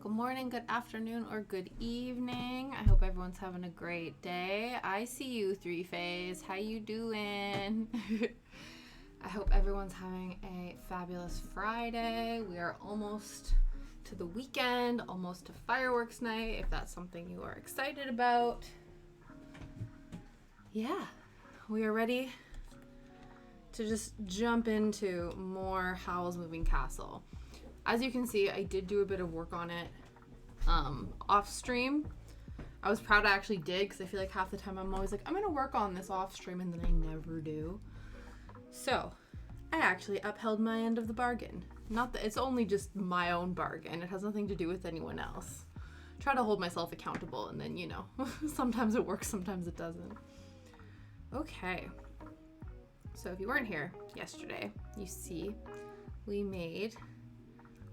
Good morning, good afternoon, or good evening. I hope everyone's having a great day. I see you, Three Phase. How you doing? I hope everyone's having a fabulous Friday. We are almost to the weekend, almost to fireworks night, if that's something you are excited about. Yeah, we are ready to just jump into more Howl's Moving Castle. As you can see, I did do a bit of work on it off stream. I was proud I actually did, because I feel like half the time I'm always like, I'm going to work on this off stream, and then I never do. So I actually upheld my end of the bargain. Not that it's only just my own bargain. It has nothing to do with anyone else. Try to hold myself accountable, and then, you know, sometimes it works, sometimes it doesn't. Okay. So if you weren't here yesterday, you see we made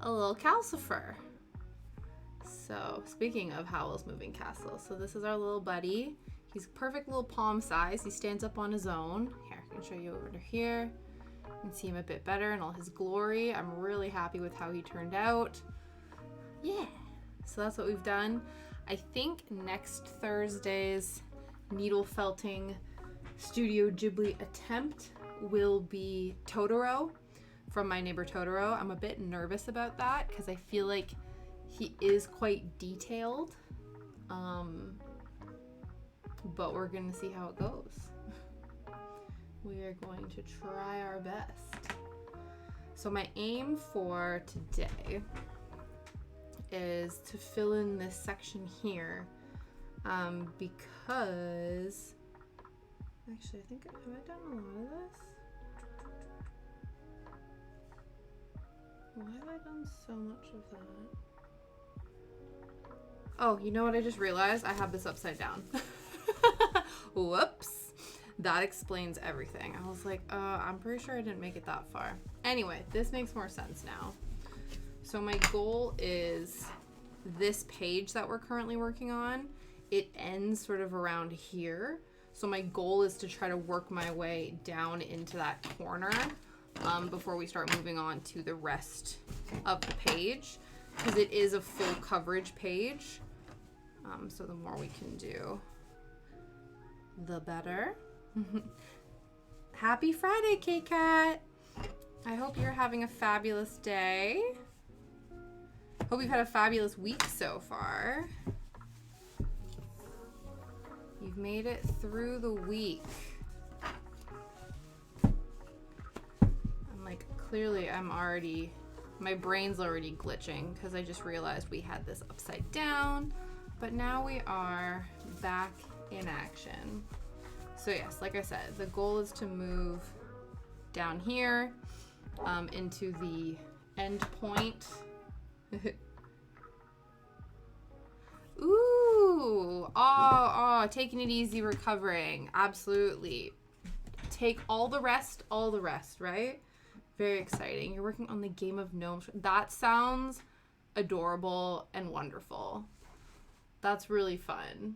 a little calcifer. So speaking of Howl's Moving Castle, so this is our little buddy. He's perfect little palm size. He stands up on his own. Here, I can show you over to here. You can see him a bit better in all his glory. I'm really happy with how he turned out. Yeah, so that's what we've done. I think next Thursday's needle felting Studio Ghibli attempt will be Totoro from My Neighbor Totoro. I'm a bit nervous about that because I feel like he is quite detailed, but we're gonna see how it goes. We are going to try our best. So my aim for today is to fill in this section here, because actually I think, have I done a lot of this? Why have I done so much of that? Oh, you know what I just realized? I have this upside down. Whoops. That explains everything. I was like, I'm pretty sure I didn't make it that far. Anyway, this makes more sense now. So my goal is this page that we're currently working on, it ends sort of around here. So my goal is to try to work my way down into that corner before we start moving on to the rest of the page, because it is a full coverage page. So the more we can do, the better. Happy Friday, K-Cat. I hope you're having a fabulous day. Hope you've had a fabulous week so far. You've made it through the week. I'm like, clearly my brain's already glitching because I just realized we had this upside down, but now we are back in action. So yes, like I said, the goal is to move down here into the end point. Ooh, Ooh, taking it easy, recovering. Absolutely. Take all the rest, right? Very exciting. You're working on the Game of Gnomes. That sounds adorable and wonderful. That's really fun.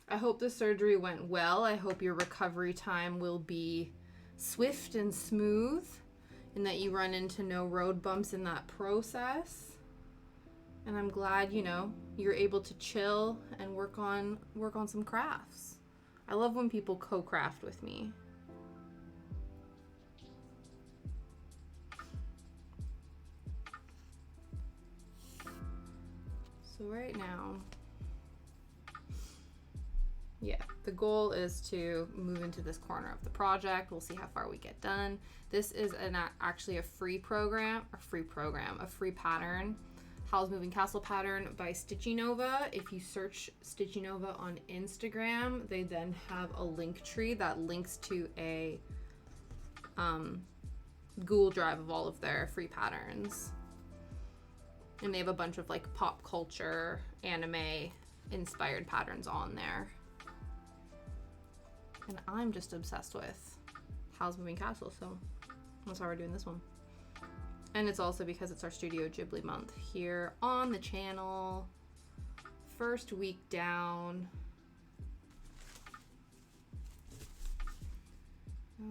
I hope the surgery went well. I hope your recovery time will be swift and smooth and that you run into no road bumps in that process. And I'm glad, you know, you're able to chill and work on some crafts. I love when people co-craft with me. So right now, yeah, the goal is to move into this corner of the project. We'll see how far we get done. This is actually a free pattern. Howl's Moving Castle pattern by Stitchy Nova. If you search Stitchy Nova on Instagram, they then have a link tree that links to a Google Drive of all of their free patterns. And they have a bunch of like pop culture, anime inspired patterns on there. And I'm just obsessed with Howl's Moving Castle, so that's why we're doing this one. And it's also because it's our Studio Ghibli month here on the channel. First week down.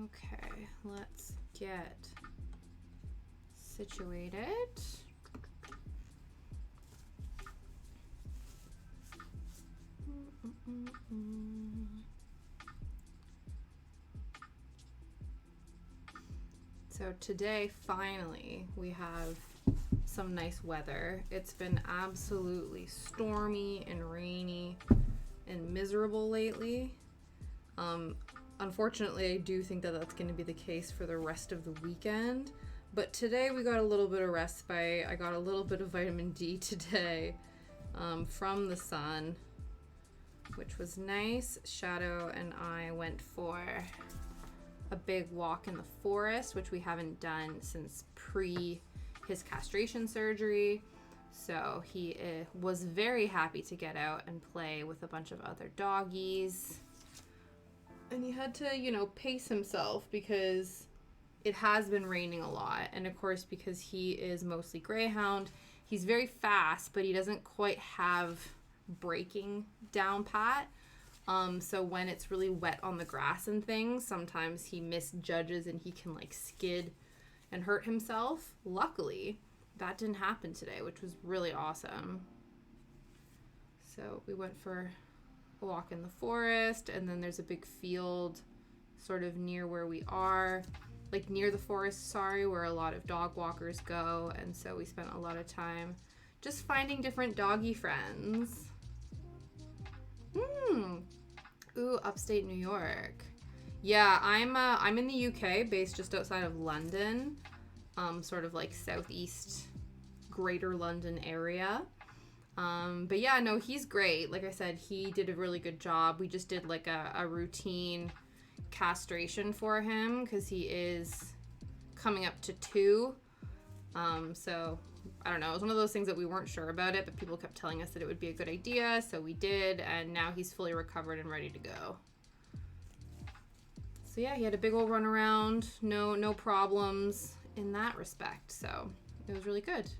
Okay, let's get situated. So today, finally, we have some nice weather. It's been absolutely stormy and rainy and miserable lately. Unfortunately, I do think that that's going to be the case for the rest of the weekend. But today we got a little bit of respite. I got a little bit of vitamin D today from the sun, which was nice. Shadow and I went for a big walk in the forest, which we haven't done since his castration surgery. So he was very happy to get out and play with a bunch of other doggies. And he had to, you know, pace himself because it has been raining a lot. And of course, because he is mostly greyhound, he's very fast, but he doesn't quite have braking down pat. So when it's really wet on the grass and things, sometimes he misjudges and he can like skid and hurt himself. Luckily, that didn't happen today, which was really awesome. So we went for a walk in the forest, and then there's a big field sort of near where we are, like near the forest, where a lot of dog walkers go. And so we spent a lot of time just finding different doggy friends. Ooh, upstate New York. Yeah, I'm in the UK, based just outside of London, sort of like southeast greater London area. But yeah, no, he's great. Like I said, he did a really good job. We just did like a routine castration for him because he is coming up to 2. So I don't know, it was one of those things that we weren't sure about it, but people kept telling us that it would be a good idea, so we did, and now he's fully recovered and ready to go. So yeah, he had a big old run around, no problems in that respect, so it was really good.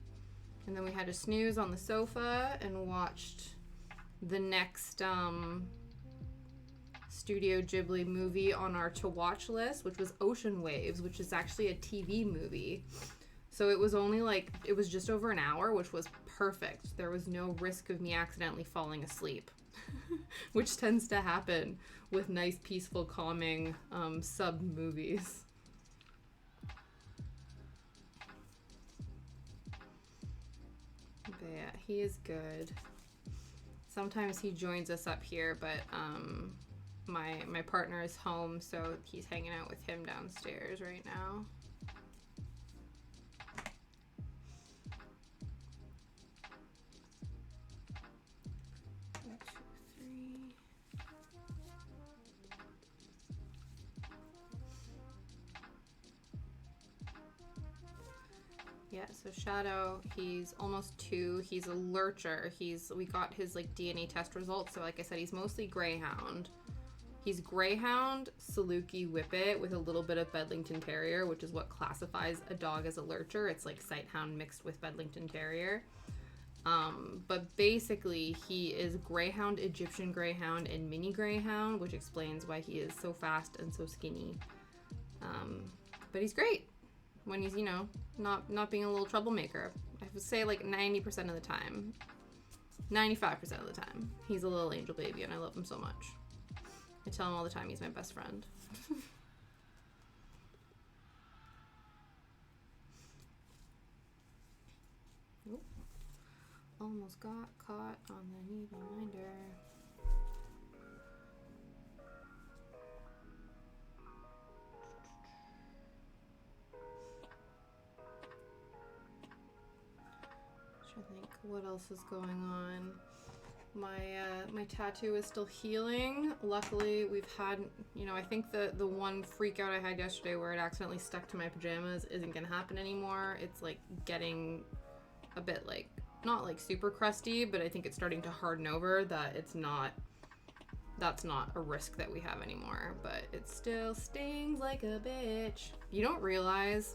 And then we had a snooze on the sofa and watched the next Studio Ghibli movie on our to watch list, which was Ocean Waves, which is actually a TV movie. So it was it was just over an hour, which was perfect. There was no risk of me accidentally falling asleep, which tends to happen with nice, peaceful, calming sub movies. But yeah, he is good. Sometimes he joins us up here, but my partner is home, so he's hanging out with him downstairs right now. Yeah, so Shadow, he's almost 2. He's a lurcher. We got his like DNA test results. So like I said, he's mostly Greyhound. He's Greyhound, Saluki Whippet with a little bit of Bedlington Terrier, which is what classifies a dog as a lurcher. It's like Sighthound mixed with Bedlington Terrier. But basically he is Greyhound, Egyptian Greyhound, and Mini Greyhound, which explains why he is so fast and so skinny. But he's great when he's, you know, not being a little troublemaker. I would say like 90% of the time, 95% of the time, he's a little angel baby, and I love him so much. I tell him all the time he's my best friend. Nope. Almost got caught on the knee binder. I think what else is going on. My tattoo is still healing. Luckily, we've had, you know, I think the one freak out I had yesterday where it accidentally stuck to my pajamas isn't gonna happen anymore. It's like getting a bit like, not like super crusty, but I think it's starting to harden over, that that's not a risk that we have anymore, but it still stings like a bitch. You don't realize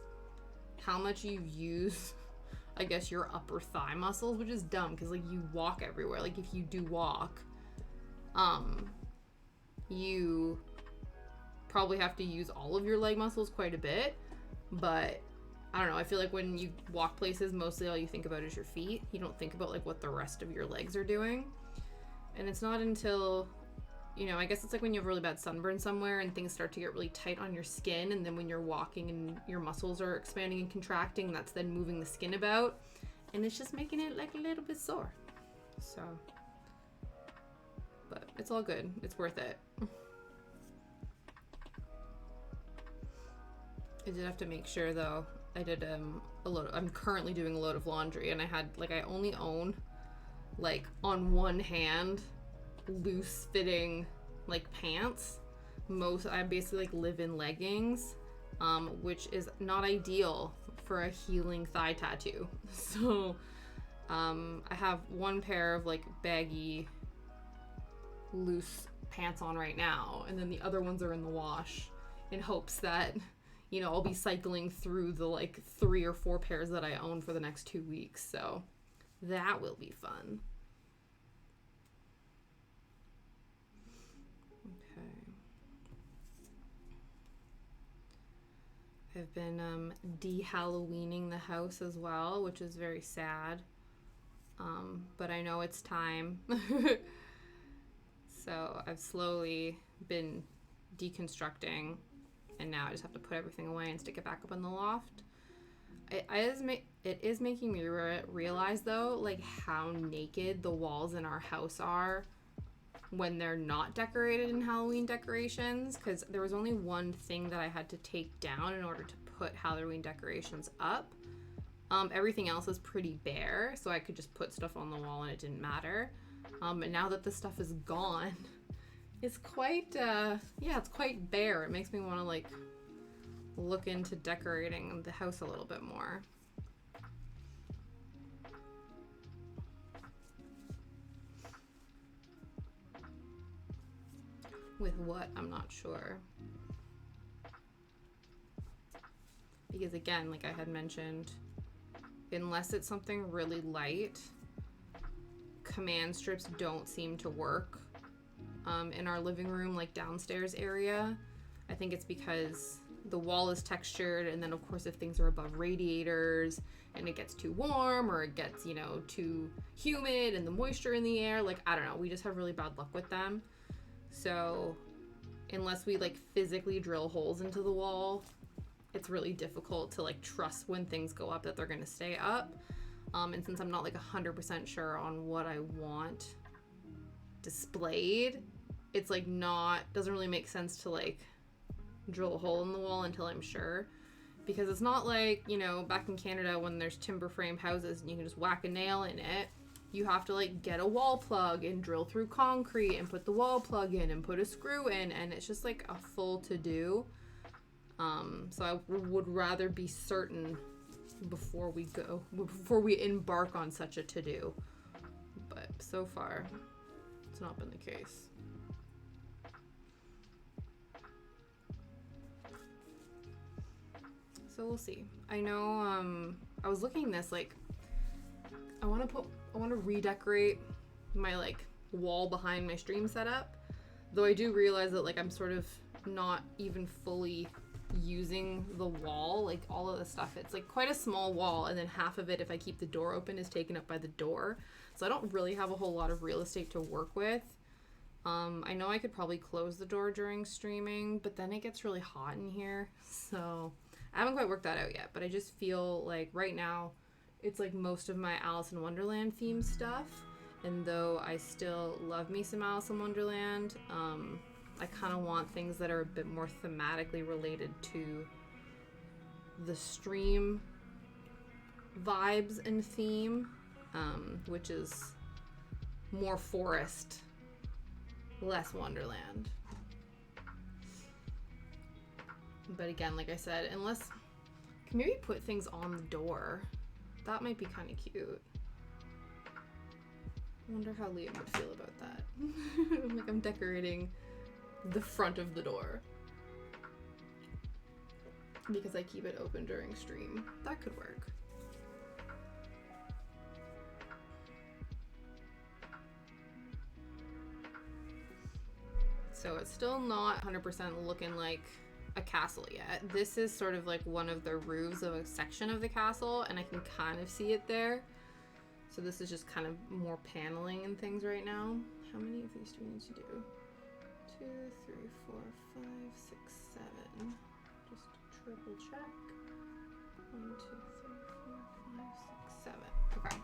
how much you use, I guess, your upper thigh muscles, which is dumb because like you walk everywhere. Like if you do walk, you probably have to use all of your leg muscles quite a bit, but I don't know, I feel like when you walk places, mostly all you think about is your feet. You don't think about like what the rest of your legs are doing. And it's not until, you know, I guess it's like when you have really bad sunburn somewhere and things start to get really tight on your skin, and then when you're walking and your muscles are expanding and contracting, that's then moving the skin about, and it's just making it like a little bit sore. So, but it's all good. It's worth it. I did have to make sure though. I did I'm currently doing a load of laundry, and I only own like on one hand loose fitting like pants. I basically like live in leggings, which is not ideal for a healing thigh tattoo. So I have one pair of like baggy loose pants on right now, and then the other ones are in the wash in hopes that, you know, I'll be cycling through the like 3 or 4 pairs that I own for the next 2 weeks. So that will be fun. I've been de-Halloweening the house as well, which is very sad. But I know it's time. So I've slowly been deconstructing, and now I just have to put everything away and stick it back up in the loft. It is making me realize though, like how naked the walls in our house are when they're not decorated in Halloween decorations, because there was only one thing that I had to take down in order to put Halloween decorations up. Everything else is pretty bare, so I could just put stuff on the wall and it didn't matter. And now that the stuff is gone, it's quite, it's quite bare. It makes me want to like look into decorating the house a little bit more. With what? I'm not sure. Because again, like I had mentioned, unless it's something really light, command strips don't seem to work in our living room, like downstairs area. I think it's because the wall is textured, and then of course if things are above radiators and it gets too warm or it gets, you know, too humid and the moisture in the air, like I don't know, we just have really bad luck with them. So unless we like physically drill holes into the wall, it's really difficult to like trust when things go up that they're going to stay up. And since I'm not like 100% sure on what I want displayed, it's like doesn't really make sense to like drill a hole in the wall until I'm sure. Because it's not like, you know, back in Canada when there's timber frame houses and you can just whack a nail in it. You have to like get a wall plug and drill through concrete and put the wall plug in and put a screw in, and it's just like a full to do. So I would rather be certain before we embark on such a to-do. But so far, it's not been the case. So we'll see. I know, I was looking this, like, I want to redecorate my, like, wall behind my stream setup. Though I do realize that, like, I'm sort of not even fully using the wall, like, all of the stuff. It's, like, quite a small wall, and then half of it, if I keep the door open, is taken up by the door. So I don't really have a whole lot of real estate to work with. I know I could probably close the door during streaming, but then it gets really hot in here. So I haven't quite worked that out yet, but I just feel like right now it's like most of my Alice in Wonderland theme stuff. And though I still love me some Alice in Wonderland, I kind of want things that are a bit more thematically related to the stream vibes and theme, which is more forest, less Wonderland. But again, like I said, unless I can maybe put things on the door, that might be kind of cute. I wonder how Liam would feel about that. Like I'm decorating the front of the door because I keep it open during stream. That could work. So it's still not 100% looking like a castle yet. This is sort of like one of the roofs of a section of the castle, and I can kind of see it there. So this is just kind of more paneling and things right now. How many of these do we need to do? 2, 3, 4, 5, 6, 7. Just triple check. 1, 2, 3, 4, 5, 6, 7. Okay.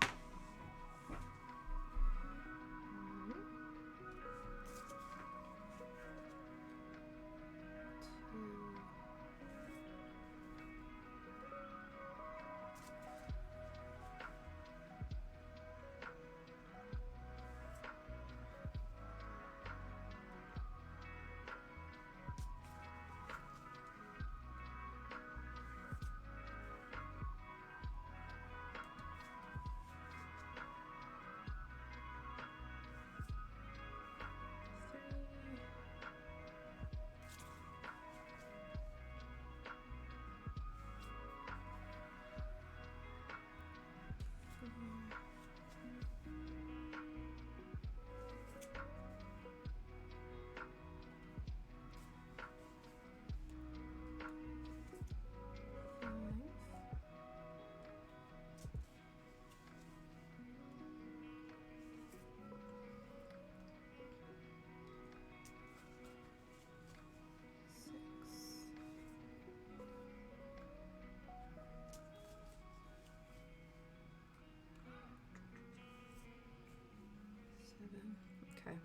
Okay.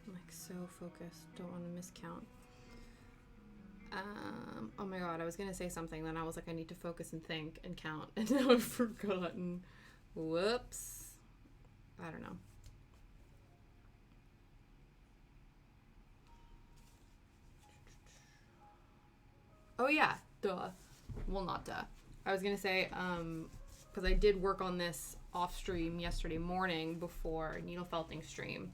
I'm like so focused. Don't want to miscount. Oh my god, I was gonna say something, then I was like, I need to focus and think and count, and now I've forgotten. Whoops. I don't know. Oh yeah, duh. Well, not duh. I was gonna say, because I did work on this off stream yesterday morning before needle felting stream.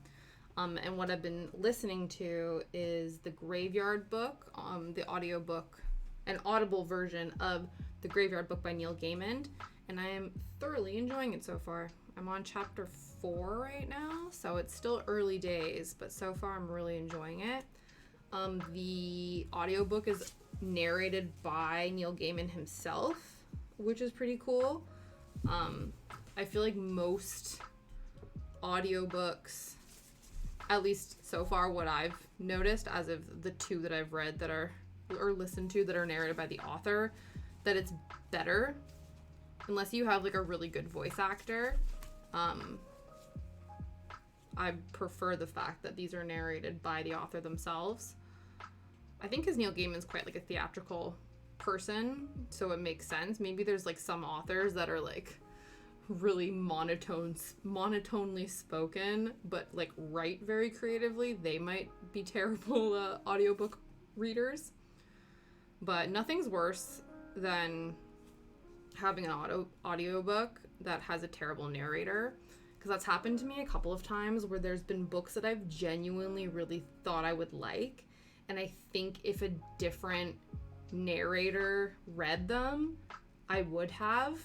And what I've been listening to is the Graveyard Book, the audio book, an audible version of the Graveyard Book by Neil Gaiman, and I am thoroughly enjoying it so far. I'm on chapter 4 right now, so it's still early days, but so far I'm really enjoying it. The audiobook is narrated by Neil Gaiman himself, which is pretty cool. I feel like most audiobooks, at least so far what I've noticed as of the 2 that I've read that are, or listened to, that are narrated by the author, that it's better unless you have like a really good voice actor. I prefer the fact that these are narrated by the author themselves. I think because Neil Gaiman's quite like a theatrical person, so it makes sense. Maybe there's like some authors that are like really monotonely spoken, but like write very creatively. They might be terrible audiobook readers. But nothing's worse than having an audiobook that has a terrible narrator, because that's happened to me a couple of times where there's been books that I've genuinely really thought I would like, and I think if a different narrator read them, I would have.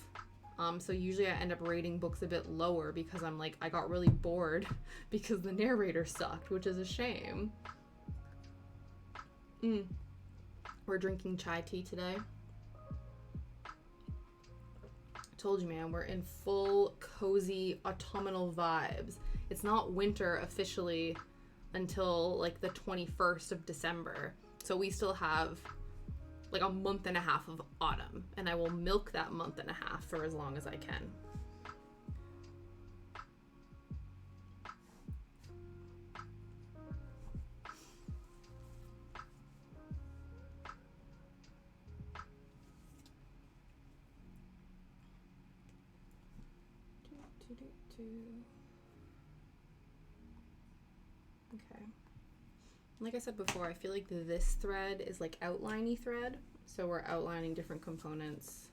So usually I end up rating books a bit lower because I'm like, I got really bored because the narrator sucked, which is a shame. We're drinking chai tea today. I told you, man, we're in full cozy autumnal vibes. It's not winter officially until like the 21st of December. So we still have like a month and a half of autumn, and I will milk that month and a half for as long as I can. Okay. Like I said before, I feel like this thread is like outliney thread, so we're outlining different components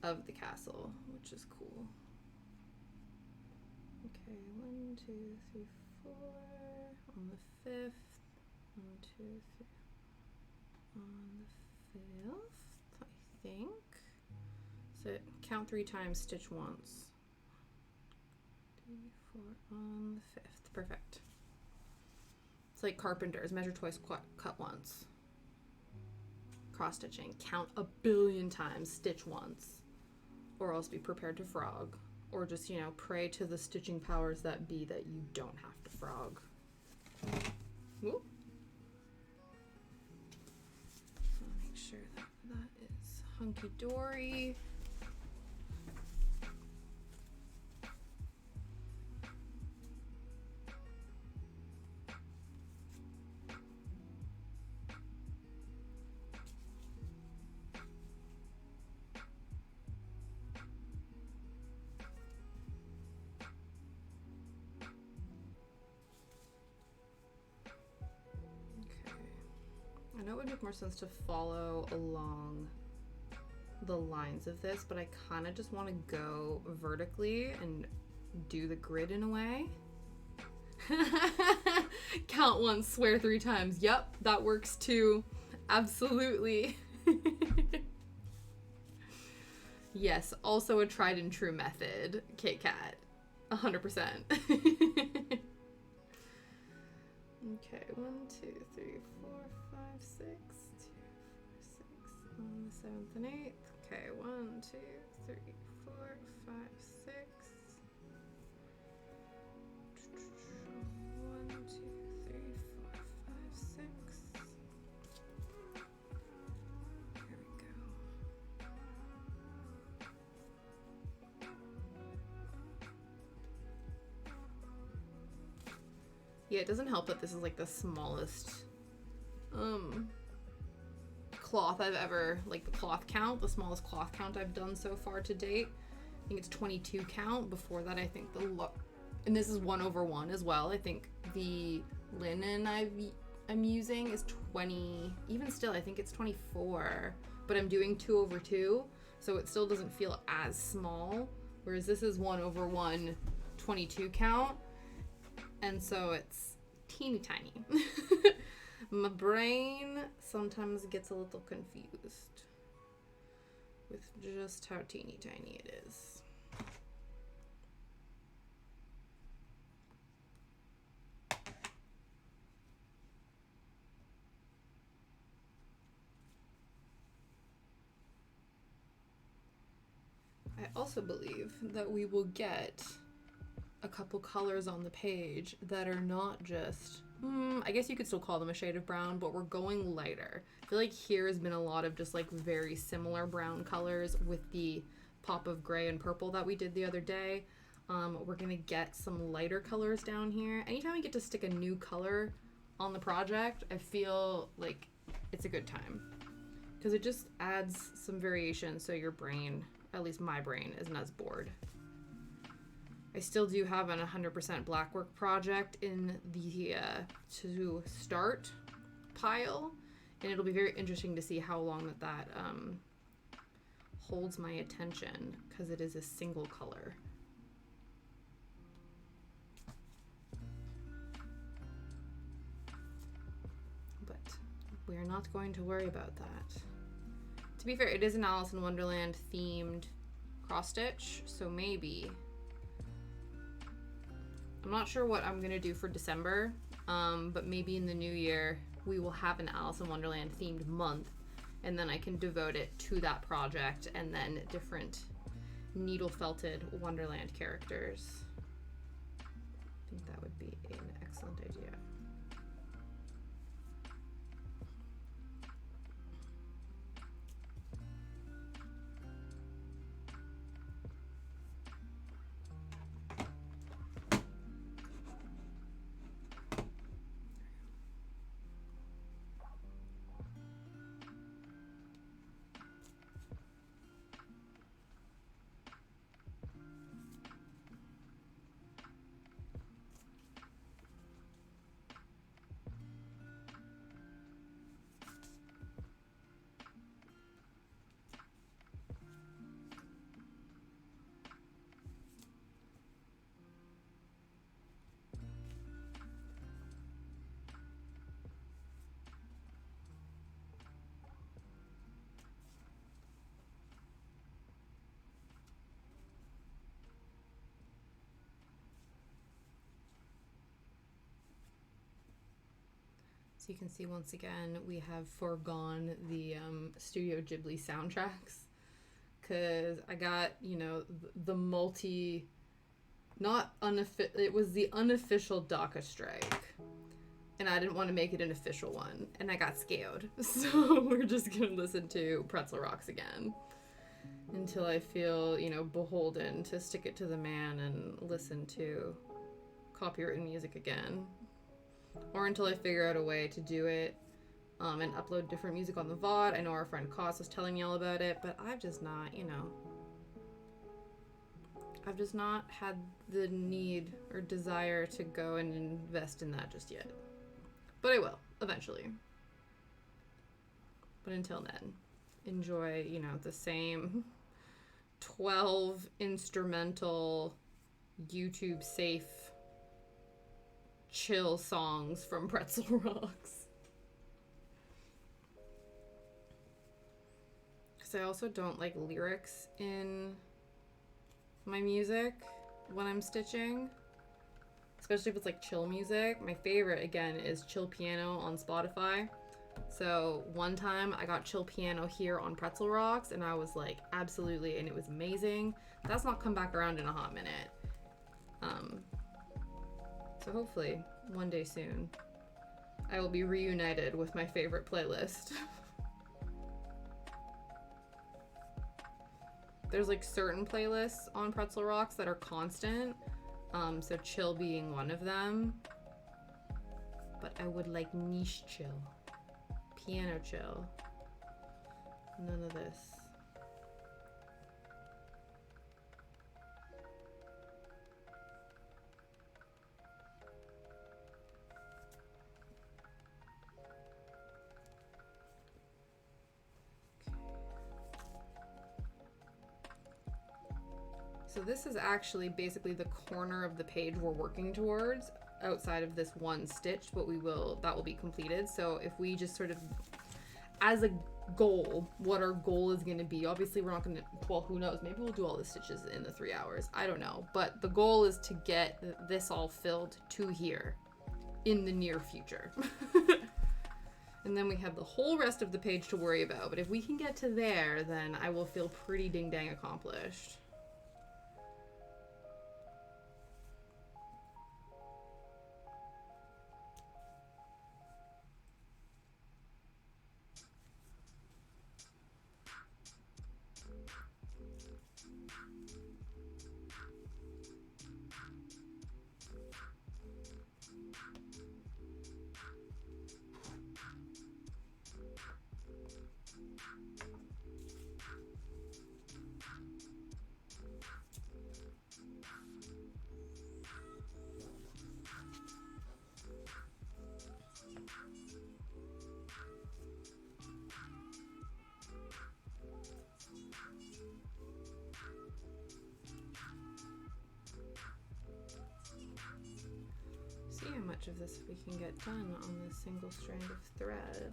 of the castle, which is cool. Okay, 1, 2, 3, 4 on the 5th, 1, 2, 3 on the 5th, I think. So count 3 times, stitch once. 3, 4 on the 5th. Perfect. It's like carpenters, measure twice, cut once. Cross stitching, count a billion times, stitch once, or else be prepared to frog, or just, you know, pray to the stitching powers that be that you don't have to frog. Whoop. So make sure that that is hunky-dory. I know it would make more sense to follow along the lines of this, but I kind of just want to go vertically and do the grid in a way. Count once, swear 3 times. Yep, that works too. Absolutely. Yes, also a tried and true method, Kit Kat. 100%. Okay, 1, 2, 3, 4, 5, 6, 2, 4, 6 on the 7th and 8th. Okay, 1, 2, 3, 4, 5, 6. 1, 2, 3, 4, 5, 6. There we go. Yeah, it doesn't help that this is like the smallest cloth I've ever, like the cloth count, the smallest cloth count I've done so far to date. I think it's 22 count. Before that, I think and this is 1/1 as well. I think the linen I'm using is 20, even still, I think it's 24, but I'm doing 2/2, so it still doesn't feel as small, whereas this is 1/1 22 count, and so it's teeny tiny. My brain sometimes gets a little confused with just how teeny tiny it is. I also believe that we will get a couple colors on the page that are not just, I guess you could still call them a shade of brown, but we're going lighter. I feel like here has been a lot of just like very similar brown colors with the pop of gray and purple that we did the other day. We're gonna get some lighter colors down here. Anytime we get to stick a new color on the project, I feel like it's a good time because it just adds some variation so your brain, at least my brain, isn't as bored. I still do have an 100% blackwork project in the to start pile, and it'll be very interesting to see how long that holds my attention because it is a single color. But we are not going to worry about that. To be fair, it is an Alice in Wonderland themed cross stitch, so maybe. I'm not sure what I'm gonna do for December, but maybe in the new year we will have an Alice in Wonderland themed month, and then I can devote it to that project and then different needle felted Wonderland characters. I think that would be an excellent idea. So you can see once again, we have foregone the Studio Ghibli soundtracks because I got, you know, the multi, not unofficial, it was the unofficial DACA strike. And I didn't want to make it an official one. And I got scared. So we're just going to listen to Pretzel Rocks again until I feel, you know, beholden to stick it to the man and listen to copyrighted music again. Or until I figure out a way to do it and upload different music on the VOD. I know our friend Koss was telling me all about it, but I've just not, you know, I've just not had the need or desire to go and invest in that just yet. But I will, eventually. But until then, enjoy, you know, the same 12 instrumental, YouTube safe chill songs from Pretzel Rocks. Because I also don't like lyrics in my music when I'm stitching, especially if it's like chill music. My favorite, again, is chill piano on Spotify. So one time I got chill piano here on Pretzel Rocks and I was like, absolutely, and it was amazing. That's not come back around in a hot minute. So hopefully one day soon I will be reunited with my favorite playlist. There's like certain playlists on Pretzel Rocks that are constant, so chill being one of them. But I would like niche chill, piano chill, none of this. So this is actually basically the corner of the page we're working towards outside of this one stitch, but that will be completed. So if we just sort of, as a goal, what our goal is going to be, obviously we're not going to, well, who knows, maybe we'll do all the stitches in the 3 hours. I don't know. But the goal is to get this all filled to here in the near future. And then we have the whole rest of the page to worry about. But if we can get to there, then I will feel pretty ding dang accomplished. how much of this we can get done on this single strand of thread.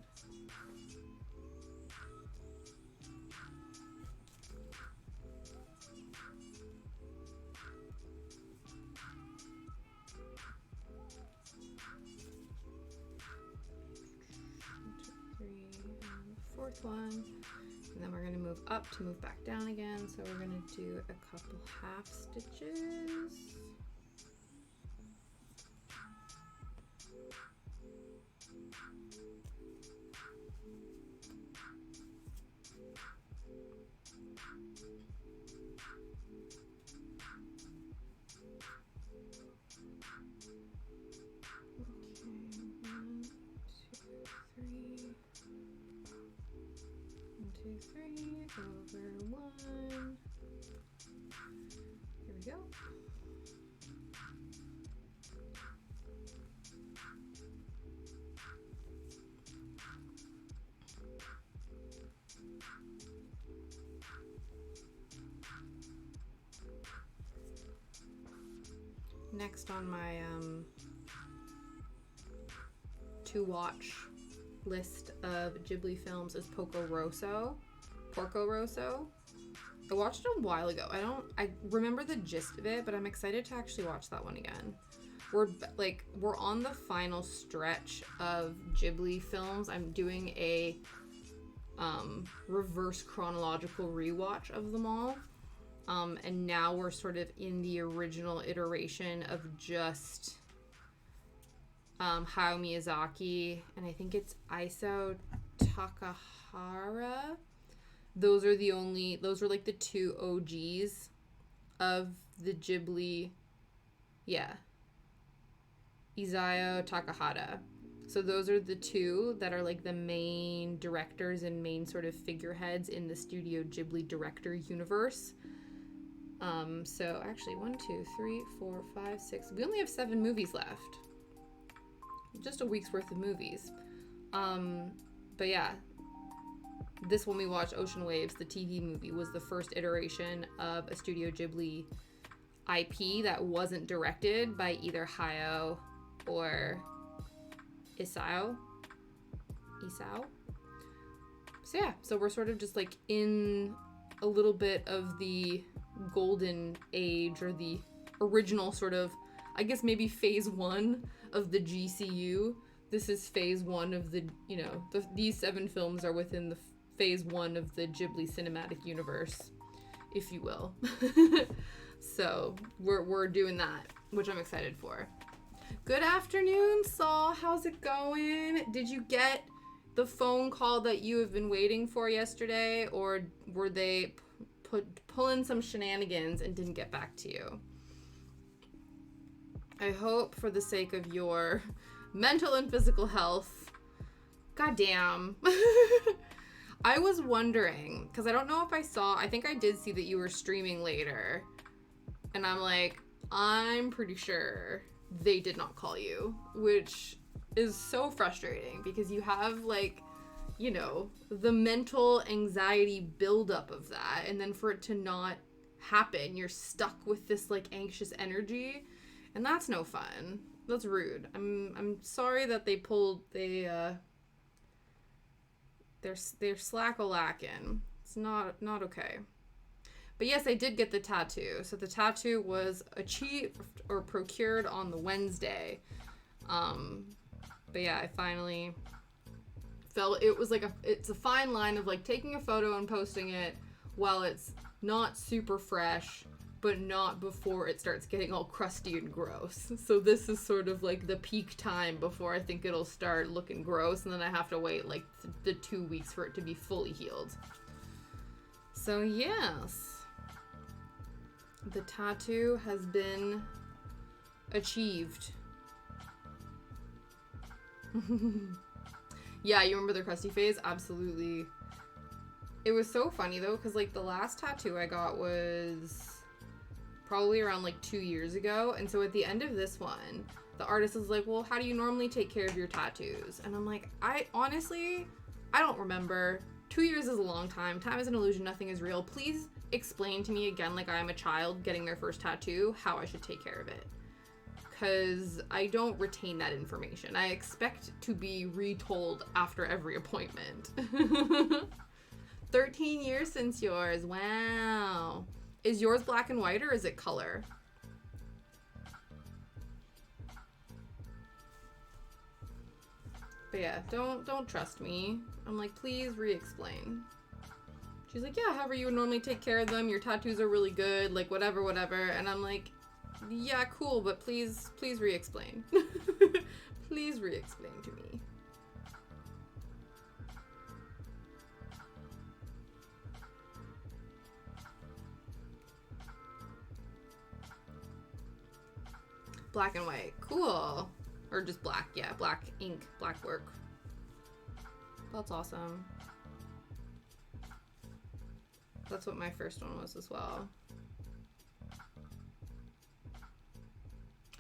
Fourth one, and then we're going to move up to move back down again, so we're going to do a couple half stitches. Over one. Here we go. Next on my to watch list of Ghibli films is Porco Rosso. I watched it a while ago. I remember the gist of it, but I'm excited to actually watch that one again. We're on the final stretch of Ghibli films. I'm doing a reverse chronological rewatch of them all. And now we're sort of in the original iteration of just Hayao Miyazaki, and I think it's Isao Takahara. Those are like the two OGs of the Ghibli. Yeah. Isao Takahata. So those are the two that are like the main directors and main sort of figureheads in the Studio Ghibli director universe. So actually 1, 2, 3, 4, 5, 6. We only have 7 movies left. Just a week's worth of movies. But yeah. This one we watched, Ocean Waves, the TV movie, was the first iteration of a Studio Ghibli IP that wasn't directed by either Hayao or Isao. So yeah, so we're sort of just like in a little bit of the golden age, or the original sort of, I guess maybe phase 1 of the GCU. This is phase 1 of the, these 7 films are within the phase 1 of the Ghibli cinematic universe, if you will. So we're doing that, which I'm excited for. Good afternoon, Saul. How's it going? Did you get the phone call that you have been waiting for yesterday, or were they pulling some shenanigans and didn't get back to you? I hope, for the sake of your mental and physical health. Goddamn. I was wondering, because I don't know if I think I did see that you were streaming later. And I'm like, I'm pretty sure they did not call you, which is so frustrating because you have the mental anxiety buildup of that. And then for it to not happen, you're stuck with this anxious energy. And that's no fun. That's rude. I'm sorry that they're slack-a-lackin'. It's not okay. But yes, I did get the tattoo. So the tattoo was achieved or procured on the Wednesday. But yeah, I finally felt it was it's a fine line of taking a photo and posting it while it's not super fresh, but not before it starts getting all crusty and gross. So this is sort of the peak time before I think it'll start looking gross, and then I have to wait the 2 weeks for it to be fully healed. So yes, the tattoo has been achieved. Yeah, you remember the crusty phase? Absolutely. It was so funny though, because the last tattoo I got was probably around 2 years ago, and so at the end of this one, the artist is like, well, how do you normally take care of your tattoos? And I'm like, I don't remember. 2 years is a long time. Time is an illusion. Nothing is real. Please explain to me again, like I am a child getting their first tattoo, how I should take care of it. because I don't retain that information. I expect to be retold after every appointment. 13 years since yours. Wow. Is yours black and white or is it color? But yeah, don't trust me. I'm like, please re-explain. She's like, yeah, however you would normally take care of them. Your tattoos are really good, like whatever. And I'm like, yeah, cool, but please re-explain. Please re-explain to me. Black and white. Cool. Or just black. Yeah, black ink, black work. That's awesome. That's what my first one was as well.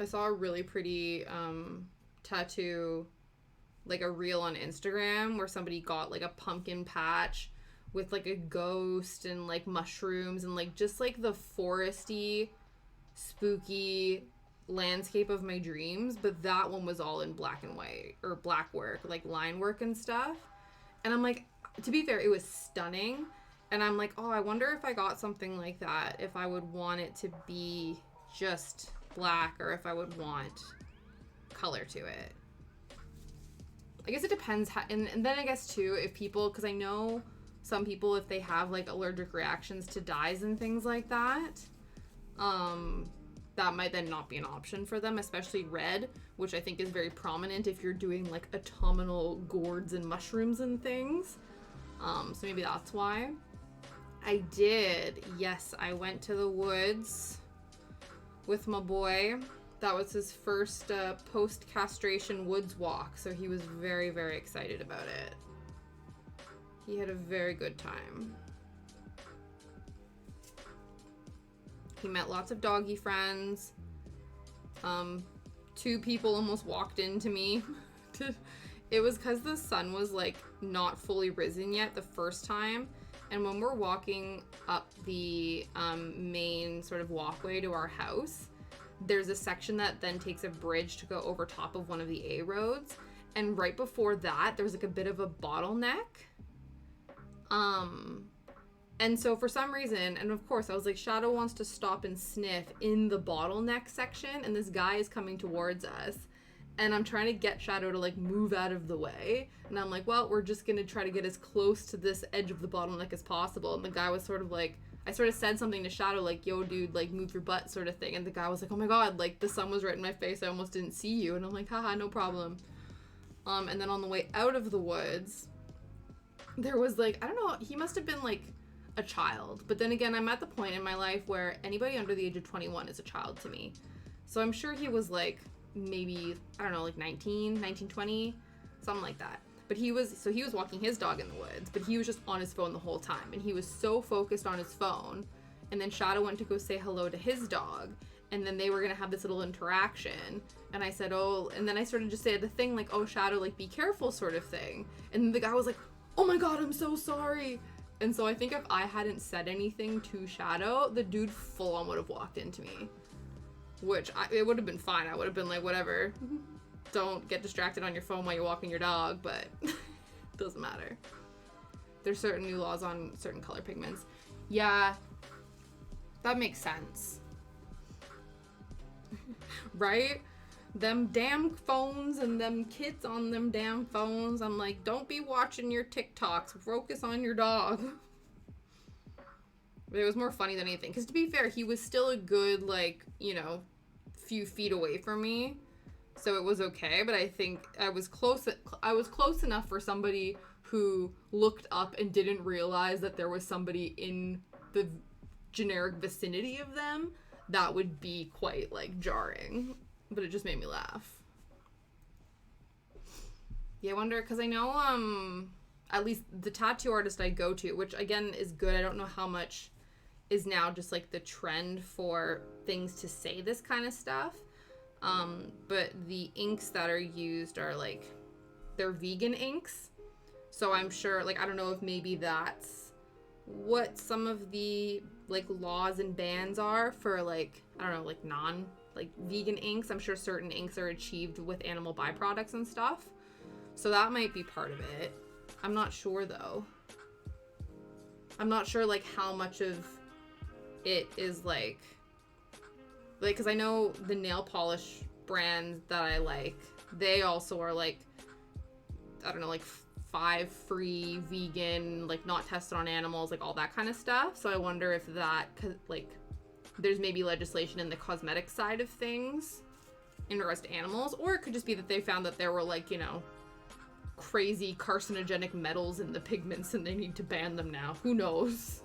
I saw a really pretty tattoo, like a reel on Instagram where somebody got like a pumpkin patch with like a ghost and like mushrooms and like just like the foresty, spooky landscape of my dreams, but that one was all in black and white, or black work, like line work and stuff. And I'm like, to be fair, it was stunning. And I'm like, oh, I wonder if I got something like that, if I would want it to be just black or if I would want color to it. I guess it depends how, and then I guess too, if people, because I know some people, if they have like allergic reactions to dyes and things like that, that might then not be an option for them, especially red, which I think is very prominent if you're doing like autumnal gourds and mushrooms and things. So maybe that's why. I did. Yes, I went to the woods with my boy. That was his first post-castration woods walk, so he was very, very excited about it. He had a very good time. He met lots of doggy friends. 2 people almost walked into me. It was because the sun was like not fully risen yet the first time. And when we're walking up the main sort of walkway to our house, there's a section that then takes a bridge to go over top of one of the A roads. And right before that, there's like a bit of a bottleneck. And so for some reason, and of course I was like, Shadow wants to stop and sniff in the bottleneck section, and this guy is coming towards us. And I'm trying to get Shadow to like move out of the way. And I'm like, well, we're just gonna try to get as close to this edge of the bottleneck as possible. And the guy was sort of like, I sort of said something to Shadow like, yo dude, like move your butt sort of thing. And the guy was like, oh my god, like the sun was right in my face, I almost didn't see you. And I'm like, haha, no problem. And then on the way out of the woods, there was like, I don't know, he must have been like a child. But then again, I'm at the point in my life where anybody under the age of 21 is a child to me. So I'm sure he was like maybe, I don't know, like 19, 20, something like that. But he was walking his dog in the woods, but he was just on his phone the whole time. And he was so focused on his phone. And then Shadow went to go say hello to his dog. And then they were going to have this little interaction. And I said, oh, and then I sort of just said the thing like, oh, Shadow, like, be careful sort of thing. And the guy was like, oh my god, I'm so sorry. And so I think if I hadn't said anything to Shadow, the dude full on would have walked into me. Which, it would have been fine. I would have been like, whatever. Don't get distracted on your phone while you're walking your dog, but doesn't matter. There's certain new laws on certain color pigments. Yeah, that makes sense. Right? Them damn phones and them kids on them damn phones. I'm like, don't be watching your TikToks. Focus on your dog. But it was more funny than anything. Because to be fair, he was still a good, like, you know, few feet away from me. So it was okay. But I think I was close enough for somebody who looked up and didn't realize that there was somebody in the generic vicinity of them. That would be quite, like, jarring. But it just made me laugh. Yeah, I wonder, because I know, at least the tattoo artist I go to, which, again, is good. I don't know how much is now just, like, the trend for things to say this kind of stuff. But the inks that are used are, like, they're vegan inks. So I'm sure, like, I don't know if maybe that's what some of the, like, laws and bans are for, like, I don't know, like, like vegan inks. I'm sure certain inks are achieved with animal byproducts and stuff. So that might be part of it. I'm not sure though. I'm not sure like how much of it is like because I know the nail polish brands that I like, they also are like, I don't know, like 5 free vegan, like not tested on animals, like all that kind of stuff. So I wonder if that, like, there's maybe legislation in the cosmetic side of things in regards to animals, or it could just be that they found that there were like, you know, crazy carcinogenic metals in the pigments and they need to ban them now. Who knows?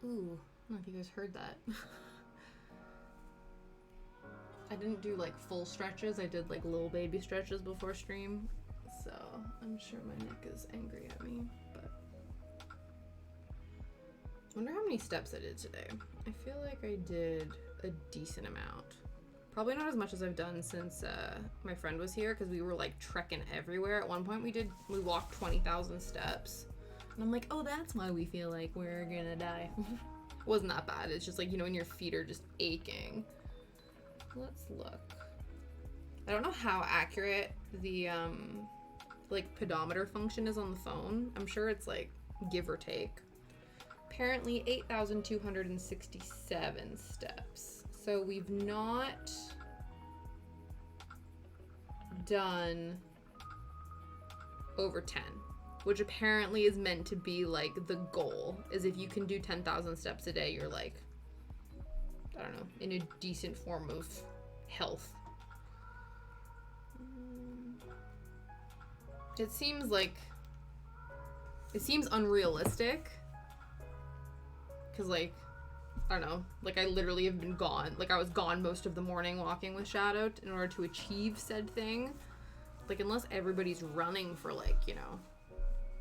Ooh, I don't know if you guys heard that. I didn't do like full stretches. I did like little baby stretches before stream. So I'm sure my neck is angry at me, but I wonder how many steps I did today. I feel like I did a decent amount. Probably not as much as I've done since my friend was here, because we were like trekking everywhere. At one point we walked 20,000 steps. And I'm like, oh, that's why we feel like we're gonna die. It wasn't that bad. It's just like, you know, when your feet are just aching. Let's look. I don't know how accurate the like pedometer function is on the phone. I'm sure it's like give or take. Apparently 8,267 steps. So we've not done over 10, which apparently is meant to be like the goal, is if you can do 10,000 steps a day, you're like, I don't know, in a decent form of health. It seems unrealistic, because like, I don't know, like I literally have been gone, like I was gone most of the morning walking with Shadow in order to achieve said thing. Like, unless everybody's running for like, you know,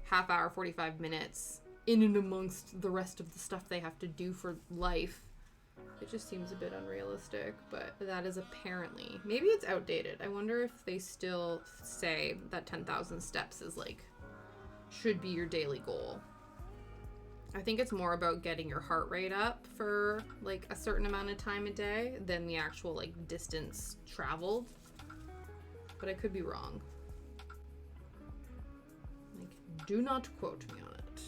half hour, 45 minutes in and amongst the rest of the stuff they have to do for life, it just seems a bit unrealistic. But that is apparently, maybe it's outdated. I wonder if they still say that 10,000 steps is like, should be your daily goal. I think it's more about getting your heart rate up for like a certain amount of time a day than the actual like distance traveled. But I could be wrong. Like, do not quote me on it.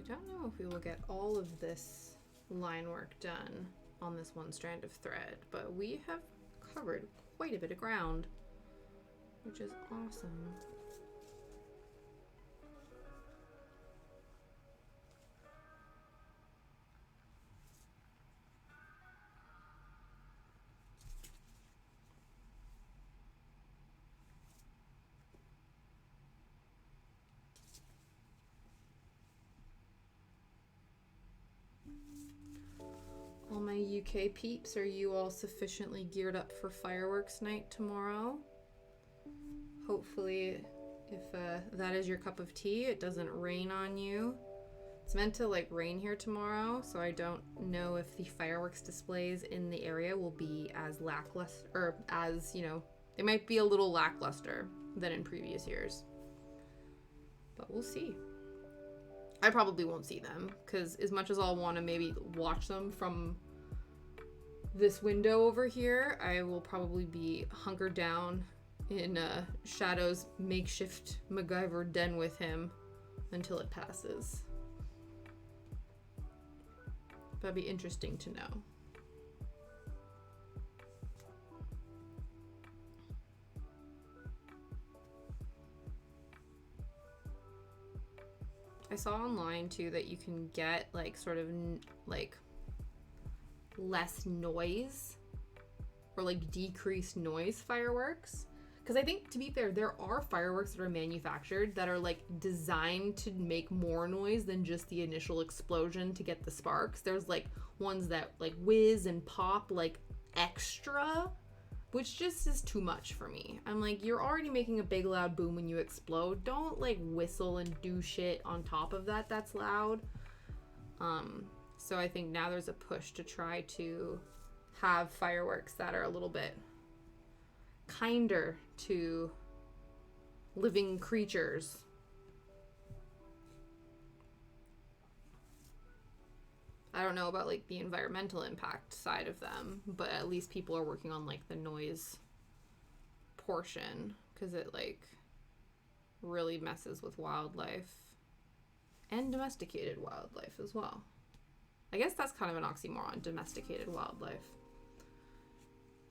don't know if we will get all of this line work done on this one strand of thread, but we have covered quite a bit of ground, which is awesome. All my UK peeps, are you all sufficiently geared up for fireworks night tomorrow? Hopefully, if that is your cup of tea, it doesn't rain on you. It's meant to like rain here tomorrow, so I don't know if the fireworks displays in the area will be as lackluster, or as, you know, they might be a little lackluster than in previous years. But we'll see. I probably won't see them, because as much as I'll want to maybe watch them from this window over here, I will probably be hunkered down in Shadow's makeshift MacGyver den with him until it passes. That'd be interesting to know. I saw online too that you can get like sort of like less noise or like decreased noise fireworks. Because I think, to be fair, there are fireworks that are manufactured that are like designed to make more noise than just the initial explosion to get the sparks. There's like ones that like whiz and pop like extra, which just is too much for me. I'm like, you're already making a big loud boom when you explode. Don't like whistle and do shit on top of that that's loud. So I think now there's a push to try to have fireworks that are a little bit kinder to living creatures. I don't know about like the environmental impact side of them, but at least people are working on like the noise portion, because it like really messes with wildlife and domesticated wildlife as well. I guess that's kind of an oxymoron, domesticated wildlife.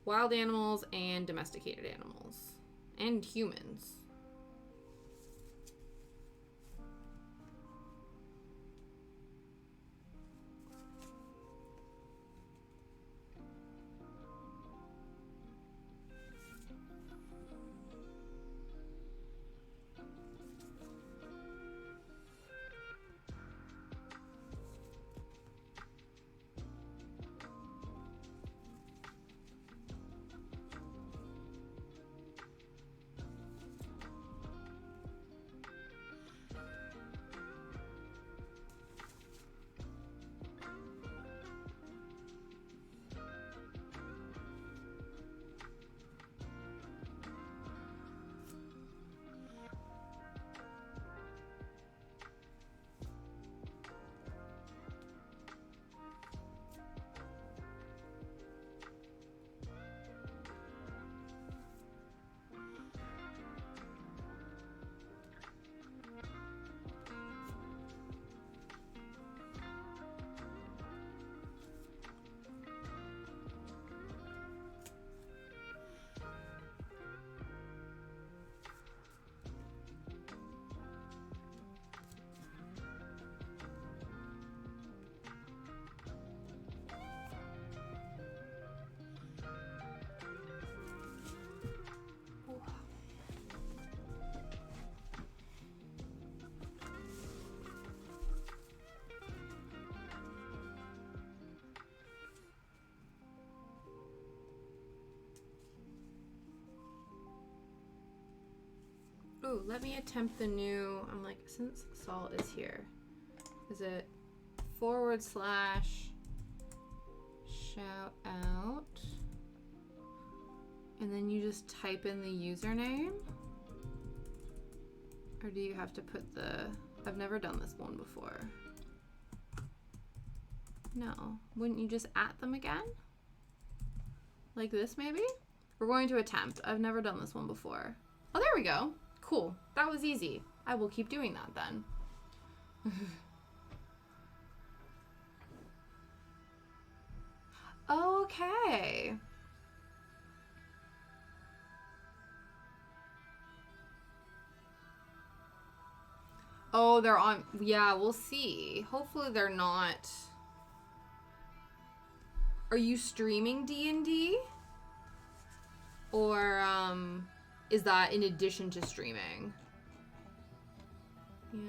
Wild animals and domesticated animals and humans. Ooh, let me attempt the new, I'm like, since Saul is here, is it / shout out, and then you just type in the username? Or do you have to put the, I've never done this one before. No, wouldn't you just @ them again? Like this maybe? We're going to attempt. I've never done this one before. Oh, there we go. Cool. That was easy. I will keep doing that then. Okay. Oh, they're on. Yeah, we'll see. Hopefully they're not. Are you streaming D&D? Or is that in addition to streaming? Yeah.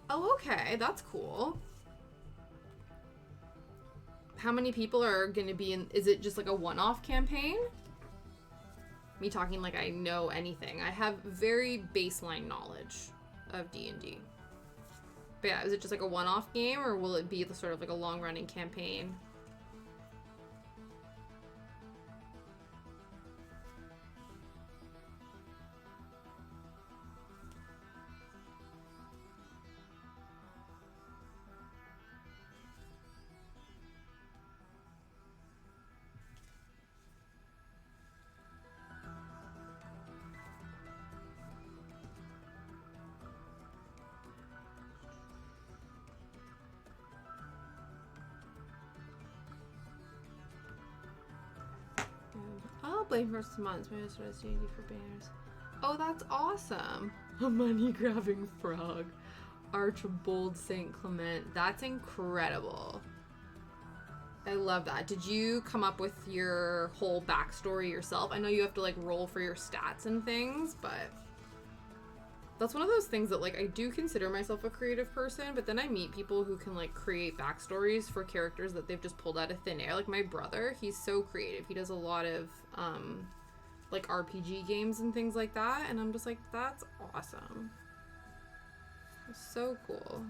Oh, okay. That's cool. How many people are going to be in? Is it just like a one-off campaign? Me talking like I know anything. I have very baseline knowledge of D&D. But yeah, is it just like a one-off game, or will it be the sort of like a long-running campaign? I'll blame for some months. Maybe I started D&D for banners. Oh, that's awesome. A money-grabbing frog. Archibald St. Clement. That's incredible. I love that. Did you come up with your whole backstory yourself? I know you have to like roll for your stats and things, but that's one of those things that like I do consider myself a creative person, but then I meet people who can like create backstories for characters that they've just pulled out of thin air. Like my brother, he's so creative. He does a lot of like RPG games and things like that, and I'm just like, that's awesome. So cool.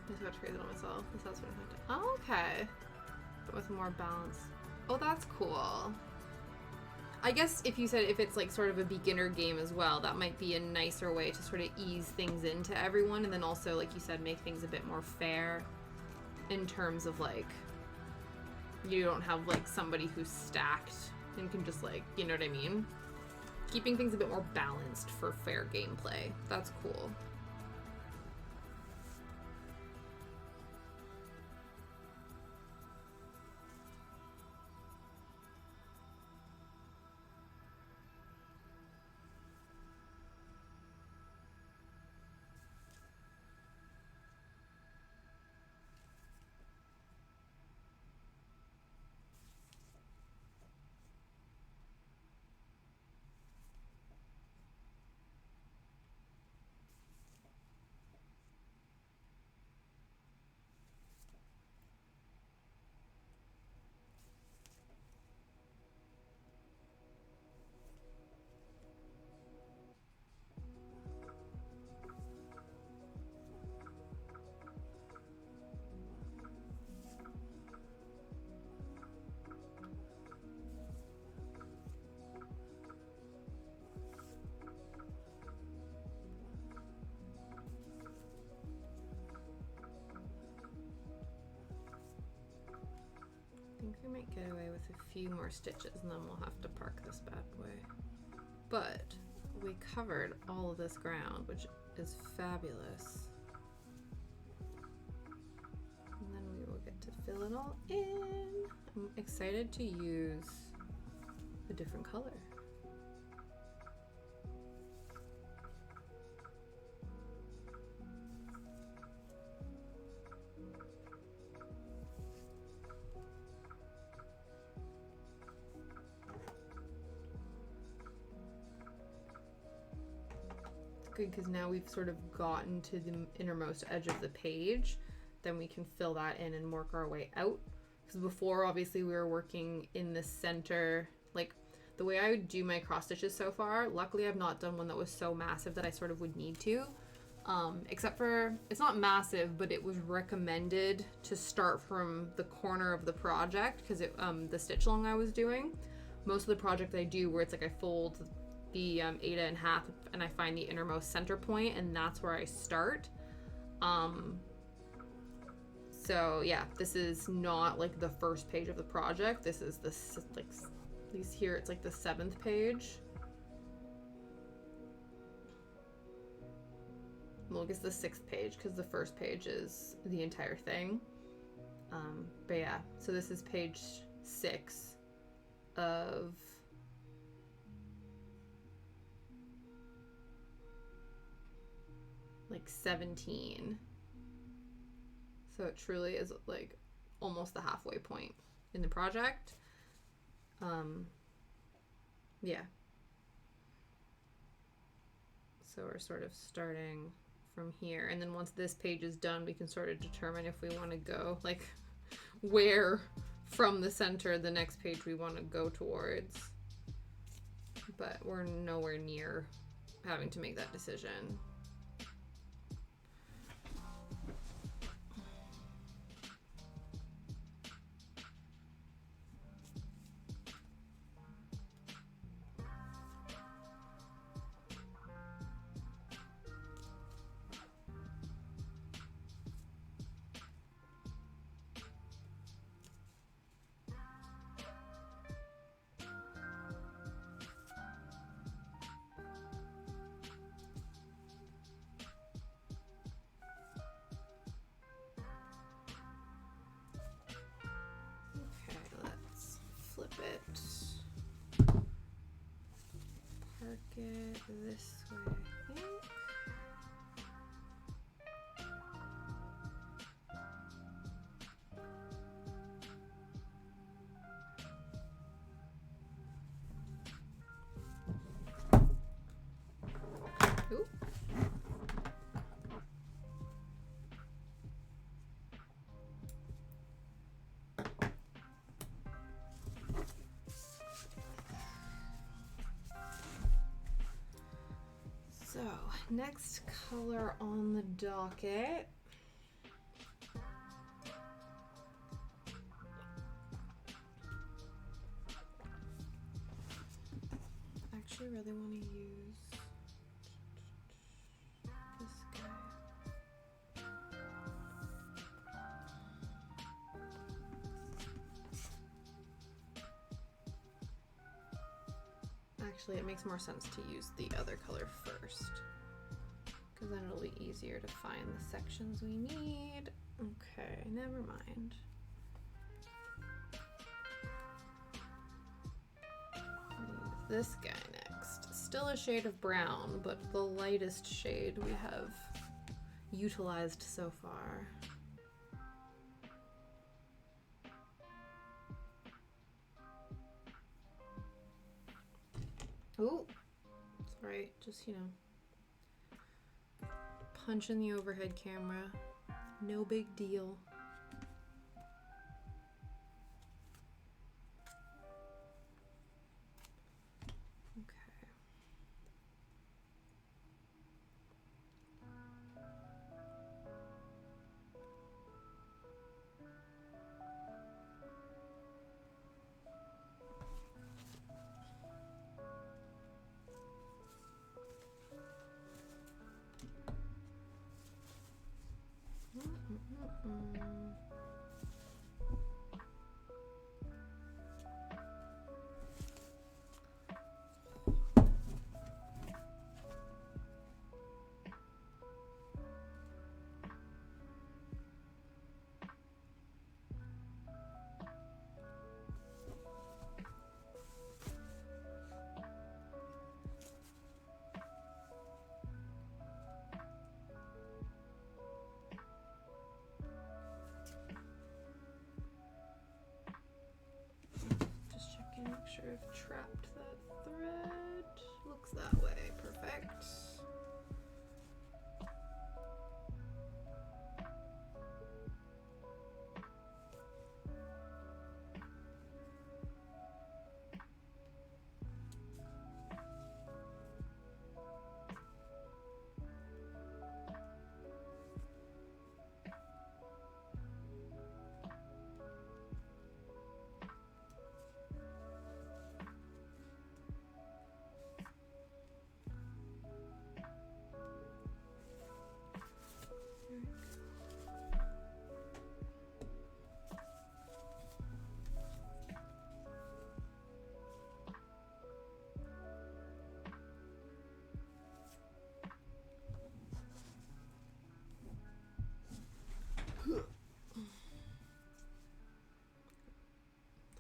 I just got to create it on myself. That's what I have to. Oh, okay. But with more balance. Oh, that's cool. I guess if you said if it's like sort of a beginner game as well, that might be a nicer way to sort of ease things into everyone, and then also, like you said, make things a bit more fair in terms of like you don't have like somebody who's stacked and can just like, you know what I mean? Keeping things a bit more balanced for fair gameplay. That's cool. I think we might get away with a few more stitches and then we'll have to park this bad boy. But we covered all of this ground, which is fabulous. And then we will get to fill it all in. I'm excited to use a different color. good, because now we've sort of gotten to the innermost edge of the page. Then we can fill that in and work our way out. Because before, obviously, we were working in the center. Like, the way I would do my cross stitches so far, luckily I've not done one that was so massive that I sort of would need to. Except for, it's not massive, but it was recommended to start from the corner of the project, because the stitch along I was doing. Most of the project I do where it's like I fold the Aida in half and I find the innermost center point, and that's where I start. So yeah, this is not like the first page of the project. This is the, like, at least here it's like the 7th page. Well, I guess the 6th page, because the first page is the entire thing. But yeah, so this is page 6 of like 17. So it truly is like almost the halfway point in the project. Yeah. So we're sort of starting from here, and then once this page is done, we can sort of determine if we want to go, like, where from the center the next page we want to go towards. But we're nowhere near having to make that decision. It. Park it this way, I think. Ooh. So, next color on the docket. I actually really want to use this guy. Actually, it makes more sense to use the other color first, because then it'll be easier to find the sections we need. Okay, never mind. Use this guy next. Still a shade of brown, but the lightest shade we have utilized so far. Oh, sorry, just, punch in the overhead camera. No big deal.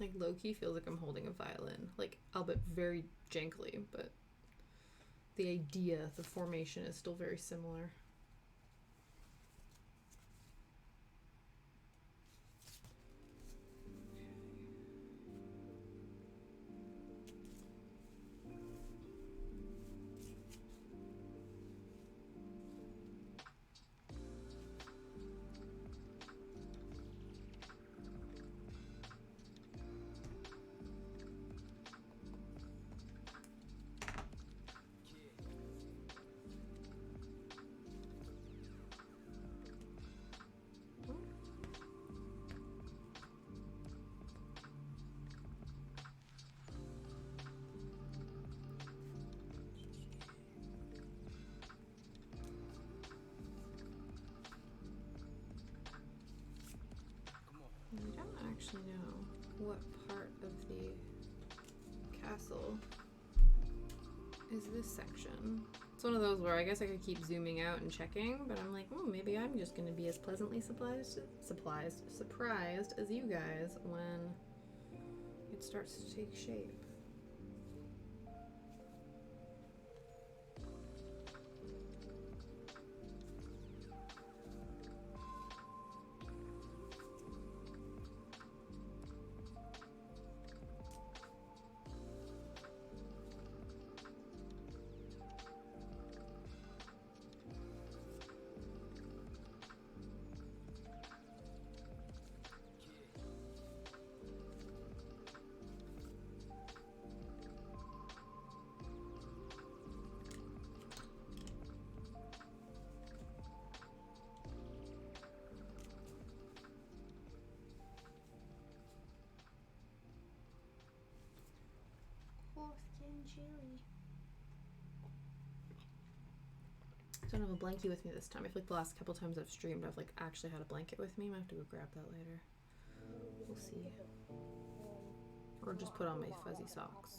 Like low-key feels like I'm holding a violin, like albeit very jankily, but the idea, the formation is still very similar. I don't actually know what part of the castle is this section. It's one of those where I guess I could keep zooming out and checking, but I'm like, oh, maybe I'm just going to be as pleasantly surprised as you guys when it starts to take shape. Chili. I don't have a blankie with me this time. I feel like the last couple times I've streamed, I've like actually had a blanket with me. I might have to go grab that later. We'll see. Or just put on my fuzzy socks.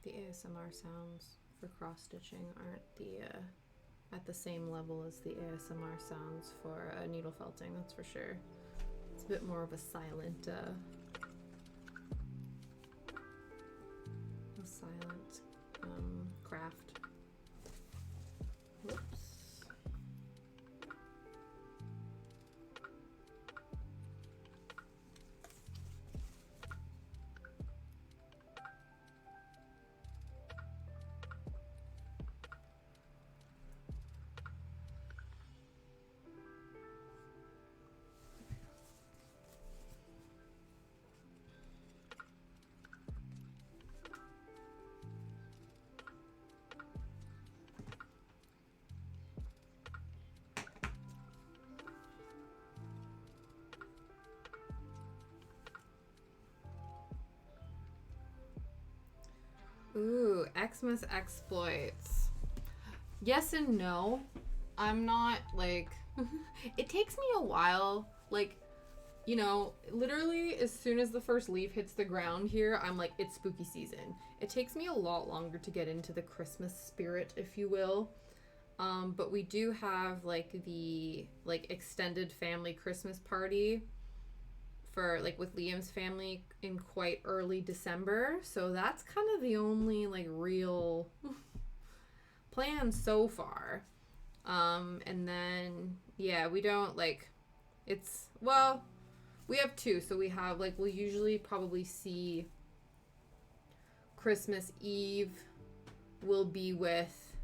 The ASMR sounds for cross stitching aren't the at the same level as the ASMR sounds for needle felting, that's for sure. It's a bit more of a silent craft. Whoops. Ooh, Xmas exploits. Yes and no. I'm not like it takes me a while, like, you know, literally as soon as the first leaf hits the ground here, I'm like, it's spooky season. It takes me a lot longer to get into the Christmas spirit, if you will. But we do have like the like extended family Christmas party for like with Liam's family in quite early December. So that's kind of the only like real plan so far. And then yeah, we don't like it's well, we have two. So we have like we'll usually probably see Christmas Eve will be with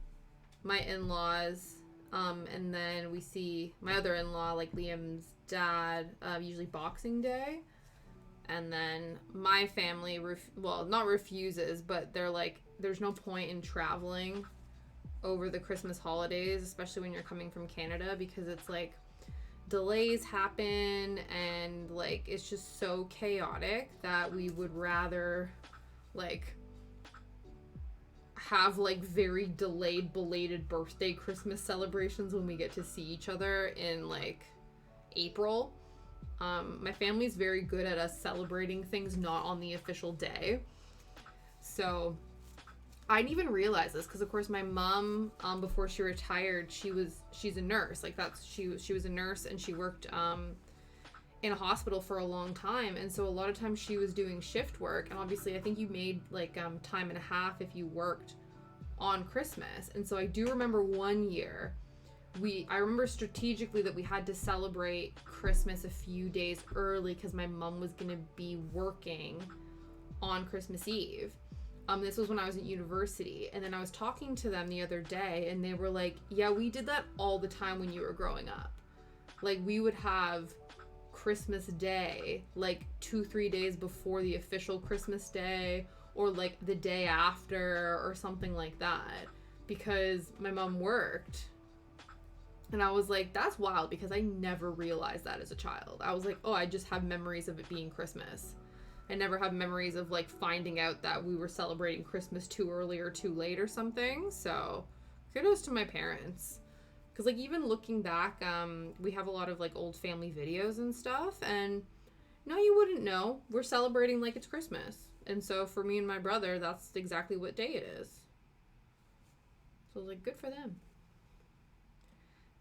my in-laws, and then we see my other in-law, like Liam's dad, usually Boxing Day, and then my family not refuses, but they're like, there's no point in traveling over the Christmas holidays, especially when you're coming from Canada, because it's like delays happen and like it's just so chaotic that we would rather like have like very delayed belated birthday Christmas celebrations when we get to see each other in like April. My family's very good at us celebrating things not on the official day, so I didn't even realize this because of course my mom, before she retired, she's a nurse, like she was a nurse and she worked in a hospital for a long time, and so a lot of times she was doing shift work, and obviously I think you made like time and a half if you worked on Christmas. And so I do remember one year I remember strategically that we had to celebrate Christmas a few days early because my mom was gonna be working on Christmas Eve. This was when I was at university, and then I was talking to them the other day and they were like, yeah, we did that all the time when you were growing up. Like we would have Christmas Day like 2-3 days before the official Christmas day, or like the day after or something like that, because my mom worked. And I was like, that's wild, because I never realized that as a child. I was like, oh, I just have memories of it being Christmas. I never have memories of like finding out that we were celebrating Christmas too early or too late or something. So kudos to my parents. Because like even looking back, we have a lot of like old family videos and stuff, and no, you wouldn't know. We're celebrating like it's Christmas. And so for me and my brother, that's exactly what day it is. So I was like, good for them.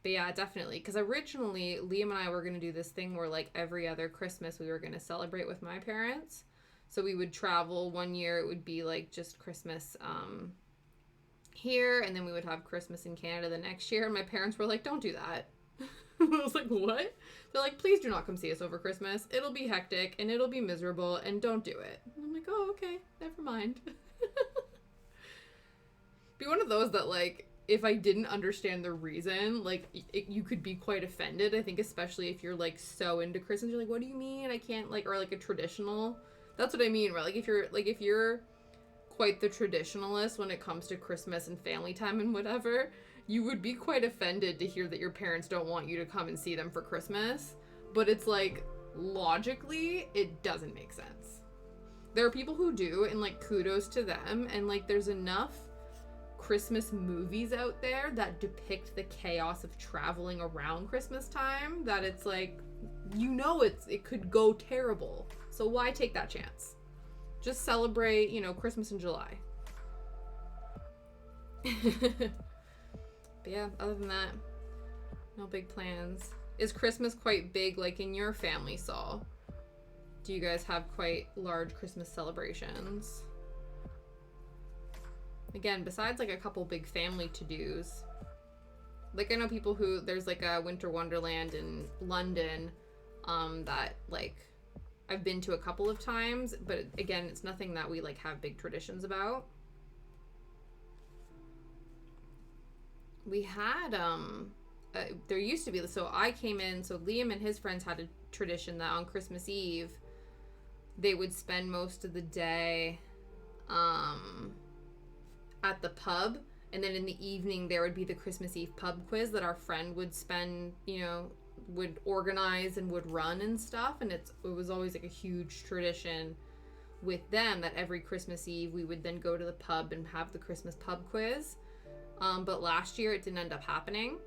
But yeah, definitely. Because originally, Liam and I were going to do this thing where like every other Christmas we were going to celebrate with my parents. So we would travel. One year it would be like just Christmas here, and then we would have Christmas in Canada the next year. And my parents were like, don't do that. I was like, what? They're like, please do not come see us over Christmas. It'll be hectic and it'll be miserable, and don't do it. And I'm like, oh, okay, never mind. Be one of those that like, if I didn't understand the reason, like you could be quite offended. I think especially if you're like so into Christmas, you're like, what do you mean I can't like, or like a traditional. That's what I mean, right? Like if you're quite the traditionalist when it comes to Christmas and family time and whatever, you would be quite offended to hear that your parents don't want you to come and see them for Christmas. But it's like, logically, it doesn't make sense. There are people who do, and like kudos to them, and like there's enough Christmas movies out there that depict the chaos of traveling around Christmas time that it's like, you know, it could go terrible. So why take that chance? Just celebrate, you know, Christmas in July. But yeah, other than that, no big plans. Is Christmas quite big, like in your family, Saul? Do you guys have quite large Christmas celebrations? Again, besides like a couple big family to-dos. Like I know people who, there's like a Winter Wonderland in London that like I've been to a couple of times, but again, it's nothing that we like have big traditions about. We had there used to be, so I came in, so Liam and his friends had a tradition that on Christmas Eve they would spend most of the day at the pub, and then in the evening there would be the Christmas Eve pub quiz that our friend would spend, you know, would organize and would run and stuff. And it was always like a huge tradition with them that every Christmas Eve we would then go to the pub and have the Christmas pub quiz. But last year it didn't end up happening,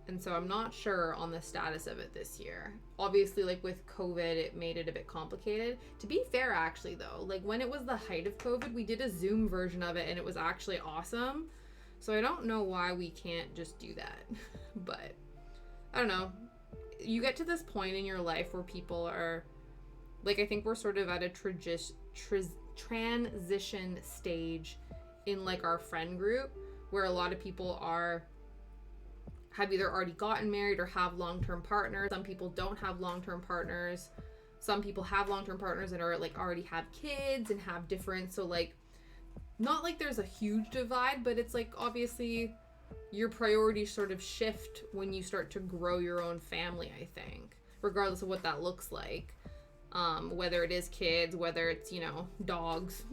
and so I'm not sure on the status of it this year. Obviously, like with COVID, it made it a bit complicated. To be fair, actually though, like when it was the height of COVID, we did a Zoom version of it and it was actually awesome. So I don't know why we can't just do that. But I don't know. You get to this point in your life where people are, like, I think we're sort of at a transition stage in like our friend group where a lot of people have either already gotten married or have long-term partners. Some people don't have long-term partners. Some people have long-term partners and are like already have kids and have different, so like not like there's a huge divide, but it's like obviously your priorities sort of shift when you start to grow your own family, I think, regardless of what that looks like. Whether it is kids, whether it's, you know, dogs,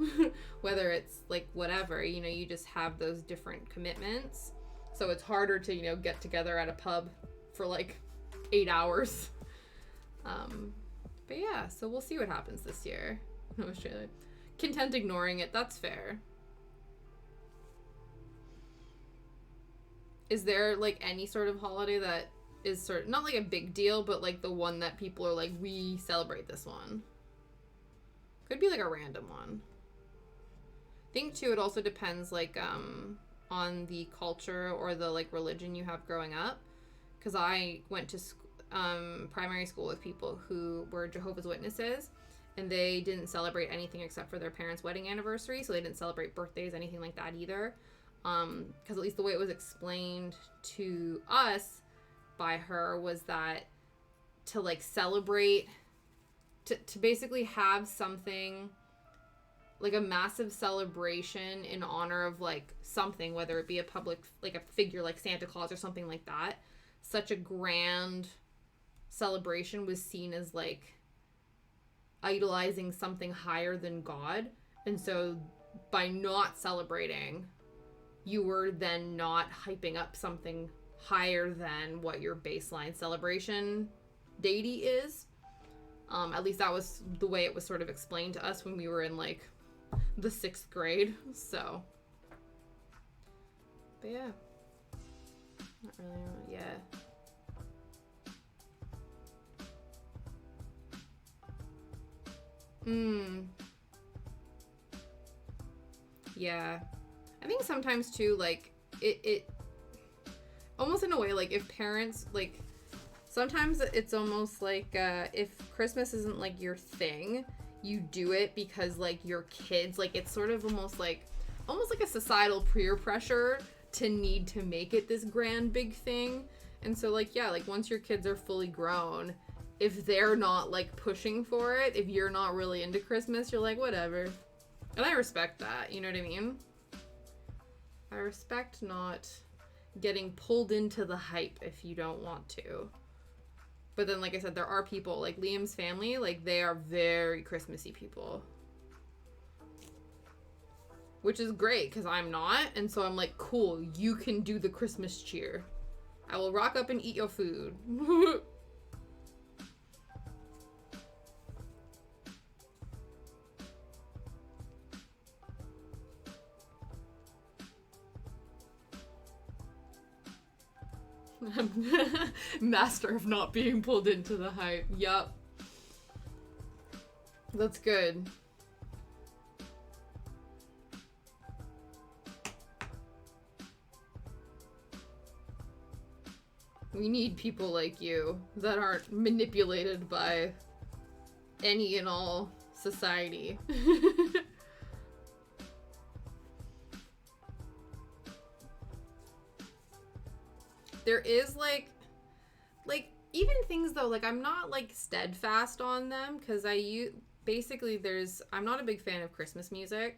whether it's like whatever, you know, you just have those different commitments. So it's harder to, you know, get together at a pub for like 8 hours. But yeah, so we'll see what happens this year. No, Australia. Content ignoring it, that's fair. Is there like any sort of holiday that is sort of not like a big deal, but like the one that people are like, we celebrate this one? Could be like a random one. I think too, it also depends like on the culture or the like religion you have growing up, because I went to primary school with people who were Jehovah's Witnesses, and they didn't celebrate anything except for their parents' wedding anniversary, so they didn't celebrate birthdays, anything like that either. Because at least the way it was explained to us by her was that to like celebrate, to basically have something like a massive celebration in honor of like something, whether it be a public, like a figure like Santa Claus or something like that, such a grand celebration was seen as like idolizing something higher than God. And so by not celebrating, you were then not hyping up something higher than what your baseline celebration deity is. At least that was the way it was sort of explained to us when we were in like the 6th grade. So, but yeah, not really, yeah. Yeah. I think sometimes too, like it almost in a way, like if parents, like sometimes it's almost like if Christmas isn't like your thing, you do it because like your kids, like it's sort of almost like a societal peer pressure to need to make it this grand big thing. And so like, yeah, like once your kids are fully grown, if they're not like pushing for it, if you're not really into Christmas, you're like, whatever. And I respect that, you know what I mean? I respect not getting pulled into the hype if you don't want to. But then, like I said, there are people, like Liam's family, like they are very Christmassy people. Which is great, because I'm not. And so I'm like, cool, you can do the Christmas cheer. I will rock up and eat your food. Master of not being pulled into the hype. Yup. That's good. We need people like you that aren't manipulated by any and all society. There is like even things though, like I'm not like steadfast on them because I'm not a big fan of Christmas music.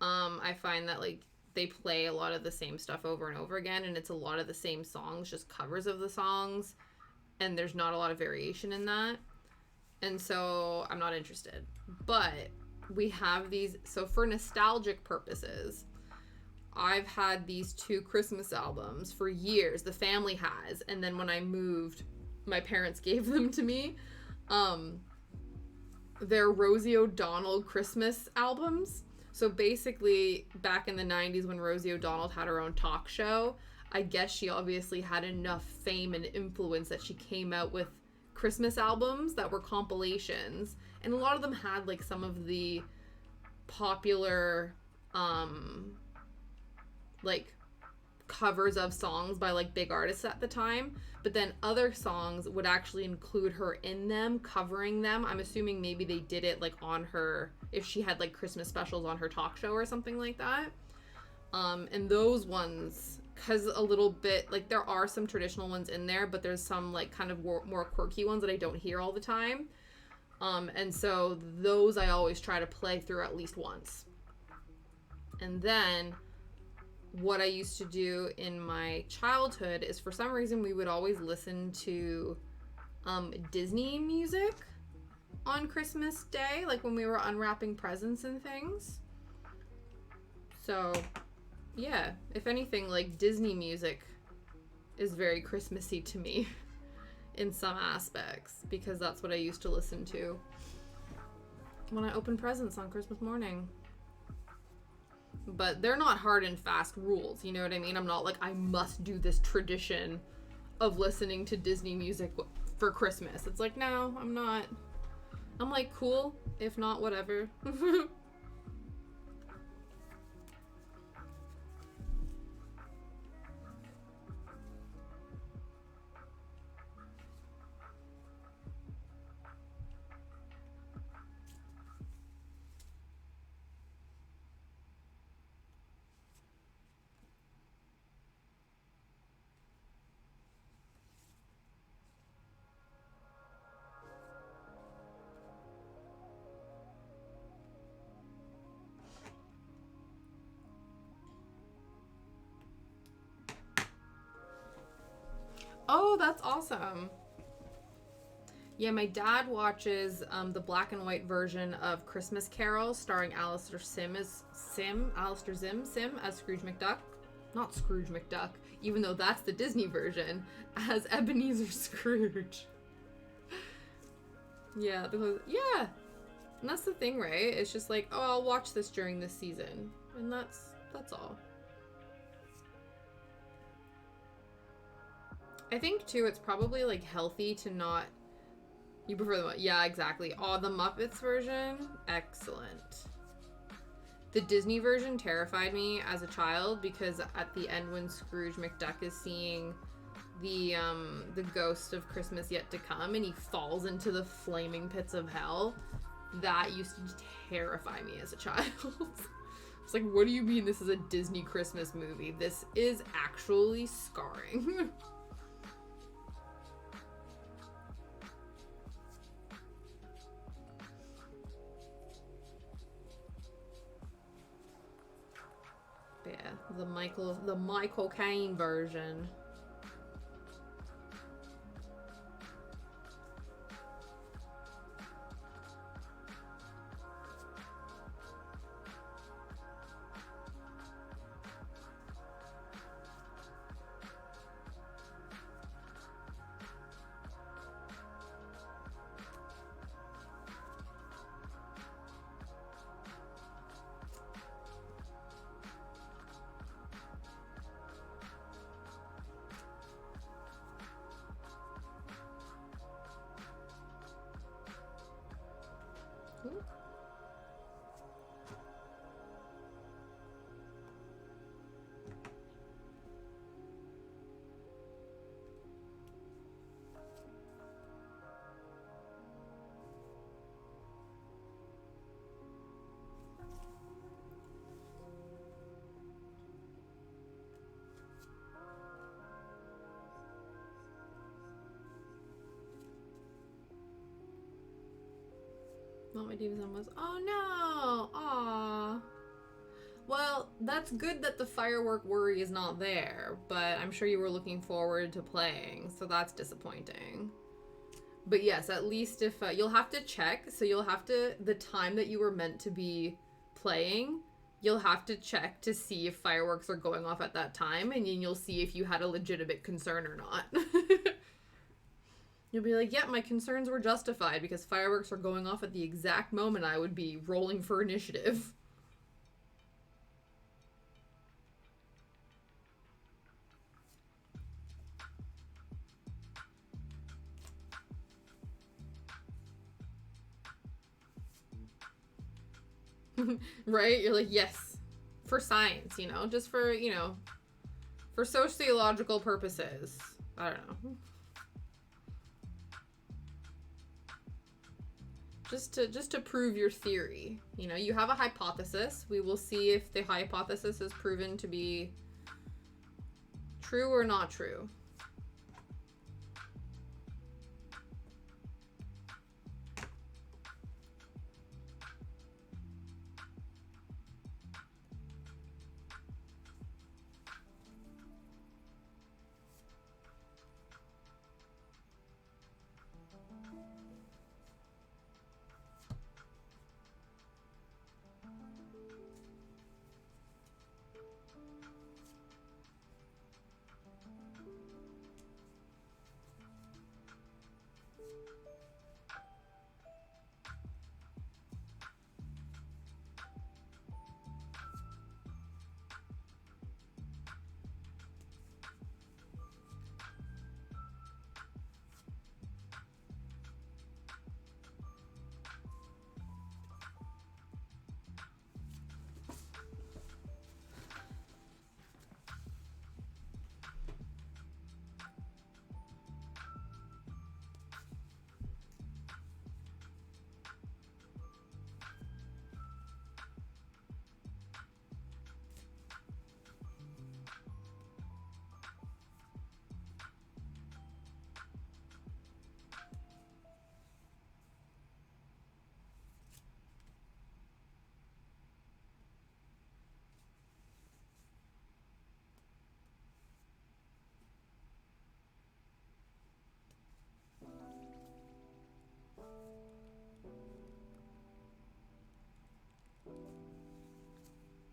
I find that like they play a lot of the same stuff over and over again, and it's a lot of the same songs, just covers of the songs, and there's not a lot of variation in that. And so I'm not interested. But we have these, so for nostalgic purposes, I've had these 2 Christmas albums for years. The family has, and then when I moved, my parents gave them to me. They're Rosie O'Donnell Christmas albums. So basically, back in the 90s when Rosie O'Donnell had her own talk show, I guess she obviously had enough fame and influence that she came out with Christmas albums that were compilations. And a lot of them had like some of the popular like covers of songs by like big artists at the time, but then other songs would actually include her in them, covering them. I'm assuming maybe they did it like on her, if she had like Christmas specials on her talk show or something like that. And those ones, because a little bit like there are some traditional ones in there, but there's some like kind of more quirky ones that I don't hear all the time. And so those I always try to play through at least once. And then what I used to do in my childhood is, for some reason, we would always listen to Disney music on Christmas Day, like when we were unwrapping presents and things. So, yeah, if anything, like Disney music is very Christmassy to me in some aspects, because that's what I used to listen to when I opened presents on Christmas morning. But they're not hard and fast rules, you know what I mean? I'm not like, I must do this tradition of listening to Disney music for Christmas. It's like, no, I'm not. I'm like, cool, if not, whatever. Oh, that's awesome. Yeah, my dad watches the black and white version of Christmas Carol starring Alistair Sim as Sim as Scrooge McDuck. Not Scrooge McDuck, even though that's the Disney version, as Ebenezer Scrooge. Yeah, yeah. And that's the thing, right? It's just like, oh, I'll watch this during this season. And that's all. I think, too, it's probably, like, healthy to not... You prefer the... Yeah, exactly. Oh, the Muppets version? Excellent. The Disney version terrified me as a child because at the end when Scrooge McDuck is seeing the ghost of Christmas yet to come and he falls into the flaming pits of hell, that used to terrify me as a child. It's like, what do you mean this is a Disney Christmas movie? This is actually scarring. Yeah, the Michael Caine version. What my DVSM was. Oh no! Aww. Well, that's good that the firework worry is not there, but I'm sure you were looking forward to playing, so that's disappointing. But yes, at least if you'll have to check, so you'll have to, the time that you were meant to be playing, you'll have to check to see if fireworks are going off at that time, and then you'll see if you had a legitimate concern or not. You'll be like, yeah, my concerns were justified because fireworks are going off at the exact moment I would be rolling for initiative. Right? You're like, yes, for science, you know, just for, you know, for sociological purposes. I don't know. Just to prove your theory. You know, you have a hypothesis. We will see if the hypothesis is proven to be true or not true.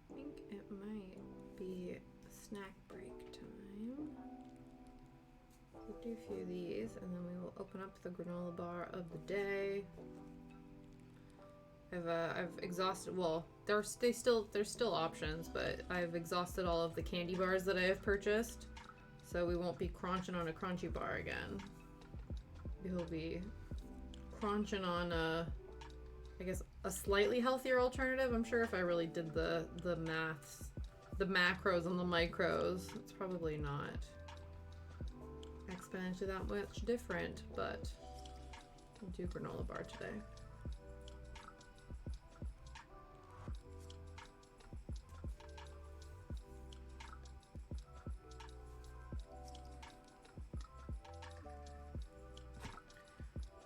I think it might be snack break time. We'll do a few of these and then we will open up the granola bar of the day. I've exhausted, well, there's still options, but I've exhausted all of the candy bars that I have purchased. So we won't be crunching on a crunchy bar again. We'll be crunching on I guess a slightly healthier alternative. I'm sure if I really did the maths, the macros and the micros, it's probably not exponentially that much different, but we'll do granola bar today.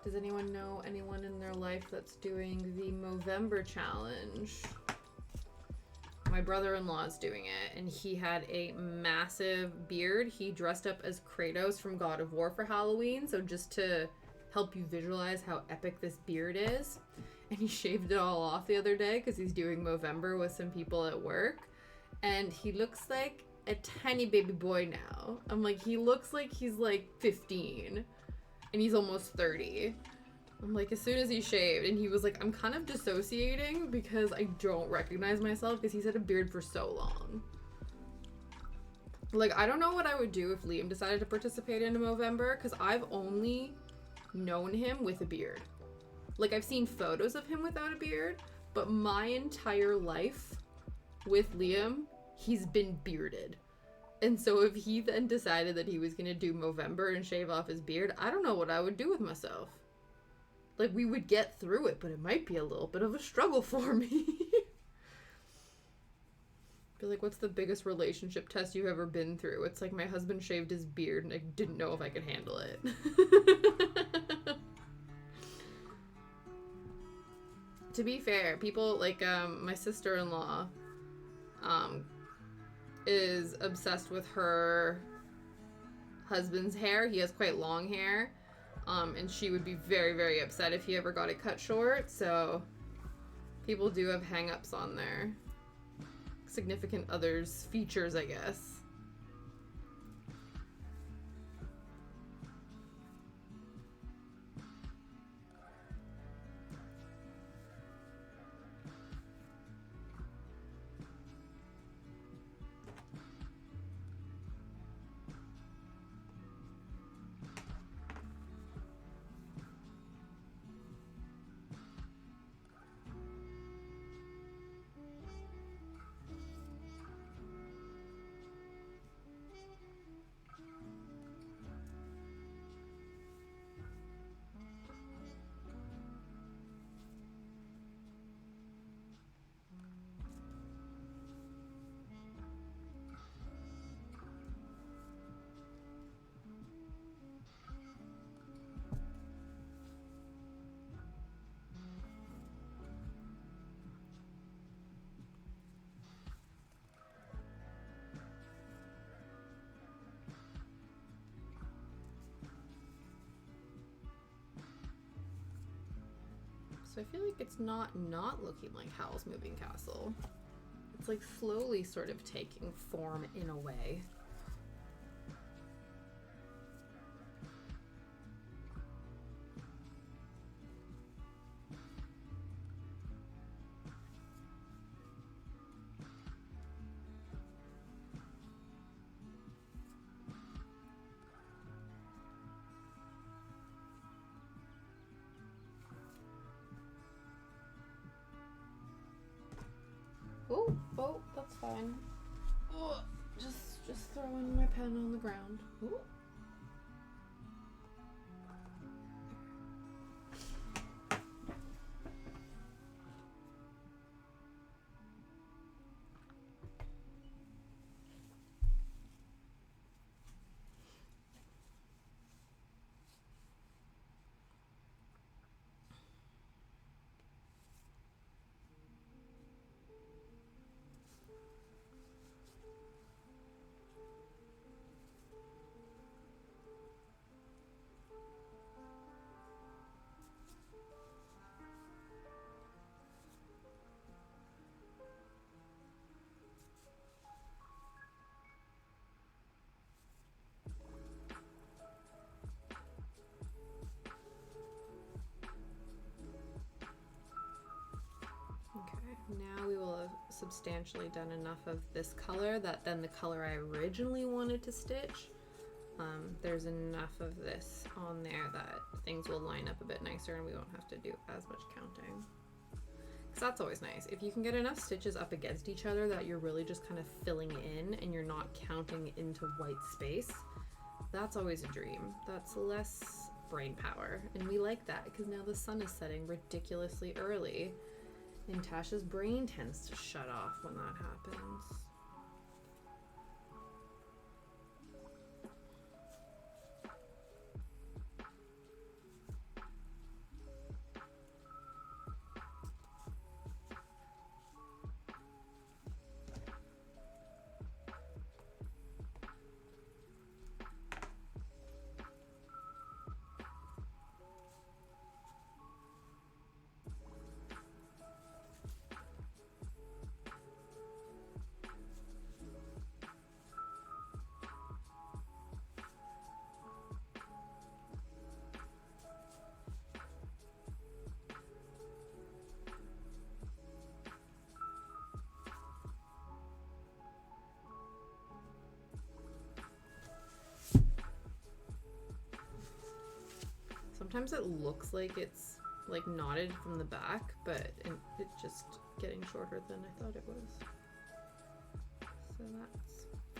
Does anyone know anyone in their life that's doing the Movember challenge? My brother-in-law is doing it, and he had a massive beard. He dressed up as Kratos from God of War for Halloween, so just to help you visualize how epic this beard is. And he shaved it all off the other day because he's doing Movember with some people at work. And he looks like a tiny baby boy now. I'm like, he looks like he's like 15. And he's almost 30. I'm like, as soon as he shaved, and he was like, I'm kind of dissociating because I don't recognize myself because he's had a beard for so long. Like, I don't know what I would do if Liam decided to participate in a Movember because I've only known him with a beard. Like, I've seen photos of him without a beard, but my entire life with Liam, he's been bearded. And so if he then decided that he was going to do Movember and shave off his beard, I don't know what I would do with myself. Like, we would get through it, but it might be a little bit of a struggle for me. Be like, what's the biggest relationship test you've ever been through? It's like my husband shaved his beard and I didn't know if I could handle it. to be fair, people like my sister-in-law is obsessed with her husband's hair. He has quite long hair. And she would be very, very upset if he ever got it cut short. So people do have hang-ups on their significant others' features, I guess. So I feel like it's not looking like Howl's Moving Castle. It's like slowly sort of taking form in a way. Oh, that's fine. Oh, just throwing my pen on the ground. Ooh. Now we will have substantially done enough of this color that then the color I originally wanted to stitch, there's enough of this on there that things will line up a bit nicer and we won't have to do as much counting. Because that's always nice. If you can get enough stitches up against each other that you're really just kind of filling in and you're not counting into white space, that's always a dream. That's less brain power. And we like that because now the sun is setting ridiculously early. And Tasha's brain tends to shut off when that happens. Sometimes it looks like it's like knotted from the back, but it's just getting shorter than I thought it was. So that's fine.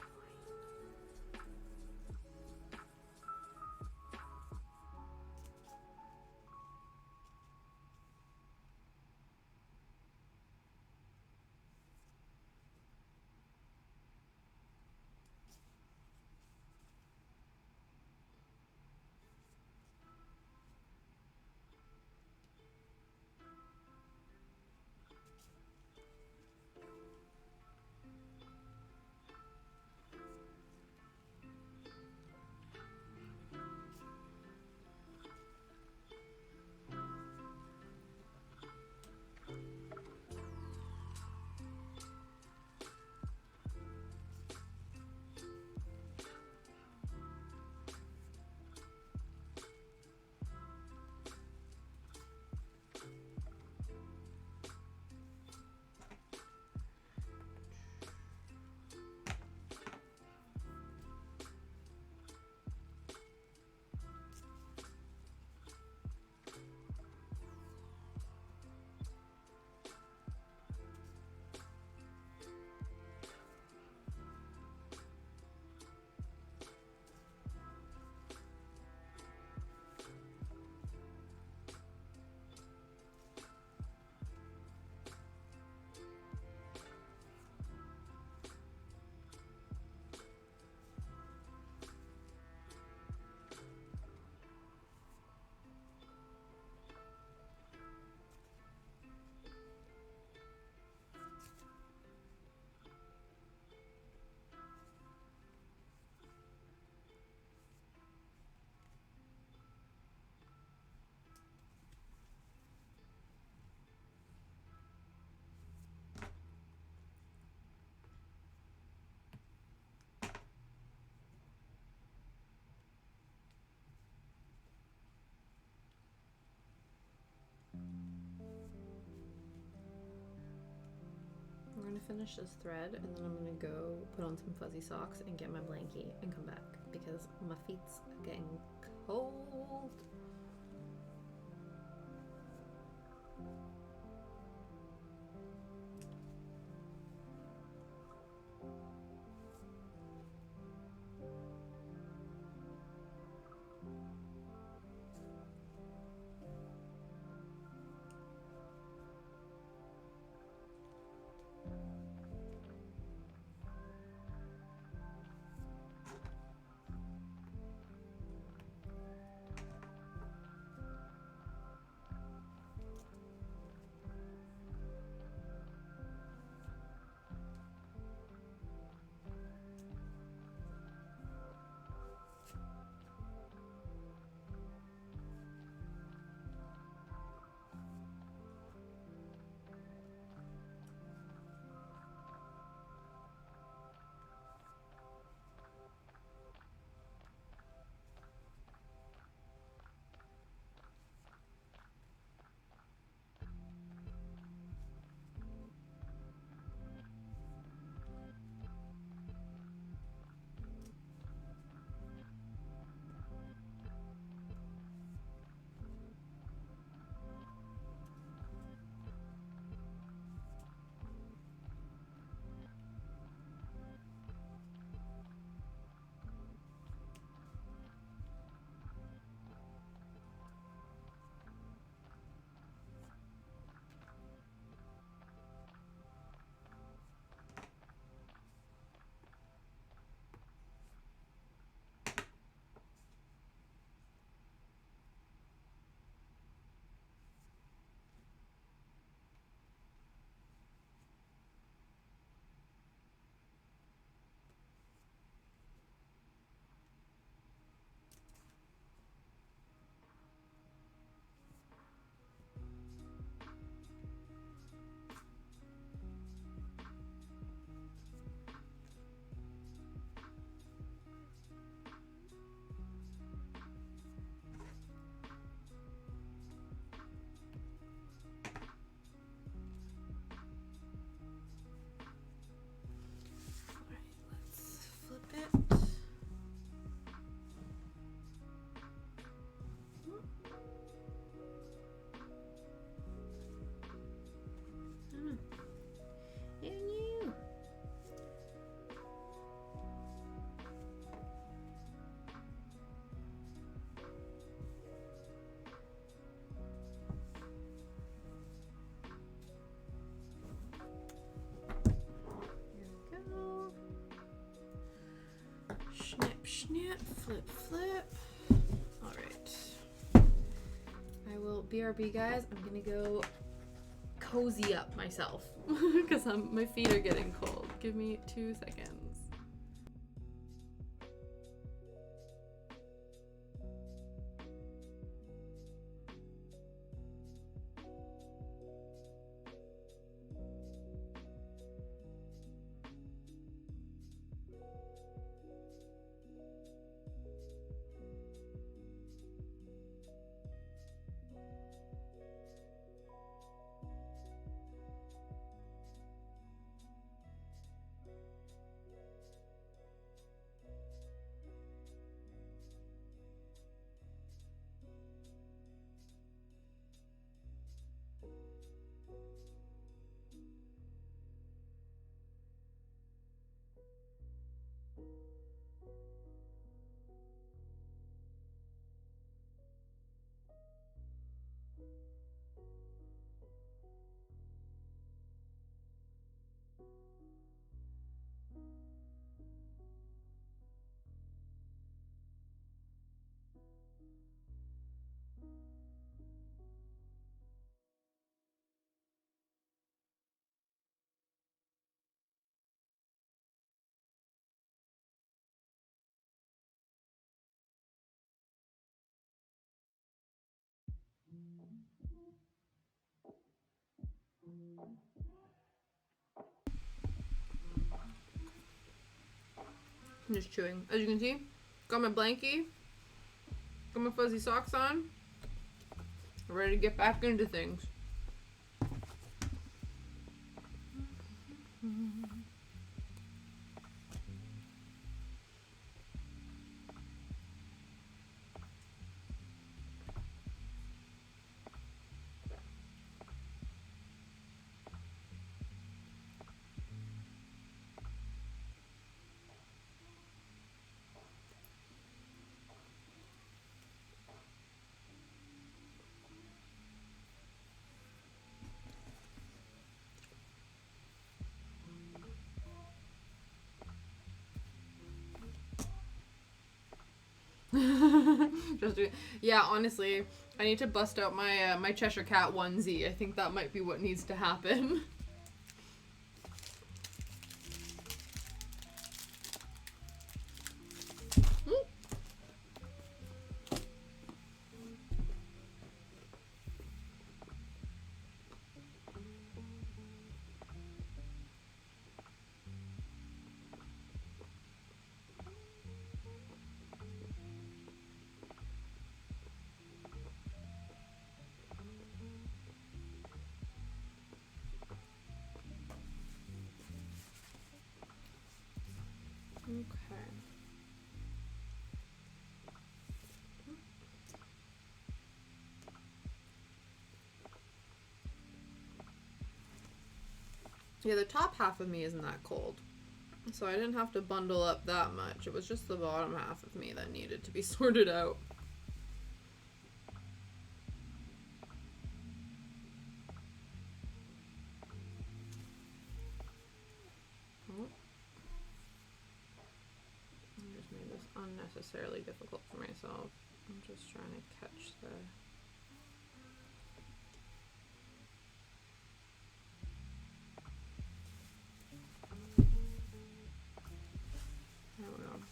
finish this thread, and then I'm gonna go put on some fuzzy socks and get my blankie and come back because my feet's getting cold. Snip, flip, flip. All right. I will BRB, guys. I'm gonna go cozy up myself because my feet are getting cold. Give me 2 seconds. I'm just chewing. As you can see, got my blankie, got my fuzzy socks on, ready to get back into things. Yeah, honestly, I need to bust out my my Cheshire Cat onesie. I think that might be what needs to happen. Okay. Yeah, the top half of me isn't that cold. So I didn't have to bundle up that much. It was just the bottom half of me that needed to be sorted out. Oh. I just made this unnecessarily difficult for myself. I'm just trying to catch the... I don't know.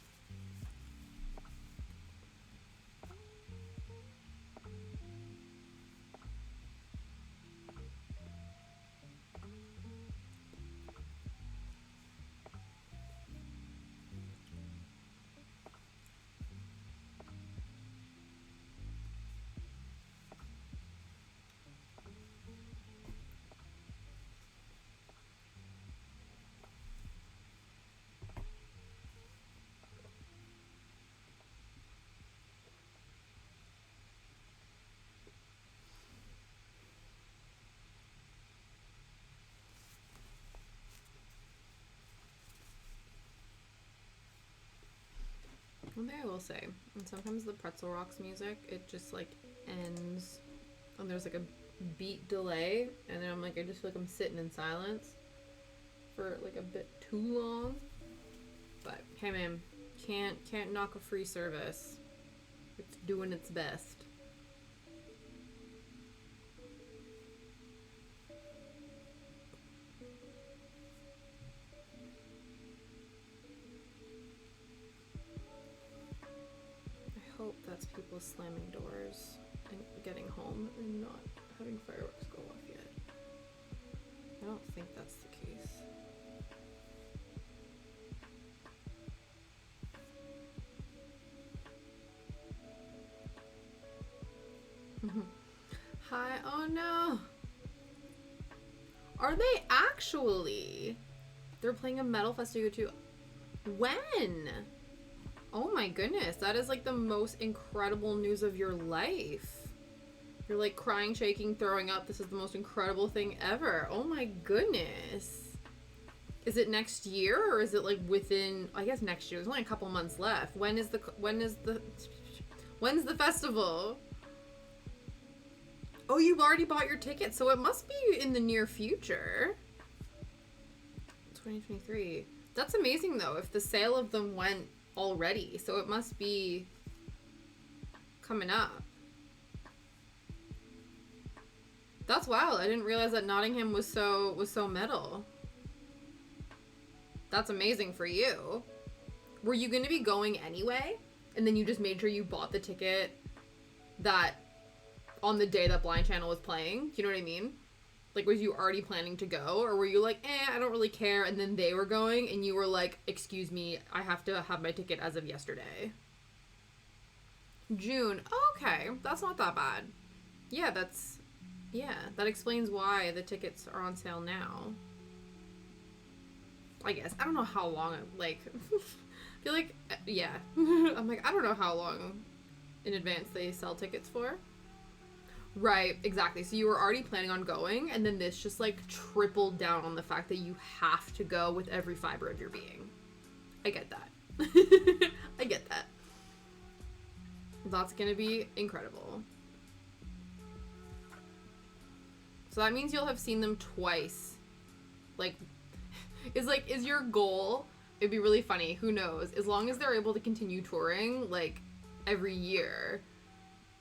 One thing I will say, and sometimes the Pretzel Rocks music, it just like ends, and there's like a beat delay, and then I'm like, I just feel like I'm sitting in silence for like a bit too long. But hey man, can't knock a free service. It's doing its best. I hope that's people slamming doors and getting home and not having fireworks go off yet. I don't think that's the case. Hi, oh no! Are they actually? They're playing a metal festival too. When? Oh my goodness, that is like the most incredible news of your life. You're like crying, shaking, throwing up. This is the most incredible thing ever. Oh my goodness. Is it next year or is it like within, I guess next year. There's only a couple months left. When's the festival? Oh, you've already bought your ticket, so it must be in the near future. 2023. That's amazing though, if the sale of them went already, so it must be coming up. That's wild. I didn't realize that Nottingham was so metal. That's amazing for you. Were you going to be going anyway? And then you just made sure you bought the ticket that on the day that Blind Channel was playing? Do you know what I mean? Like, was you already planning to go? Or were you like, I don't really care, and then they were going, and you were like, excuse me, I have to have my ticket as of yesterday. June. Oh, okay. That's not that bad. Yeah, that explains why the tickets are on sale now. I guess. I don't know how long, like, I feel like, yeah. I'm like, I don't know how long in advance they sell tickets for. Right, exactly. So you were already planning on going, and then this just, like, tripled down on the fact that you have to go with every fiber of your being. I get that. I get that. That's gonna be incredible. So that means you'll have seen them twice. Like, is your goal, it'd be really funny, who knows, as long as they're able to continue touring, like, every year,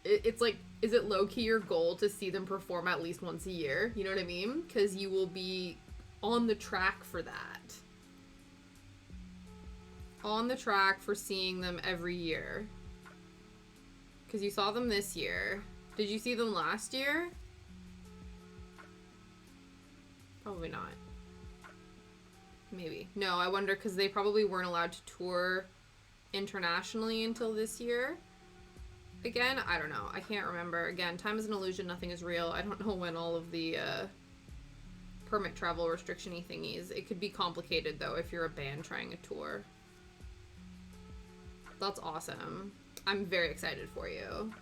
it's like, is it low-key your goal to see them perform at least once a year? You know what I mean? Because you will be on the track for that. On the track for seeing them every year. Because you saw them this year. Did you see them last year? Probably not. Maybe. No, I wonder, because they probably weren't allowed to tour internationally until this year. Again, I don't know. I can't remember. Again, time is an illusion. Nothing is real. I don't know when all of the permit travel restriction-y thingies. It could be complicated, though, if you're a band trying a tour. That's awesome. I'm very excited for you.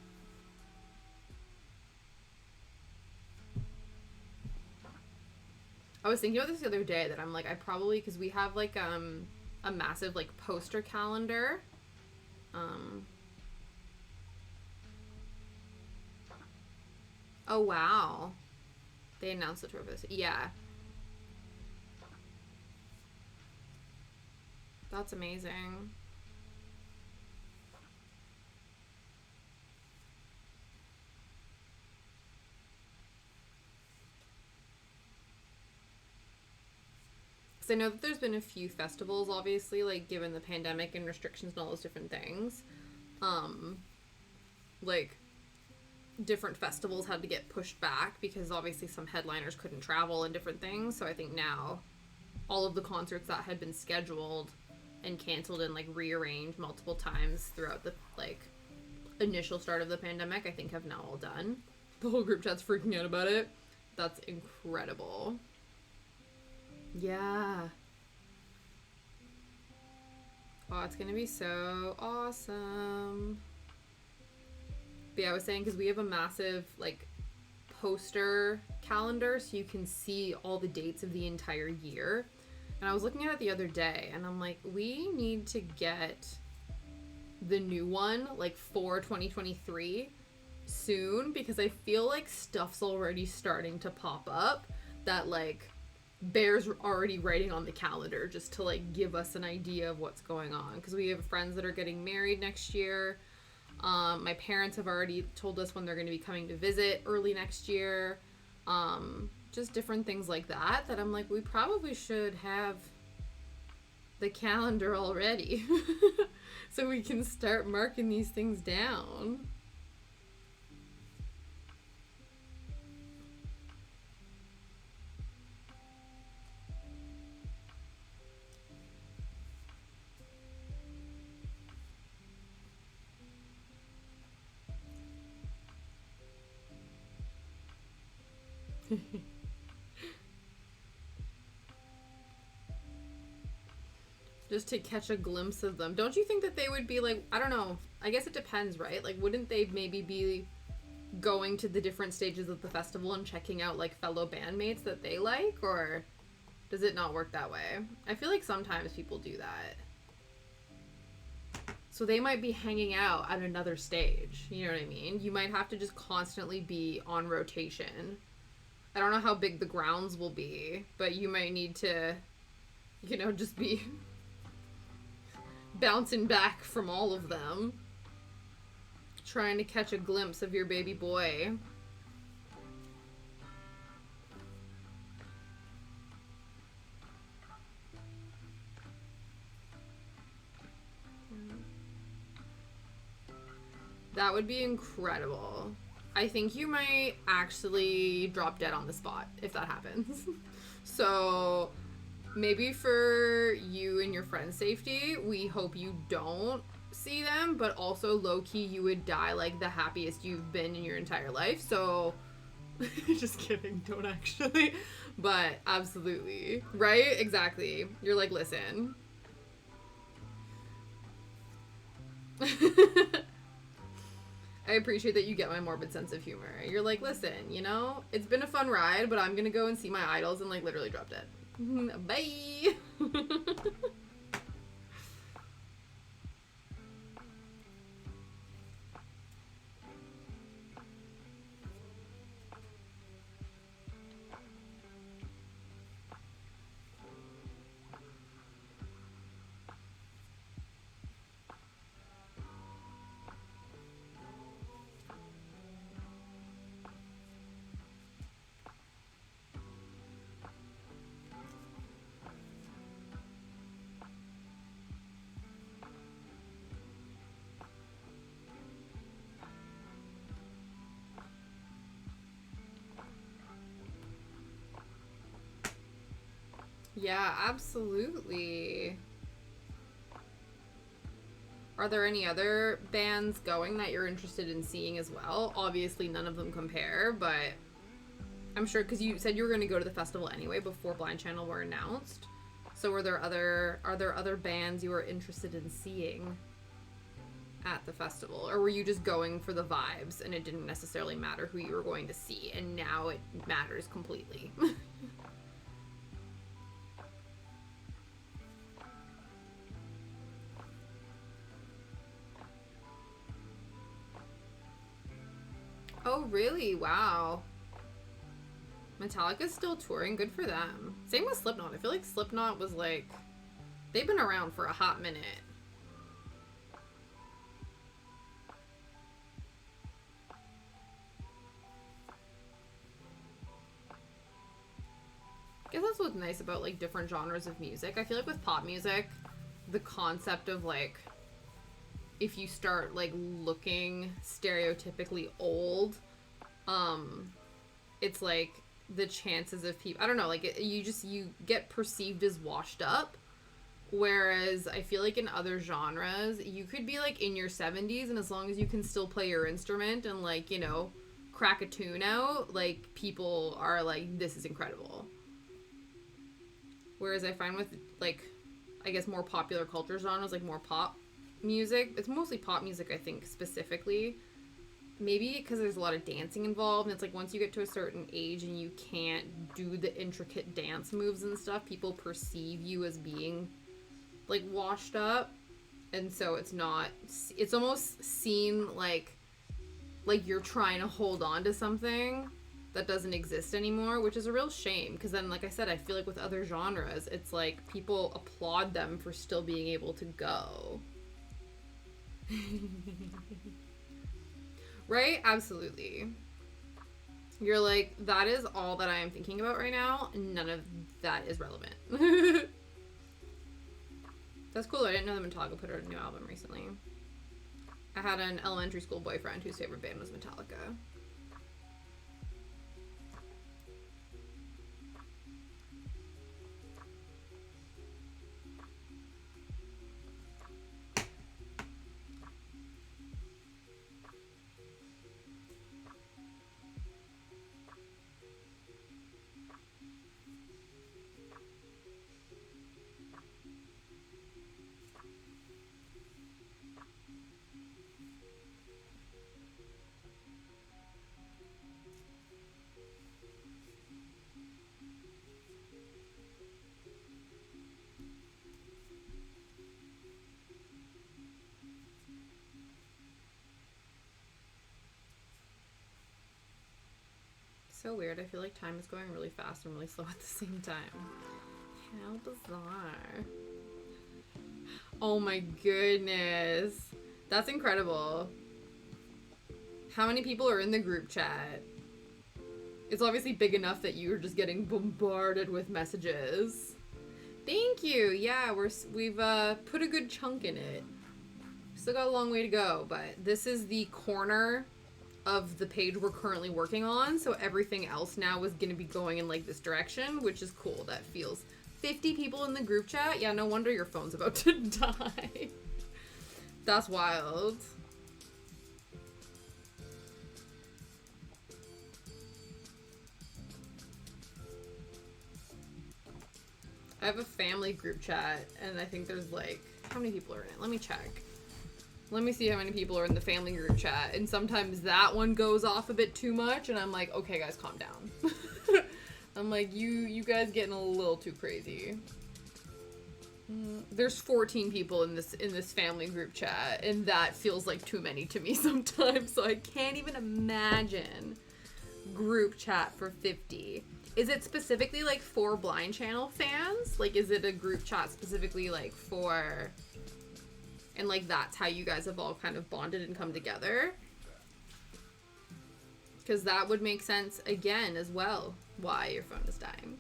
I was thinking about this the other day that I'm like, I probably, because we have like a massive like poster calendar. Oh wow. They announced the tour for this. Yeah. That's amazing. Because I know that there's been a few festivals, obviously, like, given the pandemic and restrictions and all those different things. Like, different festivals had to get pushed back because obviously some headliners couldn't travel and different things. So I think now all of the concerts that had been scheduled and canceled and, like, rearranged multiple times throughout the, like, initial start of the pandemic, I think have now all done. The whole group chat's freaking out about it. That's incredible. Yeah. Oh, it's gonna be so awesome. But yeah, I was saying, because we have a massive, like, poster calendar, so you can see all the dates of the entire year. And I was looking at it the other day, and I'm like, we need to get the new one, like, for 2023 soon, because I feel like stuff's already starting to pop up that, like, bears already writing on the calendar just to, like, give us an idea of what's going on. Because we have friends that are getting married next year. My parents have already told us when they're going to be coming to visit early next year. Just different things like that I'm like, we probably should have the calendar already so we can start marking these things down. Just to catch a glimpse of them. Don't you think that they would be like, I don't know, I guess it depends, right? Like, wouldn't they maybe be going to the different stages of the festival and checking out, like, fellow bandmates that they like? Or does it not work that way? I feel like sometimes people do that. So they might be hanging out at another stage. You know what I mean? You might have to just constantly be on rotation. I don't know how big the grounds will be, but you might need to, you know, just be bouncing back from all of them, trying to catch a glimpse of your baby boy. That would be incredible. I think you might actually drop dead on the spot if that happens. So maybe for you and your friend's safety, we hope you don't see them, but also low-key you would die like the happiest you've been in your entire life. So just kidding, don't actually. But absolutely. Right? Exactly. You're like, listen. I appreciate that you get my morbid sense of humor. You're like, listen, you know, it's been a fun ride, but I'm gonna go and see my idols and like literally drop dead. Bye. Yeah, absolutely. Are there any other bands going that you're interested in seeing as well? Obviously, none of them compare, but I'm sure, because you said you were going to go to the festival anyway before Blind Channel were announced. So are there other bands you were interested in seeing at the festival? Or were you just going for the vibes and it didn't necessarily matter who you were going to see, and now it matters completely? Oh, really? Wow. Metallica's still touring. Good for them. Same with Slipknot. I feel like Slipknot was like... They've been around for a hot minute. I guess that's what's nice about like different genres of music. I feel like with pop music, the concept of like... if you start like looking stereotypically old, it's like the chances of people, I don't know, like you get perceived as washed up, whereas I feel like in other genres you could be like in your 70s, and as long as you can still play your instrument and like, you know, crack a tune out, like people are like, this is incredible. Whereas I find with like, I guess more popular culture genres, like more pop music, it's mostly pop music, I think, specifically, maybe because there's a lot of dancing involved, and it's like once you get to a certain age and you can't do the intricate dance moves and stuff, people perceive you as being like washed up, and so it's almost seen like you're trying to hold on to something that doesn't exist anymore, which is a real shame, because then, like I said, I feel like with other genres it's like people applaud them for still being able to go. Right? Absolutely. You're like, that is all that I am thinking about right now. None of that is relevant. That's cool. I didn't know that Metallica put out a new album recently. I had an elementary school boyfriend whose favorite band was Metallica. So weird. I feel like time is going really fast and really slow at the same time. How bizarre. Oh my goodness. That's incredible. How many people are in the group chat? It's obviously big enough that you're just getting bombarded with messages. Thank you. Yeah, we've put a good chunk in it. Still got a long way to go, but this is the corner of the page we're currently working on, so everything else now is going to be going in like this direction, which is cool. That feels 50 people in the group chat. Yeah, no wonder your phone's about to die. That's wild. I have a family group chat, and I think there's like, how many people are in it? Let me check. Let me see how many people are in the family group chat. And sometimes that one goes off a bit too much, and I'm like, okay, guys, calm down. I'm like, you guys getting a little too crazy. There's 14 people in this family group chat, and that feels like too many to me sometimes. So I can't even imagine group chat for 50. Is it specifically like for Blind Channel fans? Like, is it a group chat specifically like for, and like that's how you guys have all kind of bonded and come together? Because that would make sense again as well, why your phone is dying.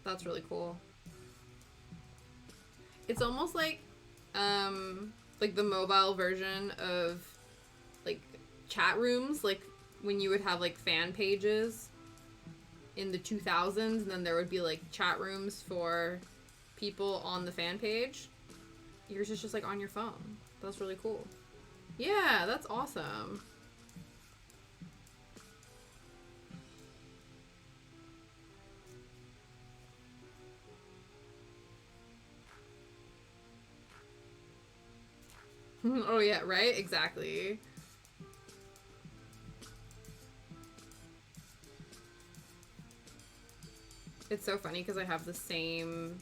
That's really cool. It's almost like the mobile version of like chat rooms, like when you would have like fan pages in the 2000s, and then there would be like chat rooms for people on the fan page. Yours is just like on your phone. That's really cool. Yeah, that's awesome. Oh yeah, right? Exactly. It's so funny because I have the same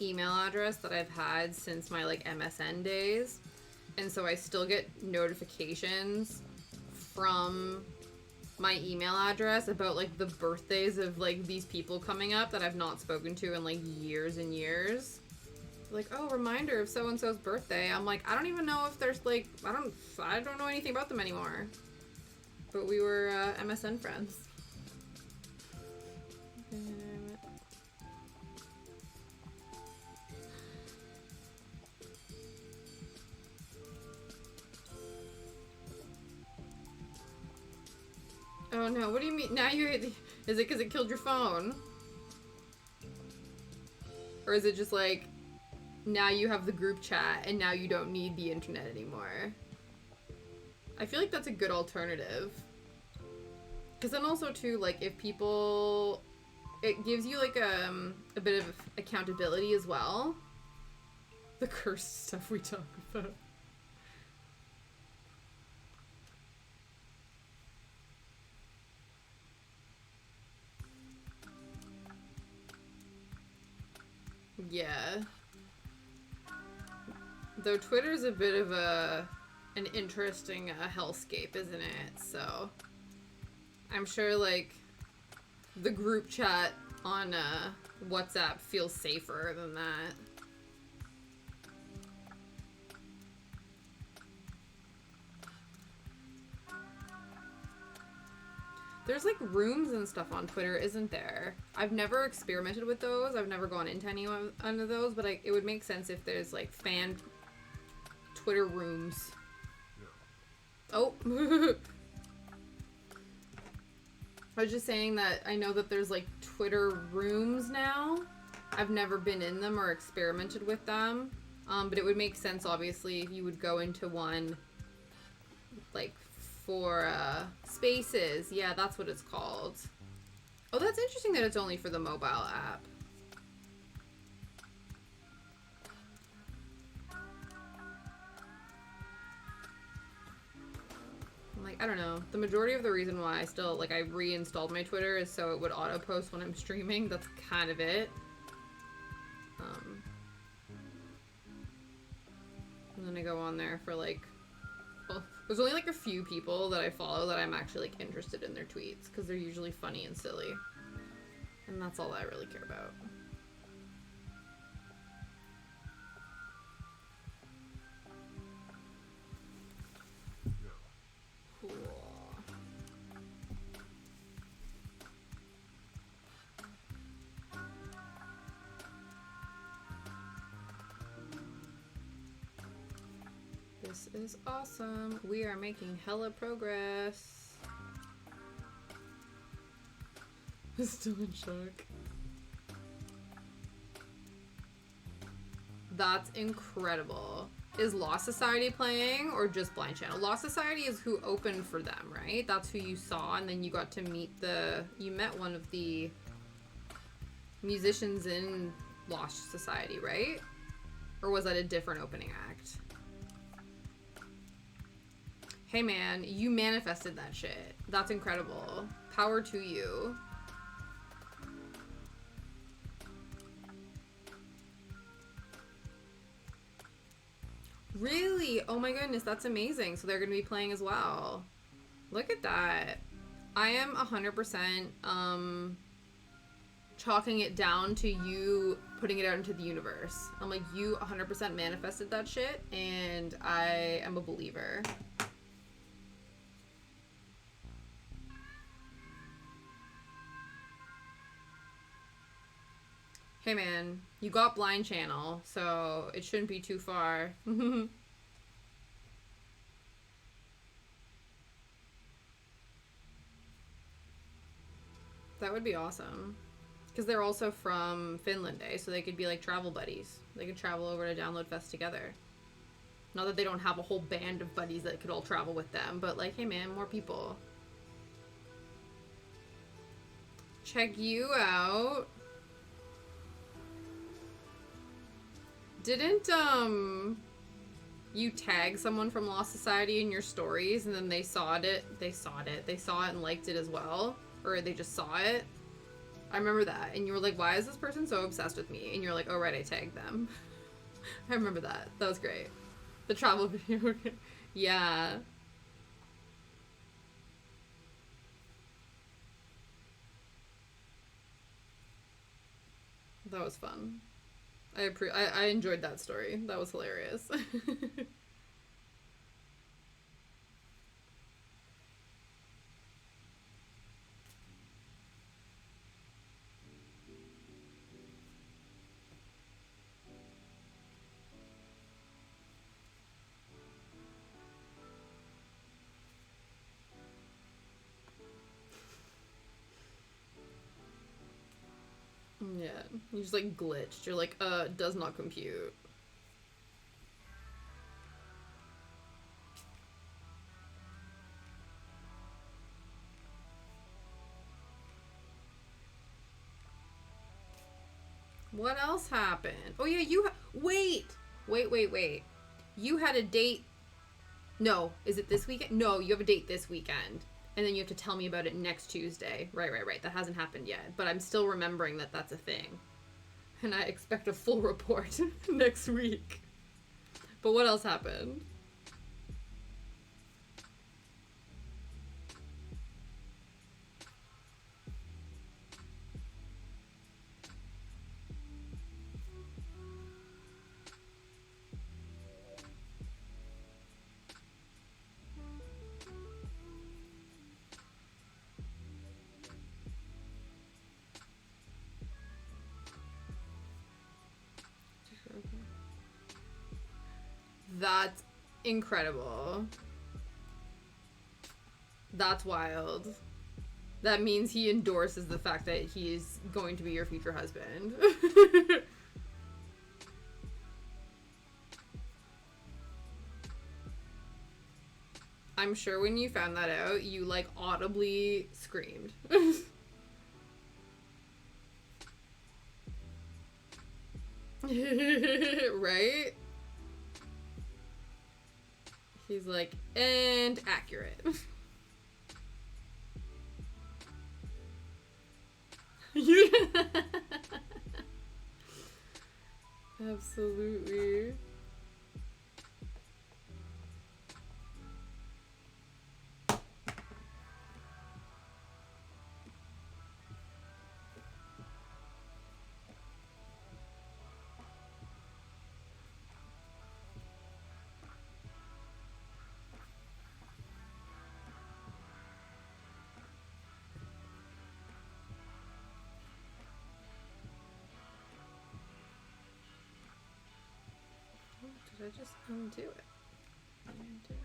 email address that I've had since my like MSN days. And so I still get notifications from my email address about like the birthdays of like these people coming up that I've not spoken to in like years and years. Like, oh, reminder of so-and-so's birthday. I'm like, I don't even know if there's like, I don't know anything about them anymore. But we were MSN friends. Oh no, what do you mean? Now is it because it killed your phone? Or is it just like, now you have the group chat and now you don't need the internet anymore? I feel like that's a good alternative. Because then also too, like if people, it gives you like a bit of accountability as well. The cursed stuff we talk about. Yeah. Though Twitter's a bit of an interesting hellscape, isn't it? So I'm sure like the group chat on WhatsApp feels safer than that. There's like rooms and stuff on Twitter, isn't there? I've never experimented with those. I've never gone into any of those, but it would make sense if there's like fan Twitter rooms. Yeah. Oh. I was just saying that I know that there's like Twitter rooms now. I've never been in them or experimented with them. But it would make sense, obviously, if you would go into one like for spaces. Yeah, that's what it's called. Oh, that's interesting that it's only for the mobile app. Like, I don't know. The majority of the reason why I still, like, I reinstalled my Twitter is so it would auto-post when I'm streaming. That's kind of it. And then I go on there for, like, well, there's only, like, a few people that I follow that I'm actually, like, interested in their tweets, because they're usually funny and silly. And that's all I really care about. This is awesome. We are making hella progress. Still in shock. That's incredible. Is Lost Society playing or just Blind Channel? Lost Society is who opened for them, right? That's who you saw, and then you got to meet you met one of the musicians in Lost Society, right? Or was that a different opening act? Hey man, you manifested that shit. That's incredible. Power to you. Really? Oh my goodness, that's amazing. So they're going to be playing as well. Look at that. I am 100% chalking it down to you putting it out into the universe. I'm like, you 100% manifested that shit, and I am a believer. Hey man, you got Blind Channel, so it shouldn't be too far. That would be awesome. Because they're also from Finland, eh? So they could be like travel buddies. They could travel over to Download Fest together. Not that they don't have a whole band of buddies that could all travel with them, but like, hey man, more people. Check you out. Didn't, you tag someone from Lost Society in your stories and then they saw it and liked it as well? Or they just saw it? I remember that. And you were like, why is this person so obsessed with me? And you're like, oh right, I tagged them. I remember that. That was great. The travel video. Yeah. That was fun. I enjoyed that story. That was hilarious. Yeah, you just like glitched. You're like, does not compute. What else happened? Oh yeah, wait. You had a date. No, is it this weekend? No, you have a date this weekend. And then you have to tell me about it next Tuesday. Right. That hasn't happened yet. But I'm still remembering that that's a thing. And I expect a full report next week. But what else happened? That's incredible. That's wild. That means he endorses the fact that he's going to be your future husband. I'm sure when you found that out, you like audibly screamed. Right? He's like, and accurate. Absolutely. Did I just undo it? I did.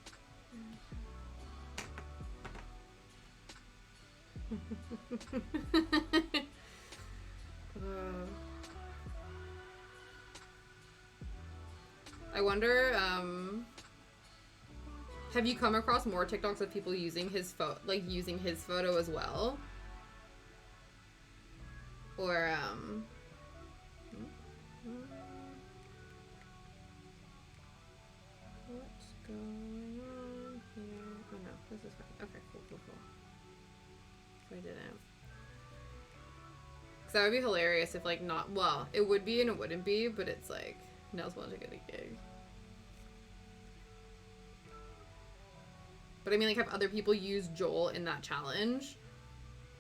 That's weird. wonder, have you come across more TikToks of people using his using his photo as well? Or, what's going on here? Oh no, this is fine. Okay, cool. So I didn't. Because that would be hilarious if, like, not, well, it would be and it wouldn't be, but it's like, Nels wanted to get a gig. But I mean, like, have other people use Joel in that challenge,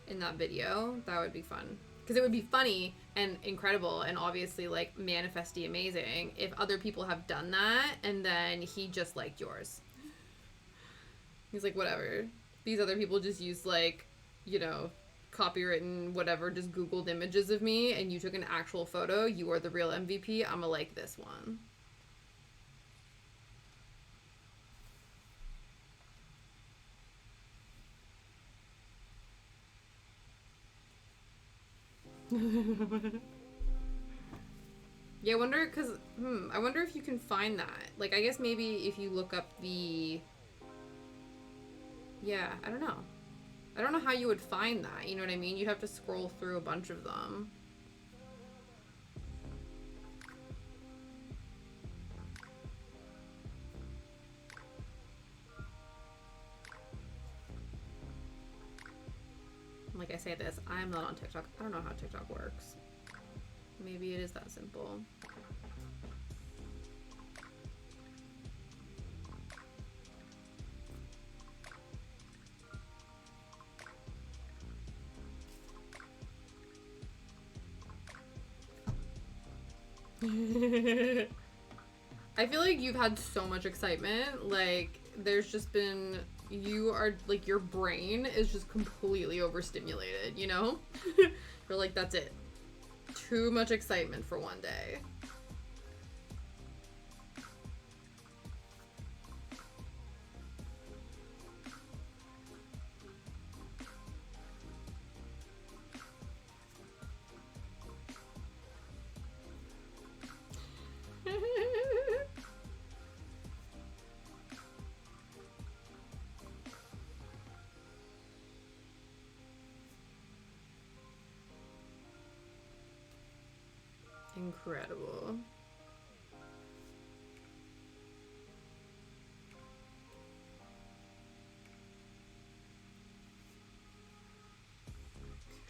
in that video? That would be fun. Because it would be funny and incredible and obviously, like, manifesty amazing if other people have done that and then he just liked yours. He's like, whatever. These other people just used, like, you know, copywritten, whatever, just Googled images of me and you took an actual photo. You are the real MVP. I'm gonna like this one. Yeah, I wonder, because, I wonder if you can find that. Like, I guess maybe if you look up the... Yeah, I don't know. I don't know how you would find that, you know what I mean? You'd have to scroll through a bunch of them. Like I say this, I'm not on TikTok. I don't know how TikTok works. Maybe it is that simple. I feel like you've had so much excitement. Like, there's just been, you are, like, your brain is just completely overstimulated, you know? You're like, that's it. Too much excitement for one day. Incredible.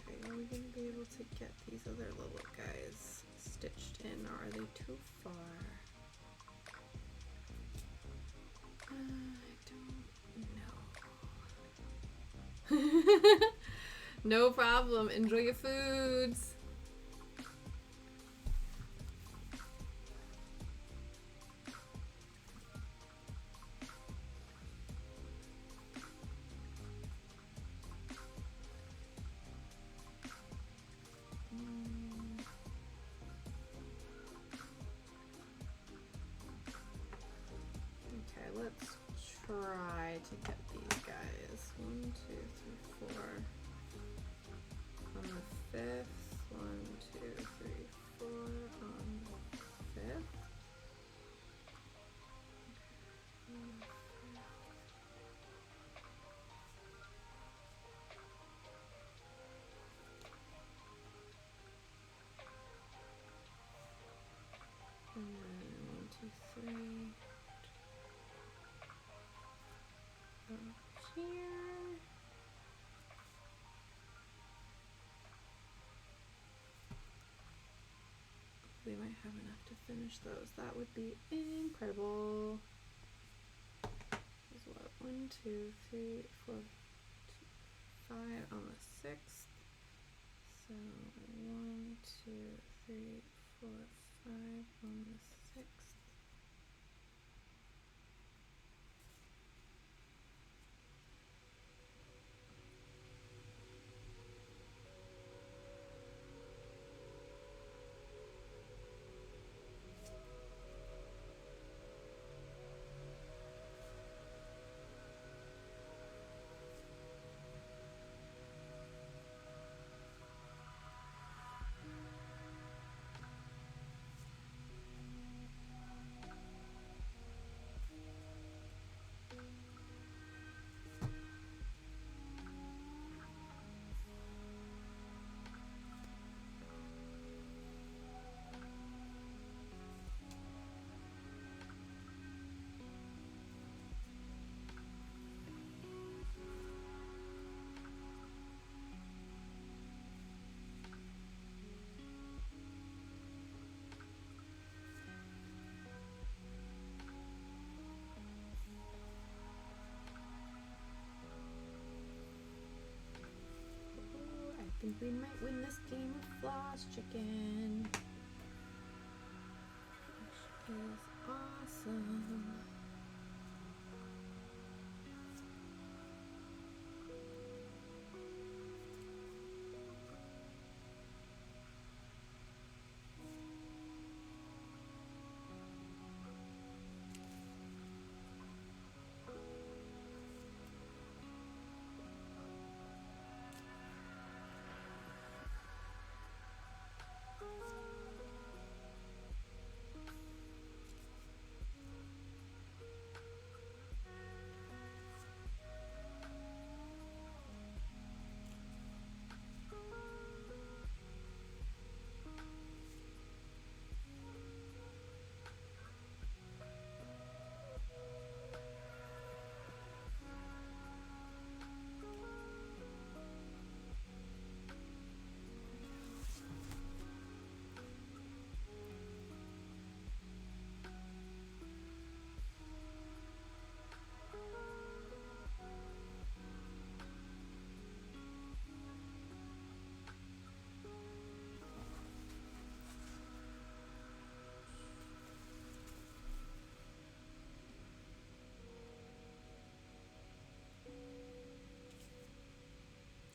Okay, are we gonna be able to get these other little guys stitched in, or are they too far? I don't know. No problem. Enjoy your foods. Let's try to get these guys. 1, 2, 3, 4. On the 5th. 1, 2, 3, 4. On the 5th. And then 1, 2, 3. Here. We might have enough to finish those. That would be incredible. Is what? 1, 2, 3, 4, 5 on the 6th. So 1, 2, 3, 4, 5 on the 6th. think we might win this game of floss chicken. Which is awesome.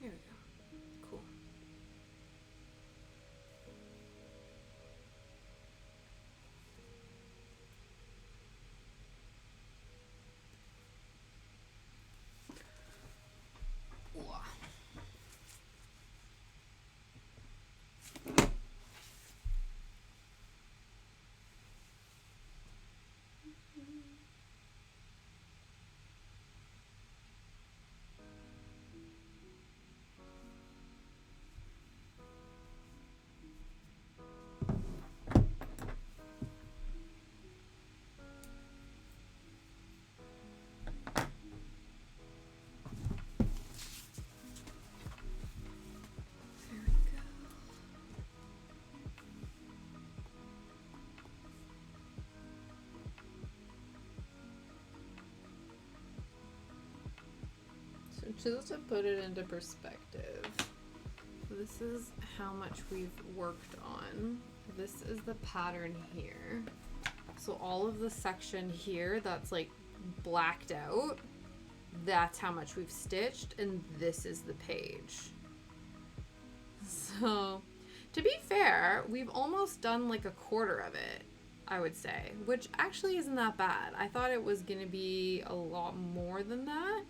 There we go. Cool. Wow. Just to put it into perspective, this is how much we've worked on. This is the pattern here. So all of the section here that's like blacked out, that's how much we've stitched, and this is the page. So to be fair, we've almost done like a quarter of it, I would say, which actually isn't that bad. I thought it was gonna be a lot more than that.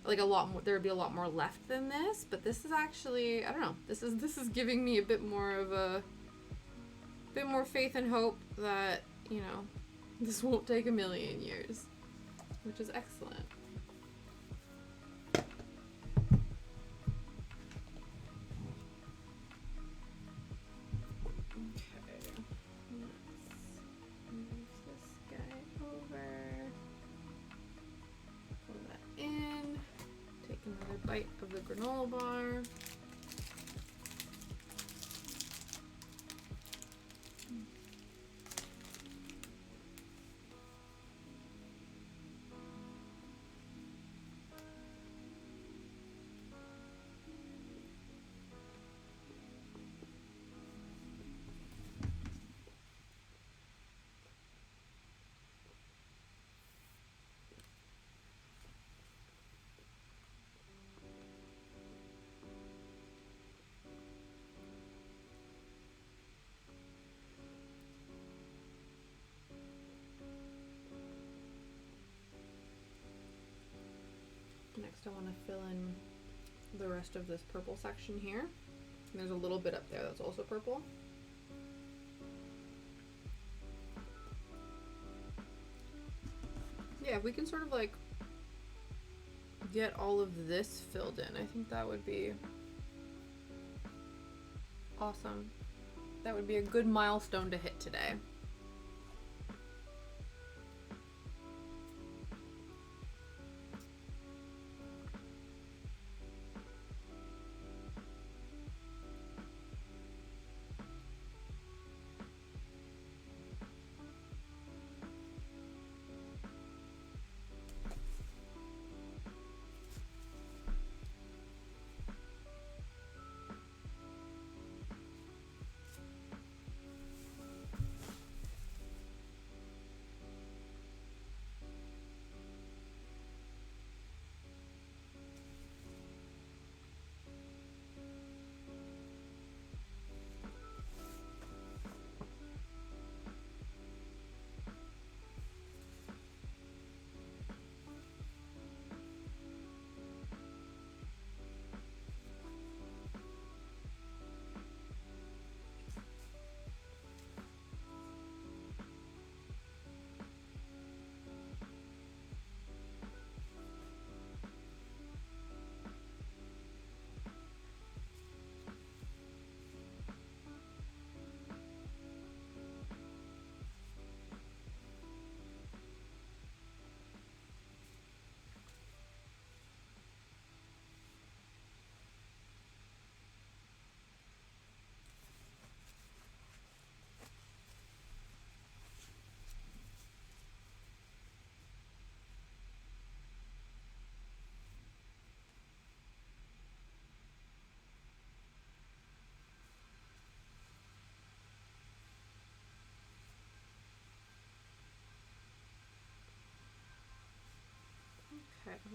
Like a lot more, there would be a lot more left than this, but this is actually, I don't know, this is giving me a bit more faith and hope that, you know, this won't take a million years, which is excellent. Okay, let's move this guy over, pull that in. Take another bite of the granola bar. Next I want to fill in the rest of this purple section here. And there's a little bit up there that's also purple. Yeah, if we can sort of like get all of this filled in, I think that would be awesome. That would be a good milestone to hit today.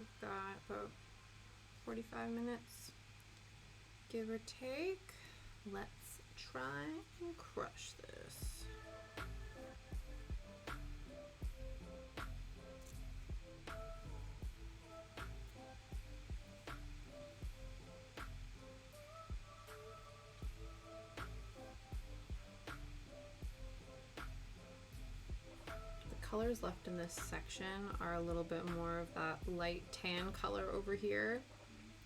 we've got about 45 minutes, give or take. Let's try and crush this. Colors left in this section are a little bit more of that light tan color over here.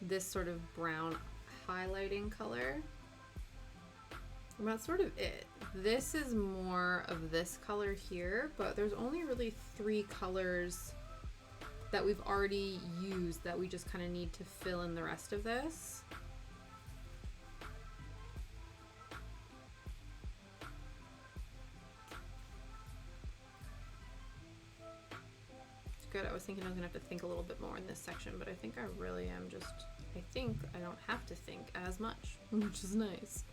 This sort of brown highlighting color. And that's sort of it. This is more of this color here, but there's only really 3 colors that we've already used that we just kind of need to fill in the rest of this. Good. I was thinking I was gonna have to think a little bit more in this section, but I think I really am just, I think I don't have to think as much, which is nice.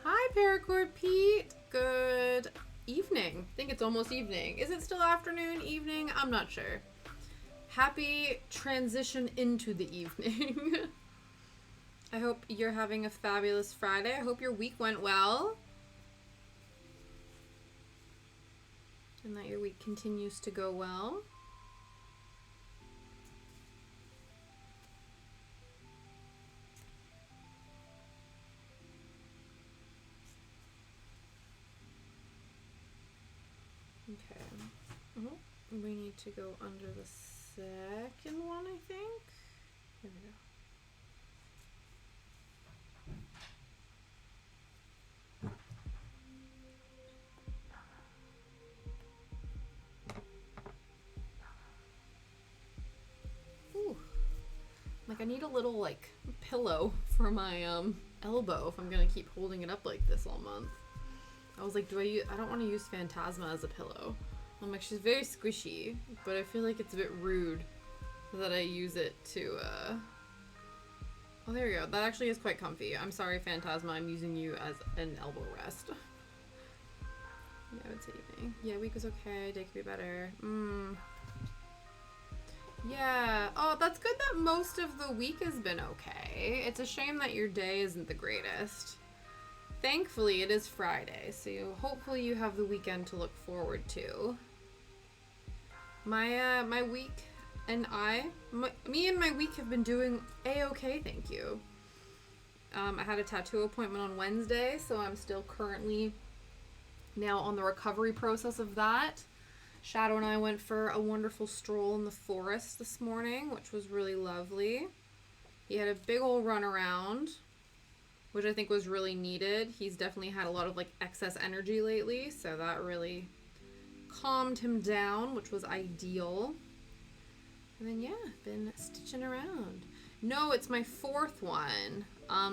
Hi, Paracord Pete. Good evening. I think it's almost evening. Is it still afternoon, evening? I'm not sure. Happy transition into the evening. I hope you're having a fabulous Friday. I hope your week went well. And that your week continues to go well. Okay. Oh, we need to go under the second one, I think. Here we go. Like I need a little like pillow for my elbow if I'm gonna keep holding it up like this all month. I was like, I don't want to use Phantasma as a pillow. I'm like, she's very squishy, but I feel like it's a bit rude that I use it to oh, there we go. That actually is quite comfy. I'm sorry, Phantasma, I'm using you as an elbow rest. Yeah, I would say evening. Yeah, week was okay, day could be better. Yeah. Oh, that's good that most of the week has been okay. It's a shame that your day isn't the greatest. Thankfully, it is Friday, so hopefully you have the weekend to look forward to. My week and me and my week have been doing a-okay, thank you. I had a tattoo appointment on Wednesday, so I'm still currently now on the recovery process of that. Shadow and I went for a wonderful stroll in the forest this morning, which was really lovely. He had a big old run around, which I think was really needed. He's definitely had a lot of like excess energy lately, so that really calmed him down, which was ideal. And then yeah, been stitching around. No, it's my 4th one.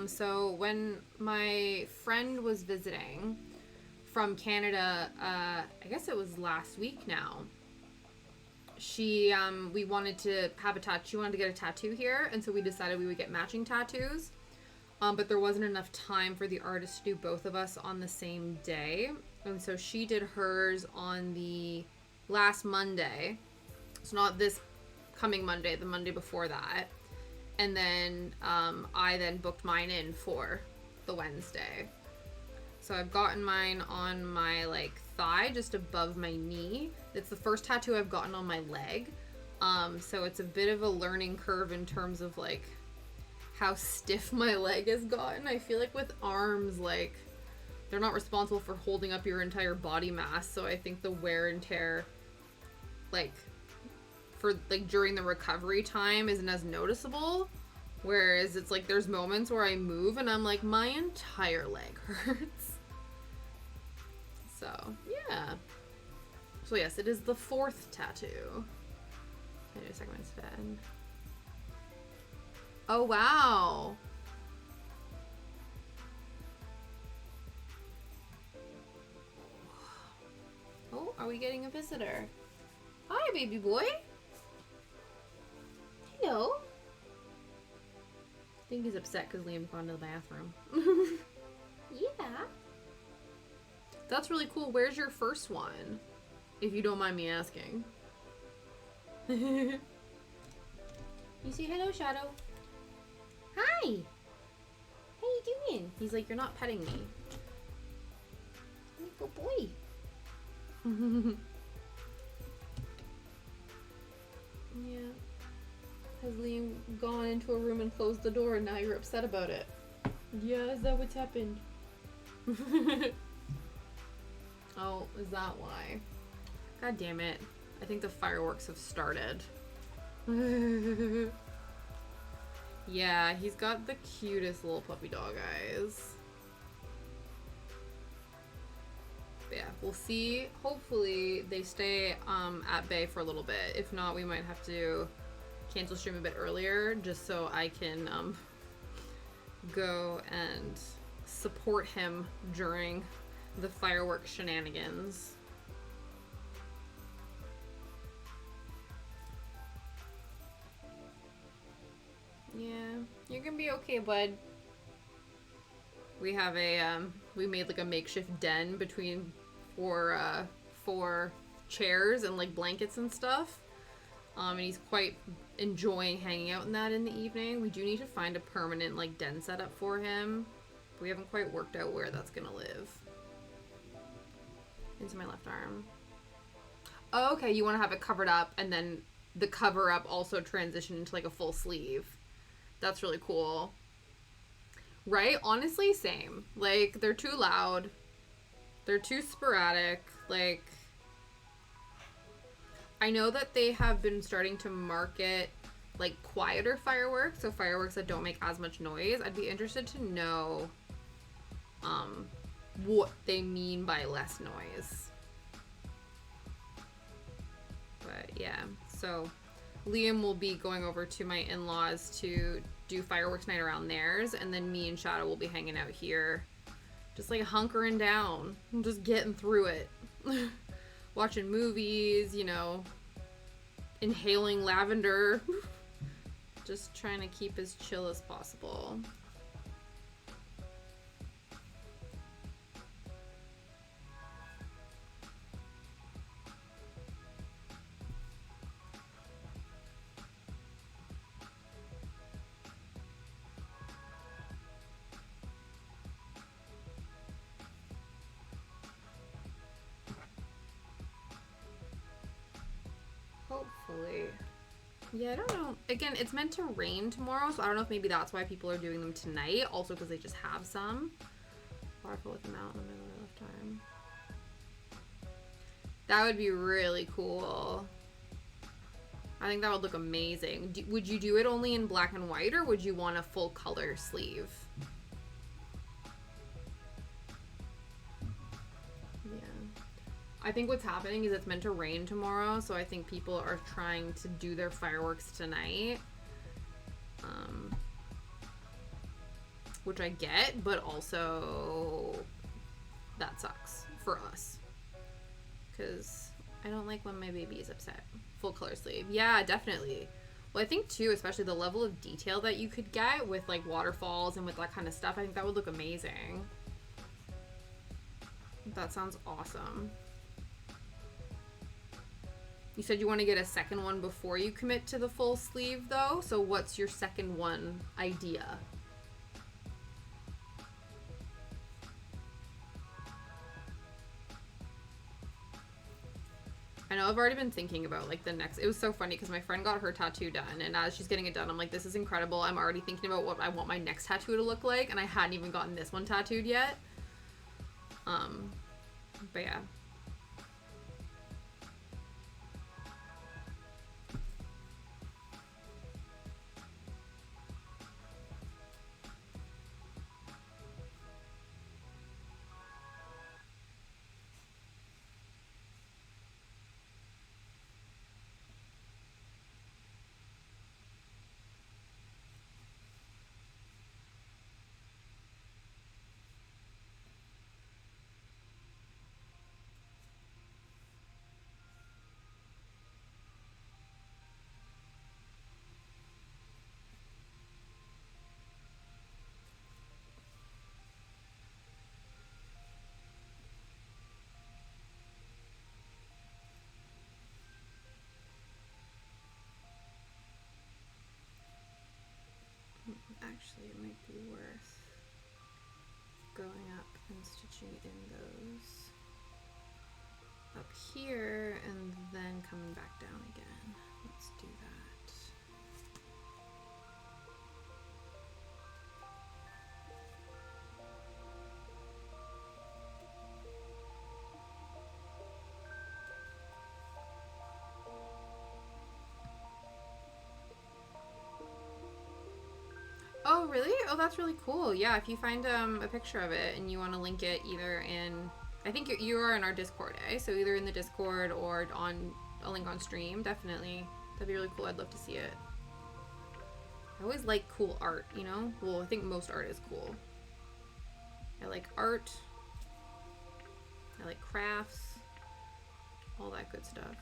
So when my friend was visiting from Canada, I guess it was last week now. We wanted to have a tattoo. She wanted to get a tattoo here, and so we decided we would get matching tattoos. But there wasn't enough time for the artist to do both of us on the same day, and so she did hers on the last Monday. So not this coming Monday, the Monday before that. And then I then booked mine in for the Wednesday. So I've gotten mine on my like thigh, just above my knee. It's the first tattoo I've gotten on my leg. So it's a bit of a learning curve in terms of like how stiff my leg has gotten. I feel like with arms, like they're not responsible for holding up your entire body mass. So I think the wear and tear, like for like during the recovery time isn't as noticeable. Whereas it's like there's moments where I move and I'm like, my entire leg hurts. So, yeah. So yes, it is the 4th tattoo. I need a second one's fed. Oh, wow. Oh, are we getting a visitor? Hi, baby boy. Hello. I think he's upset because Liam's gone to the bathroom. Yeah. That's really cool. Where's your first one? If you don't mind me asking. You say hello, Shadow. Hi! How you doing? He's like, you're not petting me. Good boy. Yeah. Has Liam gone into a room and closed the door and now you're upset about it? Yeah, is that what's happened? Oh, is that why? God damn it. I think the fireworks have started. Yeah, he's got the cutest little puppy dog eyes. But yeah, we'll see. Hopefully they stay at bay for a little bit. If not, we might have to cancel stream a bit earlier just so I can go and support him during the fireworks shenanigans. Yeah, you're gonna be okay, bud. We have a we made like a makeshift den between four chairs and like blankets and stuff. And he's quite enjoying hanging out in that in the evening. We do need to find a permanent like den setup for him. We haven't quite worked out where that's gonna live. Into my left arm. Oh, okay, you want to have it covered up and then the cover up also transition into like a full sleeve. That's really cool. Right? Honestly, same. Like, they're too loud. They're too sporadic. Like, I know that they have been starting to market, like, quieter fireworks. So fireworks that don't make as much noise. I'd be interested to know what they mean by less noise. But, yeah. So, Liam will be going over to my in-laws to do fireworks night around theirs, and then me and Shadow will be hanging out here, just like hunkering down, just getting through it. Watching movies, you know, inhaling lavender, just trying to keep as chill as possible. Hopefully. Yeah, I don't know. Again, it's meant to rain tomorrow, so I don't know if maybe that's why people are doing them tonight. Also because they just have some. Waterfall with them out in the middle of the left arm. That would be really cool. I think that would look amazing. Would you do it only in black and white, or would you want a full color sleeve? I think what's happening is it's meant to rain tomorrow, so I think people are trying to do their fireworks tonight. Which I get, but also that sucks for us. Because I don't like when my baby is upset. Full color sleeve. Yeah, definitely. Well, I think too, especially the level of detail that you could get with like waterfalls and with that kind of stuff, I think that would look amazing. That sounds awesome. You said you want to get a second one before you commit to the full sleeve, though? So what's your second one idea? I know I've already been thinking about, like, the next... It was so funny because my friend got her tattoo done, and as she's getting it done, I'm like, this is incredible. I'm already thinking about what I want my next tattoo to look like, and I hadn't even gotten this one tattooed yet. But yeah. Actually, it might be worth going up and stitching in those up here and then coming back down again. Let's do that. Oh, really? Oh, that's really cool. Yeah, if you find a picture of it and you want to link it either in, I think you are in our Discord, eh? So either in the Discord or on a link on stream, definitely. That'd be really cool. I'd love to see it. I always like cool art, you know? Well, I think most art is cool. I like art. I like crafts. All that good stuff.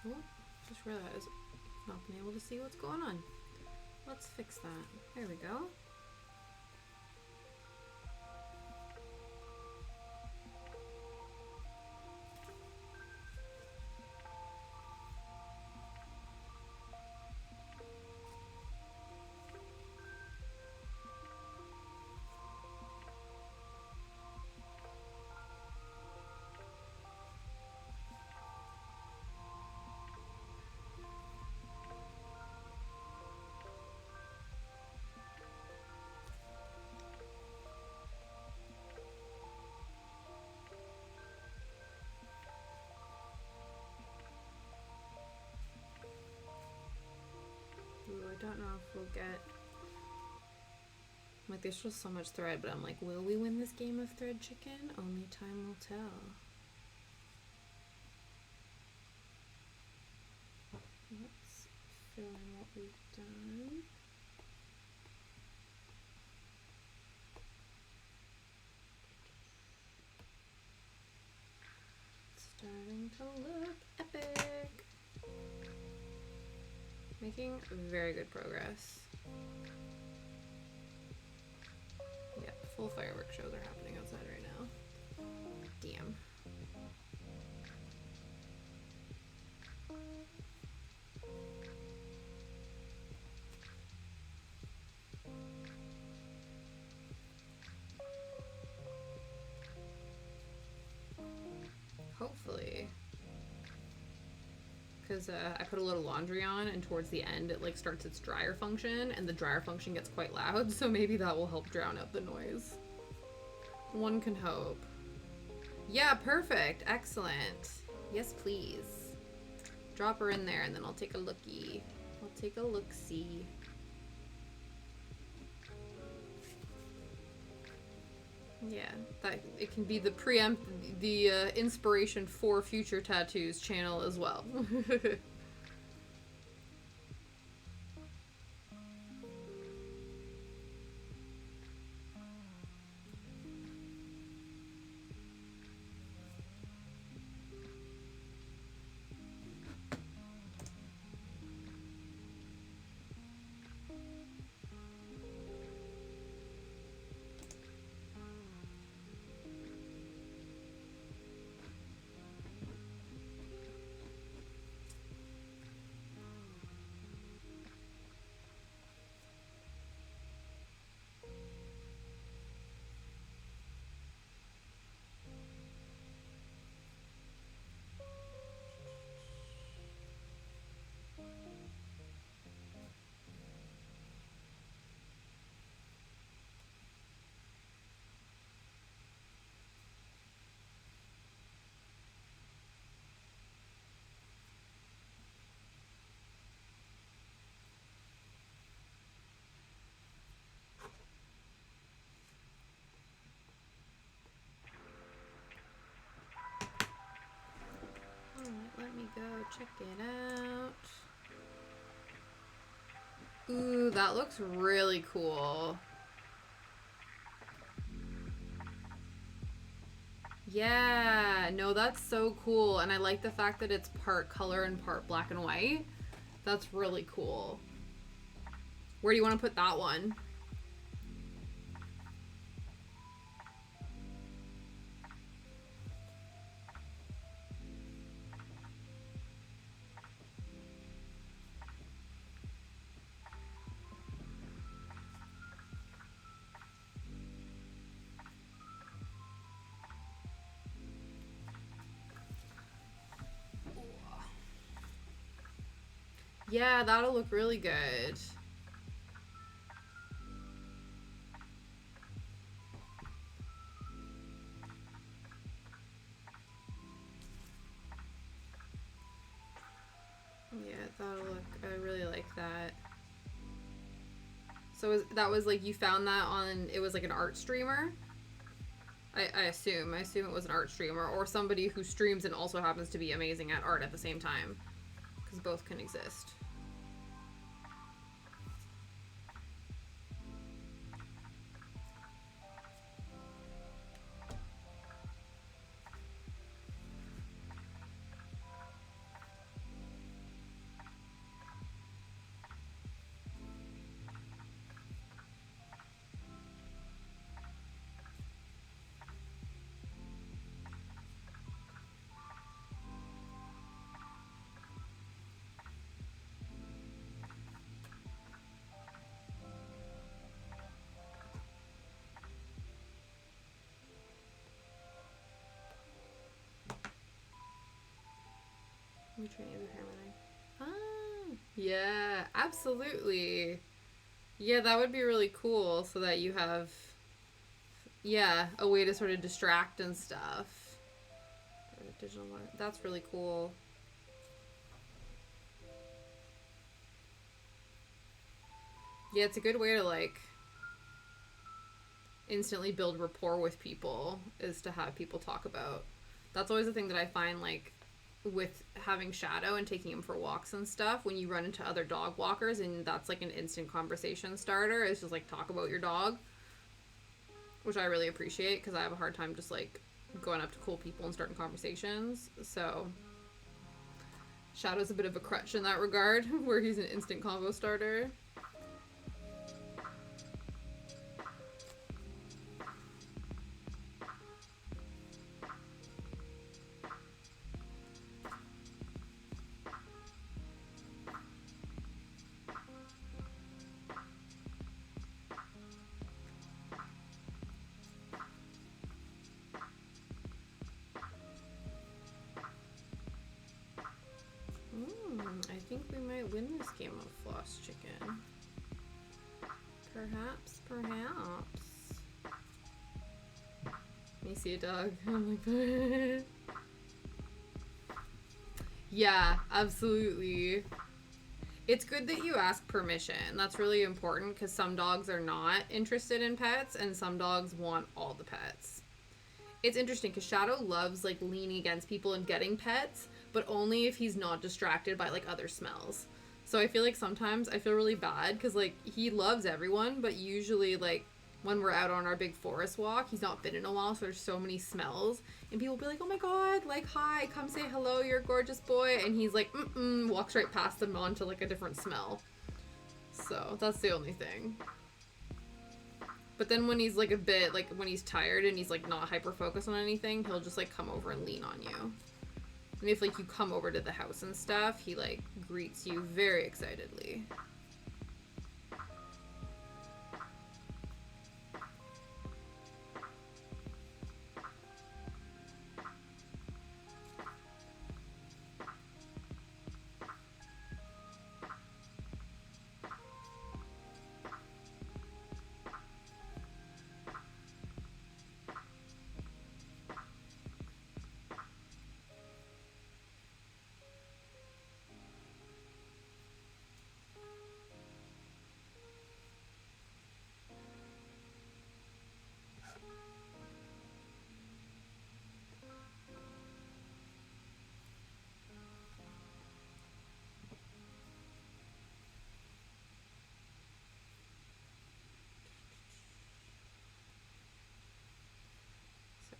Oh, just realized I've not been able to see what's going on. Let's fix that. There we go. Ooh, I don't know if we'll get... Like, there's just so much thread, but I'm like, will we win this game of thread chicken? Only time will tell. Let's fill in what we've done. Starting to look epic. Making very good progress. Yeah, full fireworks shows are happening outside right now. Damn. Hopefully. Because I put a little laundry on, and towards the end it like starts its dryer function, and the dryer function gets quite loud, so maybe that will help drown out the noise. One can hope. Yeah, perfect. Excellent. Yes, please. Drop her in there, and then I'll take a lookie. I'll take a look-see. Yeah, that it can be the inspiration for future tattoos channel as well. Check it out. Ooh, that looks really cool. Yeah, no, that's so cool. And I like the fact that it's part color and part black and white. That's really cool. Where do you want to put that one? Yeah, that'll look really good. Yeah, that'll look, I really like that. So that was like, you found that on, it was like an art streamer? I assume it was an art streamer or somebody who streams and also happens to be amazing at art at the same time. Because both can exist. Let me try either Harmony. Ah, yeah, absolutely. Yeah, that would be really cool so that you have, yeah, a way to sort of distract and stuff. Digital, that's really cool. Yeah, it's a good way to like instantly build rapport with people, is to have people talk about. That's always the thing that I find, like, with having Shadow and taking him for walks and stuff, when you run into other dog walkers and that's like an instant conversation starter, is just like talk about your dog, which I really appreciate because I have a hard time just like going up to cool people and starting conversations. So Shadow's a bit of a crutch in that regard, where he's an instant convo starter. I think we might win this game of Floss Chicken. Perhaps. Let me see a dog. Oh my god. Yeah, absolutely. It's good that you ask permission. That's really important because some dogs are not interested in pets and some dogs want all the pets. It's interesting because Shadow loves like leaning against people and getting pets, but only if he's not distracted by like other smells. So I feel like sometimes I feel really bad because like he loves everyone, but usually like when we're out on our big forest walk, he's not been in a while, so there's so many smells, and people will be like, oh my god, like, hi, come say hello, you're a gorgeous boy, and he's like, walks right past them onto like a different smell. So that's the only thing. But then when he's like a bit, like when he's tired and he's like not hyper focused on anything, he'll just like come over and lean on you. And if like you come over to the house and stuff, he like greets you very excitedly.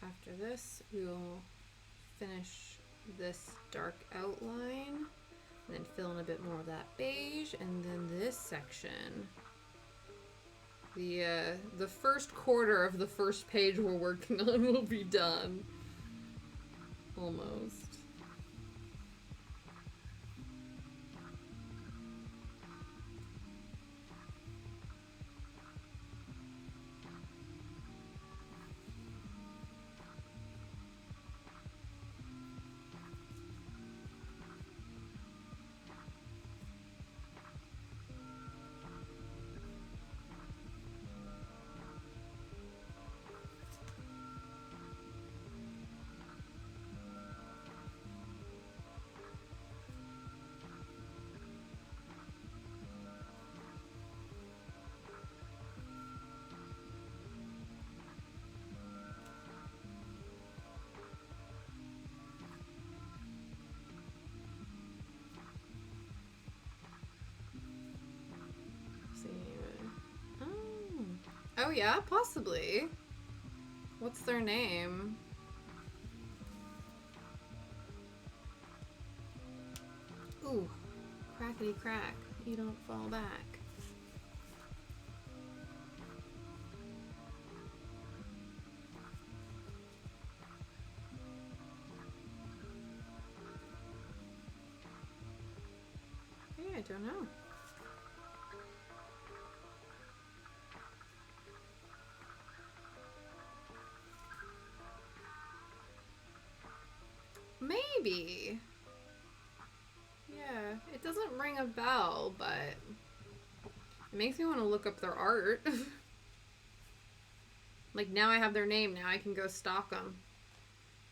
After this, we will finish this dark outline and then fill in a bit more of that beige, and then this section, the first quarter of the first page we're working on will be done. Almost. Oh yeah, possibly. What's their name? Ooh, crackety crack. You don't fall back. Yeah, I don't know. Maybe. Yeah, it doesn't ring a bell, but it makes me want to look up their art. Like, now I have their name, now I can go stalk them.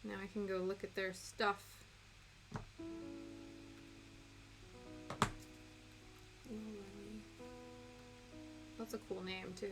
Now I can go look at their stuff. That's a cool name, too.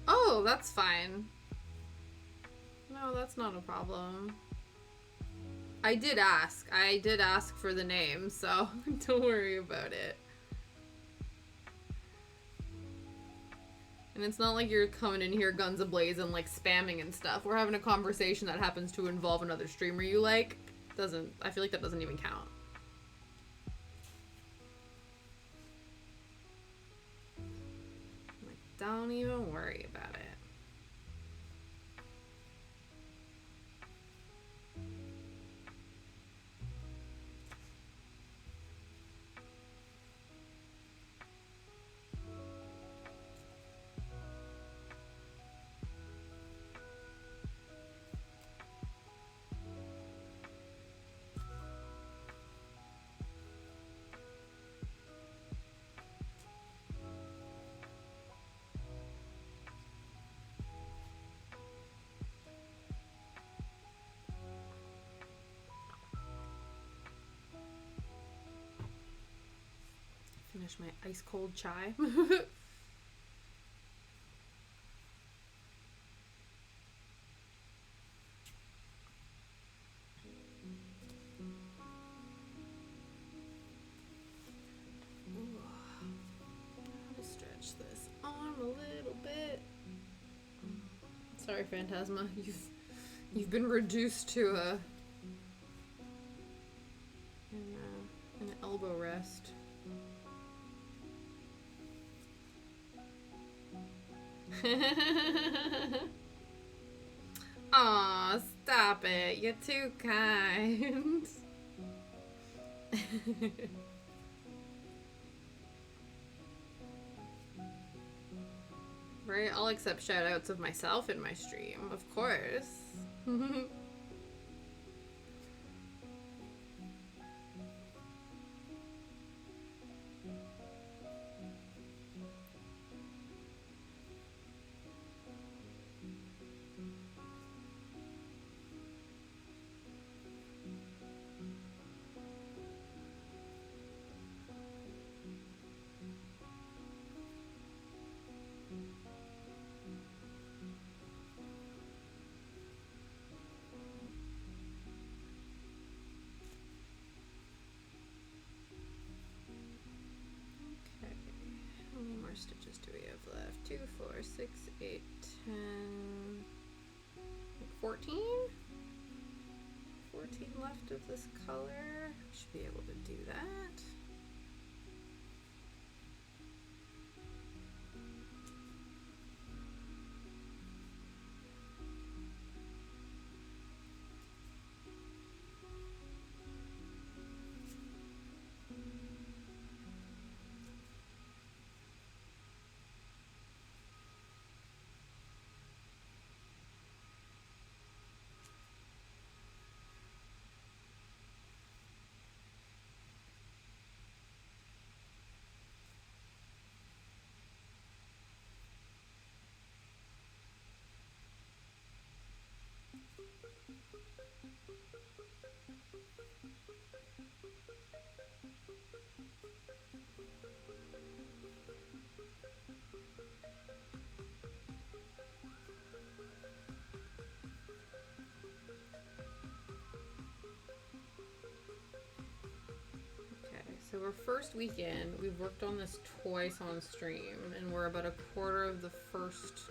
Oh, that's fine. No, that's not a problem. I did ask. I did ask for the name, so don't worry about it. And it's not like you're coming in here guns ablaze and like spamming and stuff. We're having a conversation that happens to involve another streamer you like. I feel like that doesn't even count. Like, don't even worry about it. Finish my ice cold chai. Stretch this arm a little bit. Sorry, Phantasma. You've been reduced to an elbow rest. Aw, stop it. You're too kind. Right, I'll accept shoutouts of myself in my stream, of course. 6, 8, 10, 14? 14 left of this color. Should be able to do that. So our first weekend, we've worked on this twice on stream, and we're about a quarter of the first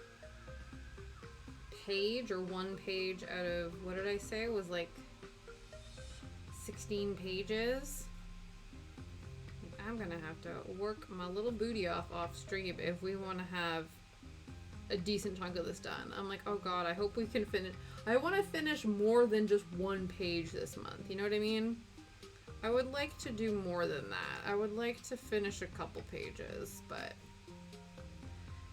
page, or one page out of, what did I say? It was like 16 pages. I'm gonna have to work my little booty off stream if we want to have a decent chunk of this done. I'm like, oh god, I hope we can finish. I want to finish more than just one page this month. You know what I mean? I would like to do more than that. I would like to finish a couple pages, but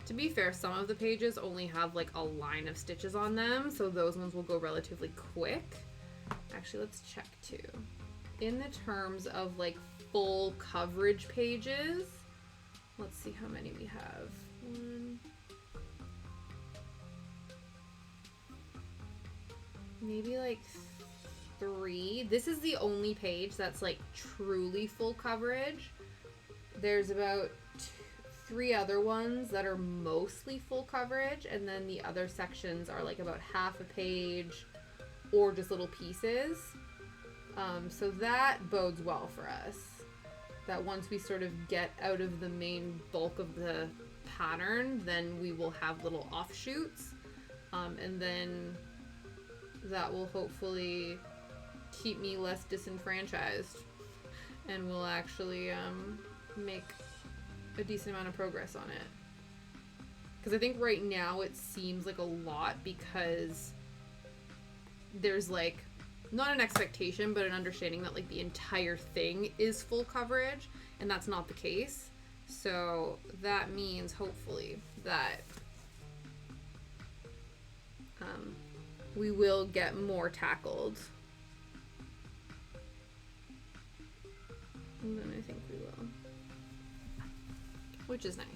to be fair, some of the pages only have like a line of stitches on them, so those ones will go relatively quick. Actually, let's check too. In the terms of like full coverage pages, let's see how many we have. One, maybe like 3. This is the only page that's like truly full coverage. There's about 3 other ones that are mostly full coverage, and then the other sections are like about half a page or just little pieces. So that bodes well for us, that once we sort of get out of the main bulk of the pattern, then we will have little offshoots, and then that will hopefully keep me less disenfranchised, and will actually make a decent amount of progress on it. Because I think right now it seems like a lot, because there's like not an expectation but an understanding that like the entire thing is full coverage, and that's not the case. So that means hopefully that we will get more tackled. And then I think we will. Which is nice.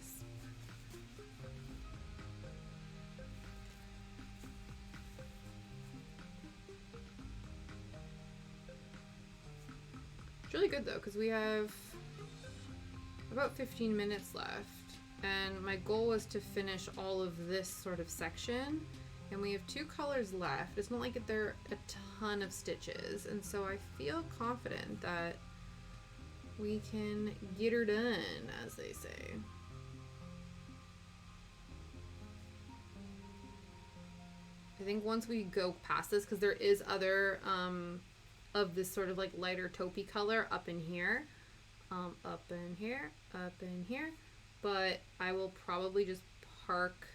It's really good though, because we have about 15 minutes left. And my goal was to finish all of this sort of section. And we have 2 colors left. It's not like there are a ton of stitches. And so I feel confident that we can get her done, as they say. I think once we go past this, because there is other of this sort of like lighter taupey color up in here, up in here, up in here, but I will probably just park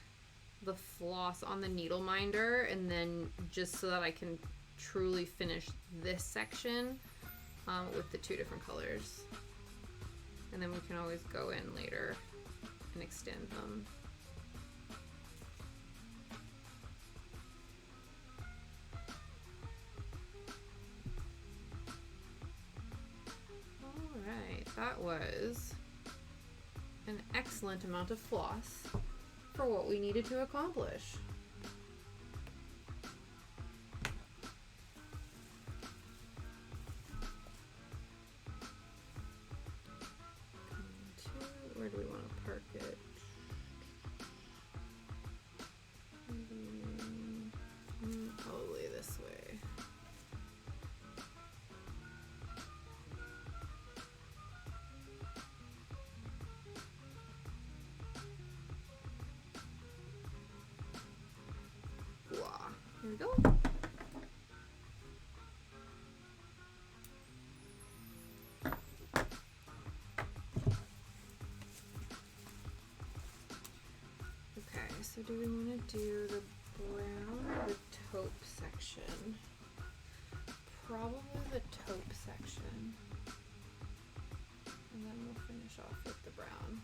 the floss on the needle minder, and then just so that I can truly finish this section with the 2 different colors, and then we can always go in later and extend them. Alright, that was an excellent amount of floss for what we needed to accomplish. Where do we want to park it? Probably this way. So do we want to do the brown or the taupe section? Probably the taupe section. And then we'll finish off with the brown.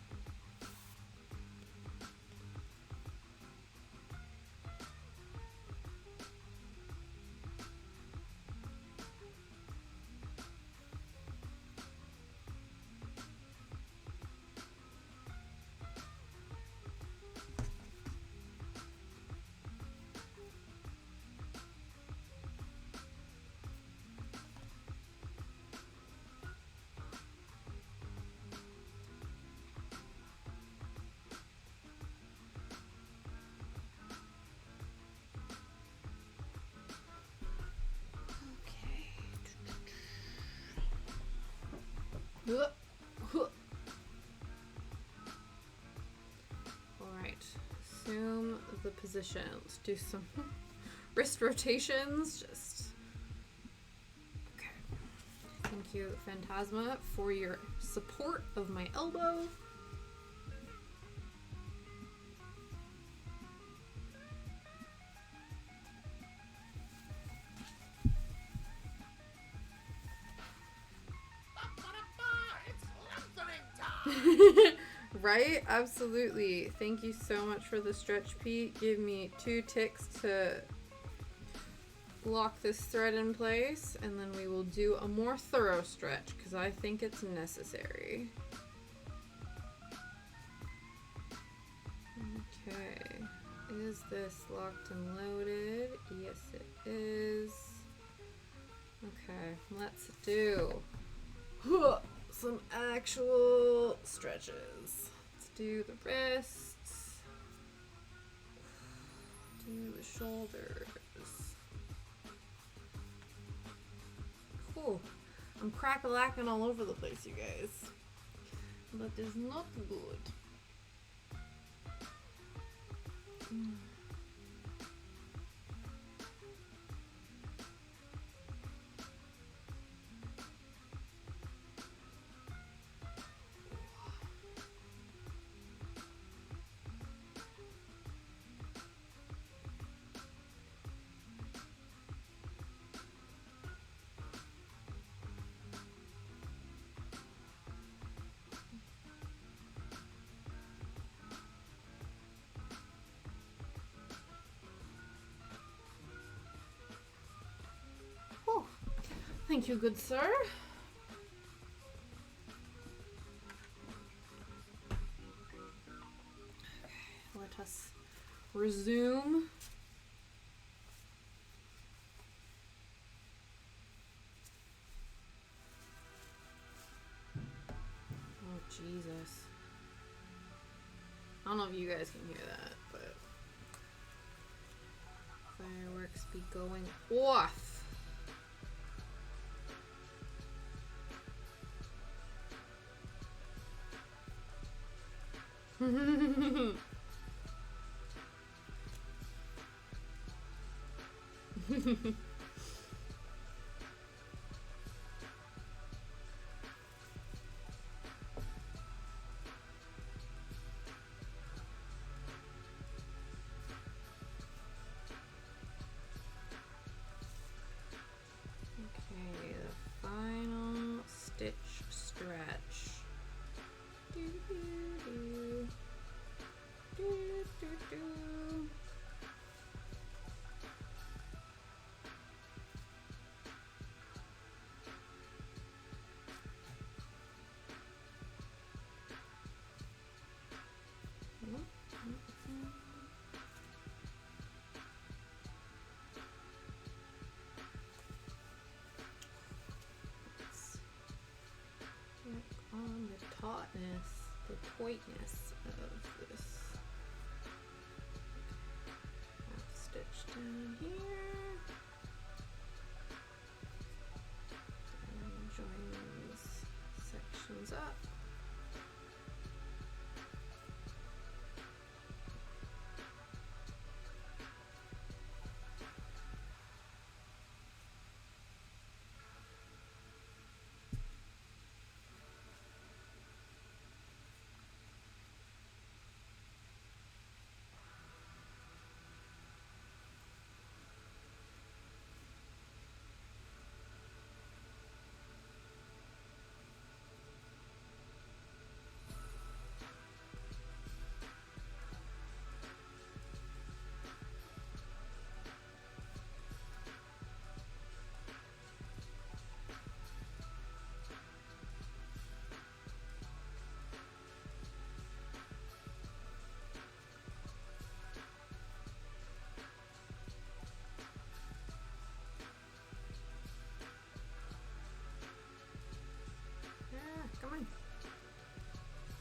Alright, assume the position. Let's do some wrist rotations. Just okay. Thank you, Phantasma, for your support of my elbow. Right? Absolutely. Thank you so much for the stretch, Pete. Give me 2 ticks to lock this thread in place, and then we will do a more thorough stretch because I think it's necessary. Okay. Is this locked and loaded? Yes, it is. Okay, let's do some actual stretches. Let's do the wrists. Do the shoulders. Cool. I'm crack-a-lacking all over the place, you guys. That is not good. Thank you, good sir. Okay, let us resume. Oh, Jesus. I don't know if you guys can hear that, but fireworks be going off. Okay, the final stitch stretch. Do, do, do. Do, do, do. On the tautness, the toitness of this half stitch down here, and join these sections up.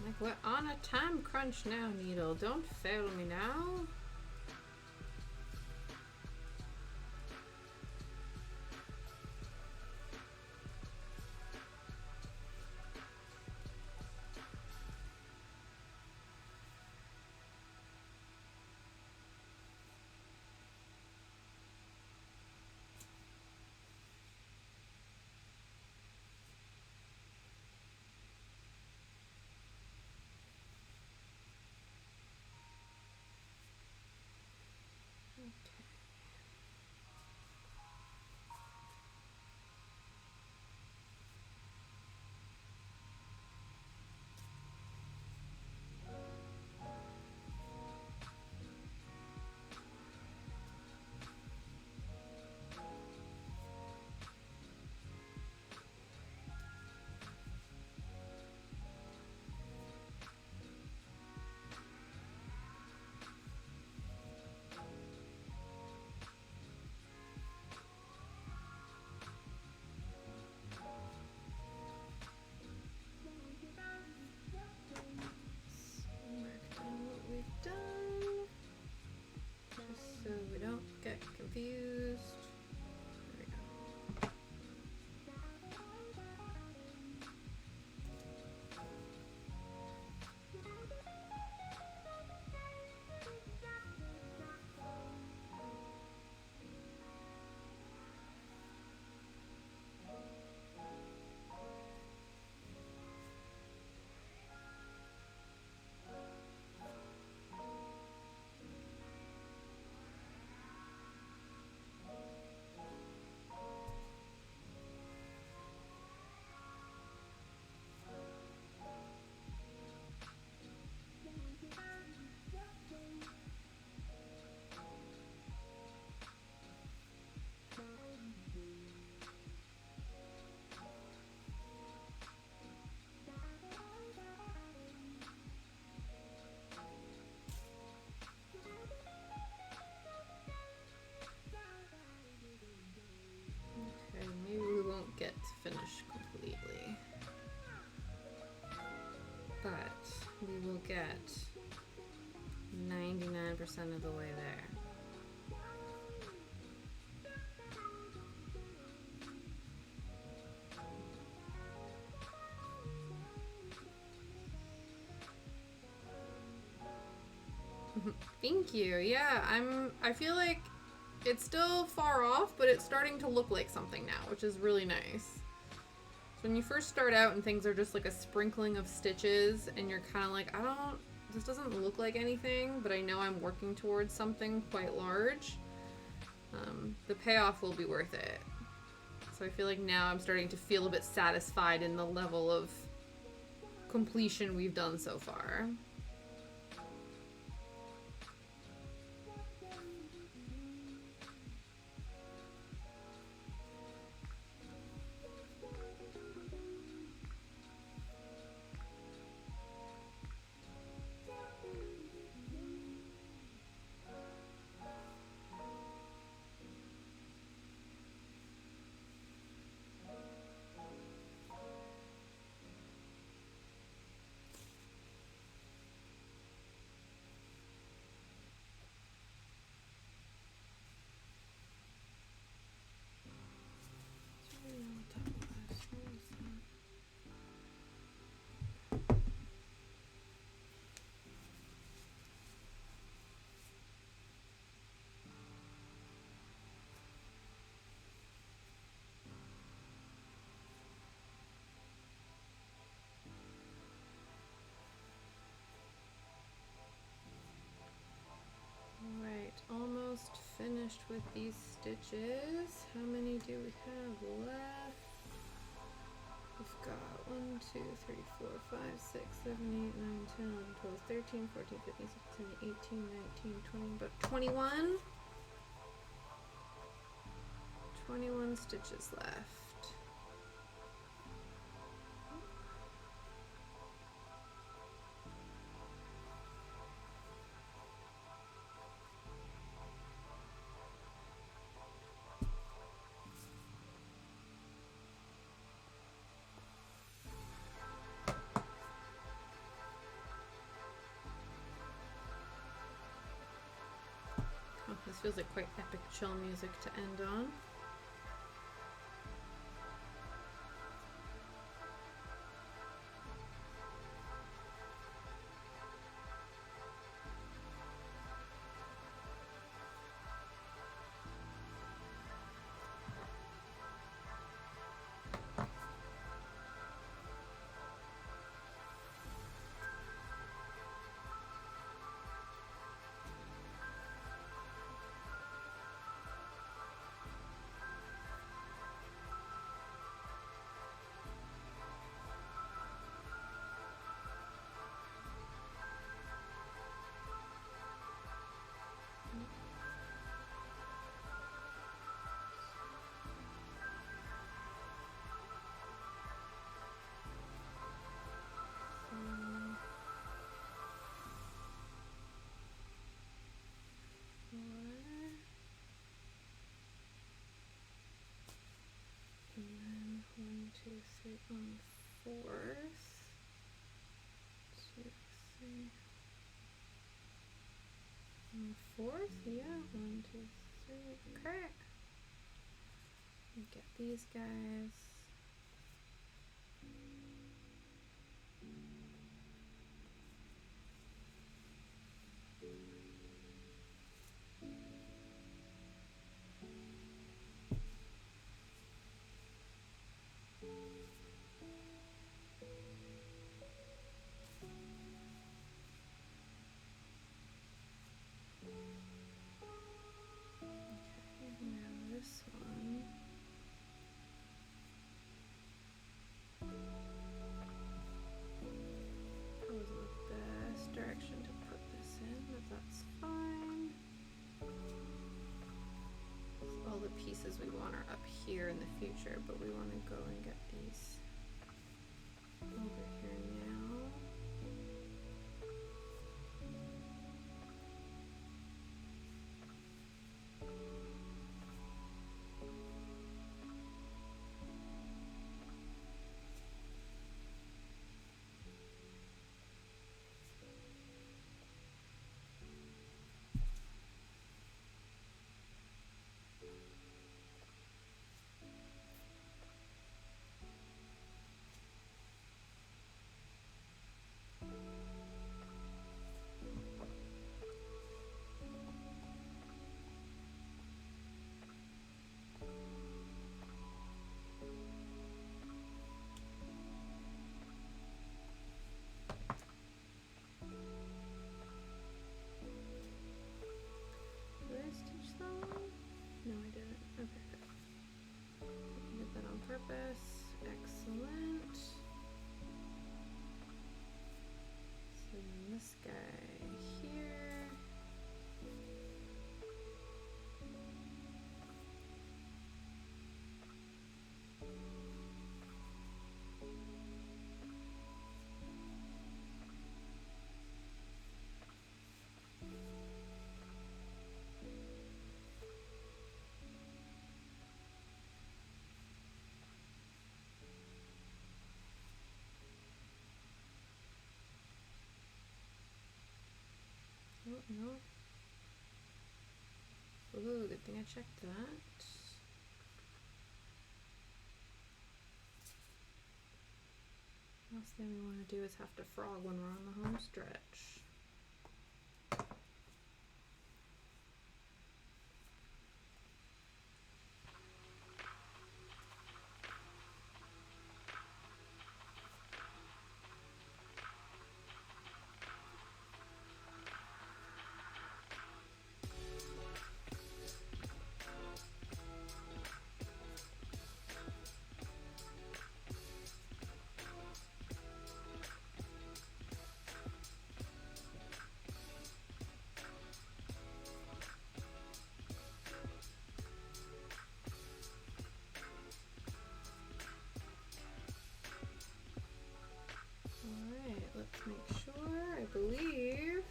Like, we're on a time crunch now, Needle. Don't fail me now. So we don't get confused. There we go. Okay, maybe we won't get to finish completely, but we will get 99% of the way there. Thank you. Yeah, I feel like it's still far off, but it's starting to look like something now, which is really nice. So when you first start out and things are just like a sprinkling of stitches and you're kind of like, this doesn't look like anything, but I know I'm working towards something quite large, the payoff will be worth it. So I feel like now I'm starting to feel a bit satisfied in the level of completion we've done so far. Alright, almost finished with these stitches. How many do we have left? We've got 1, 2, 3, 4, 5, 6, 7, 8, 9, 10, 11, 12, 13, 14, 15, 16, 17, 18, 19, 20, about 21. 21 stitches left. This feels like quite epic chill music to end on. And then 1, 2, 3 on fourth. 2, 3 on fourth. Yeah, 1, 2, 3. Okay. Get these guys. This one. That was the best direction to put this in, but that's fine. So all the pieces we want are up here in the future, but we want to go and get these over here now. No, I didn't. Okay, good. I did that on purpose. Excellent. So then this guy here. Oh, no. Ooh, good thing I checked that. Last thing we want to do is have to frog when we're on the home stretch. Let's make sure. I believe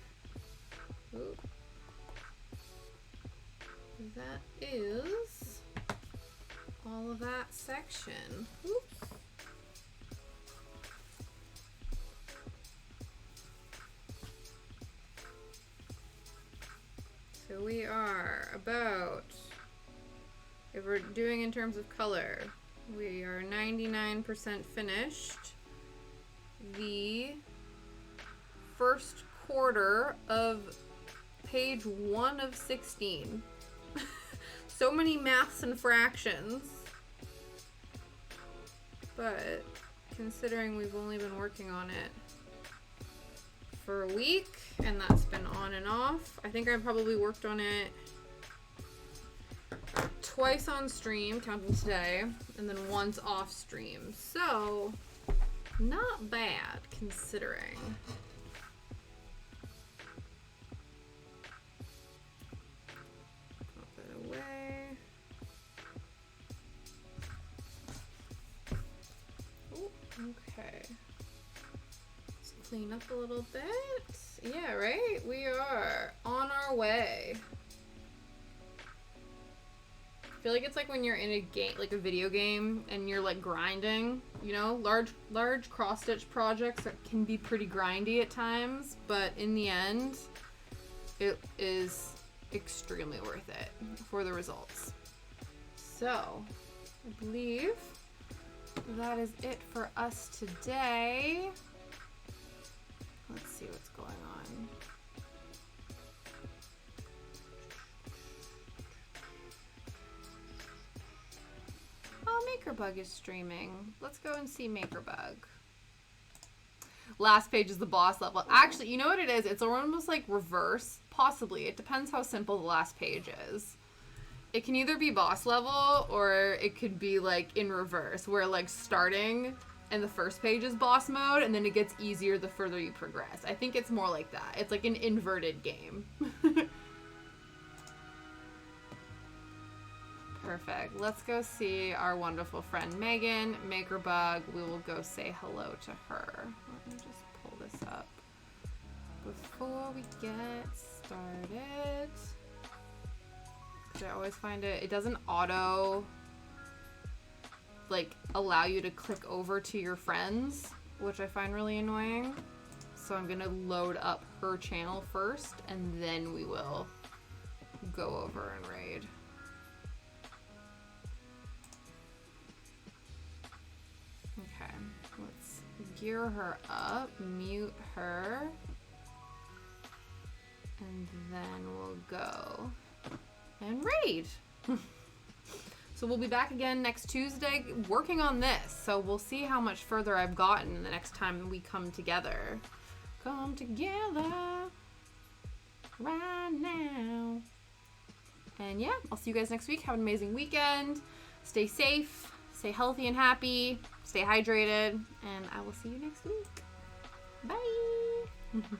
that is all of that section. Oops. So we are about, if we're doing in terms of color, we are 99% finished. The first quarter of page 1 of 16. So many maths and fractions. But considering we've only been working on it for a week, and that's been on and off, I think I probably worked on it twice on stream, counting today, and then once off stream. So, not bad considering. Put that away. Oh, okay. Let's clean up a little bit. Yeah, right? We are on our way. I feel like it's like when you're in a game, like a video game, and you're like grinding, you know, large cross-stitch projects that can be pretty grindy at times, but in the end, it is extremely worth it for the results. So, I believe that is it for us today. Let's see what's going on. Oh, MakerBug is streaming. Let's go and see MakerBug. Last page is the boss level. Actually, you know what it is? It's almost like reverse. Possibly. It depends how simple the last page is. It can either be boss level or it could be like in reverse, where like starting and the first page is boss mode and then it gets easier the further you progress. I think it's more like that. It's like an inverted game. Perfect. Let's go see our wonderful friend Megan, MakerBug. We will go say hello to her. Let me just pull this up before we get started. I always find it doesn't auto like allow you to click over to your friends, which I find really annoying. So I'm gonna load up her channel first and then we will go over and raid. Okay, let's gear her up, mute her, and then we'll go and raid. So we'll be back again next Tuesday working on this. So we'll see how much further I've gotten the next time we come together. Come together right now. And yeah, I'll see you guys next week. Have an amazing weekend. Stay safe, stay healthy and happy, stay hydrated, and I will see you next week. Bye.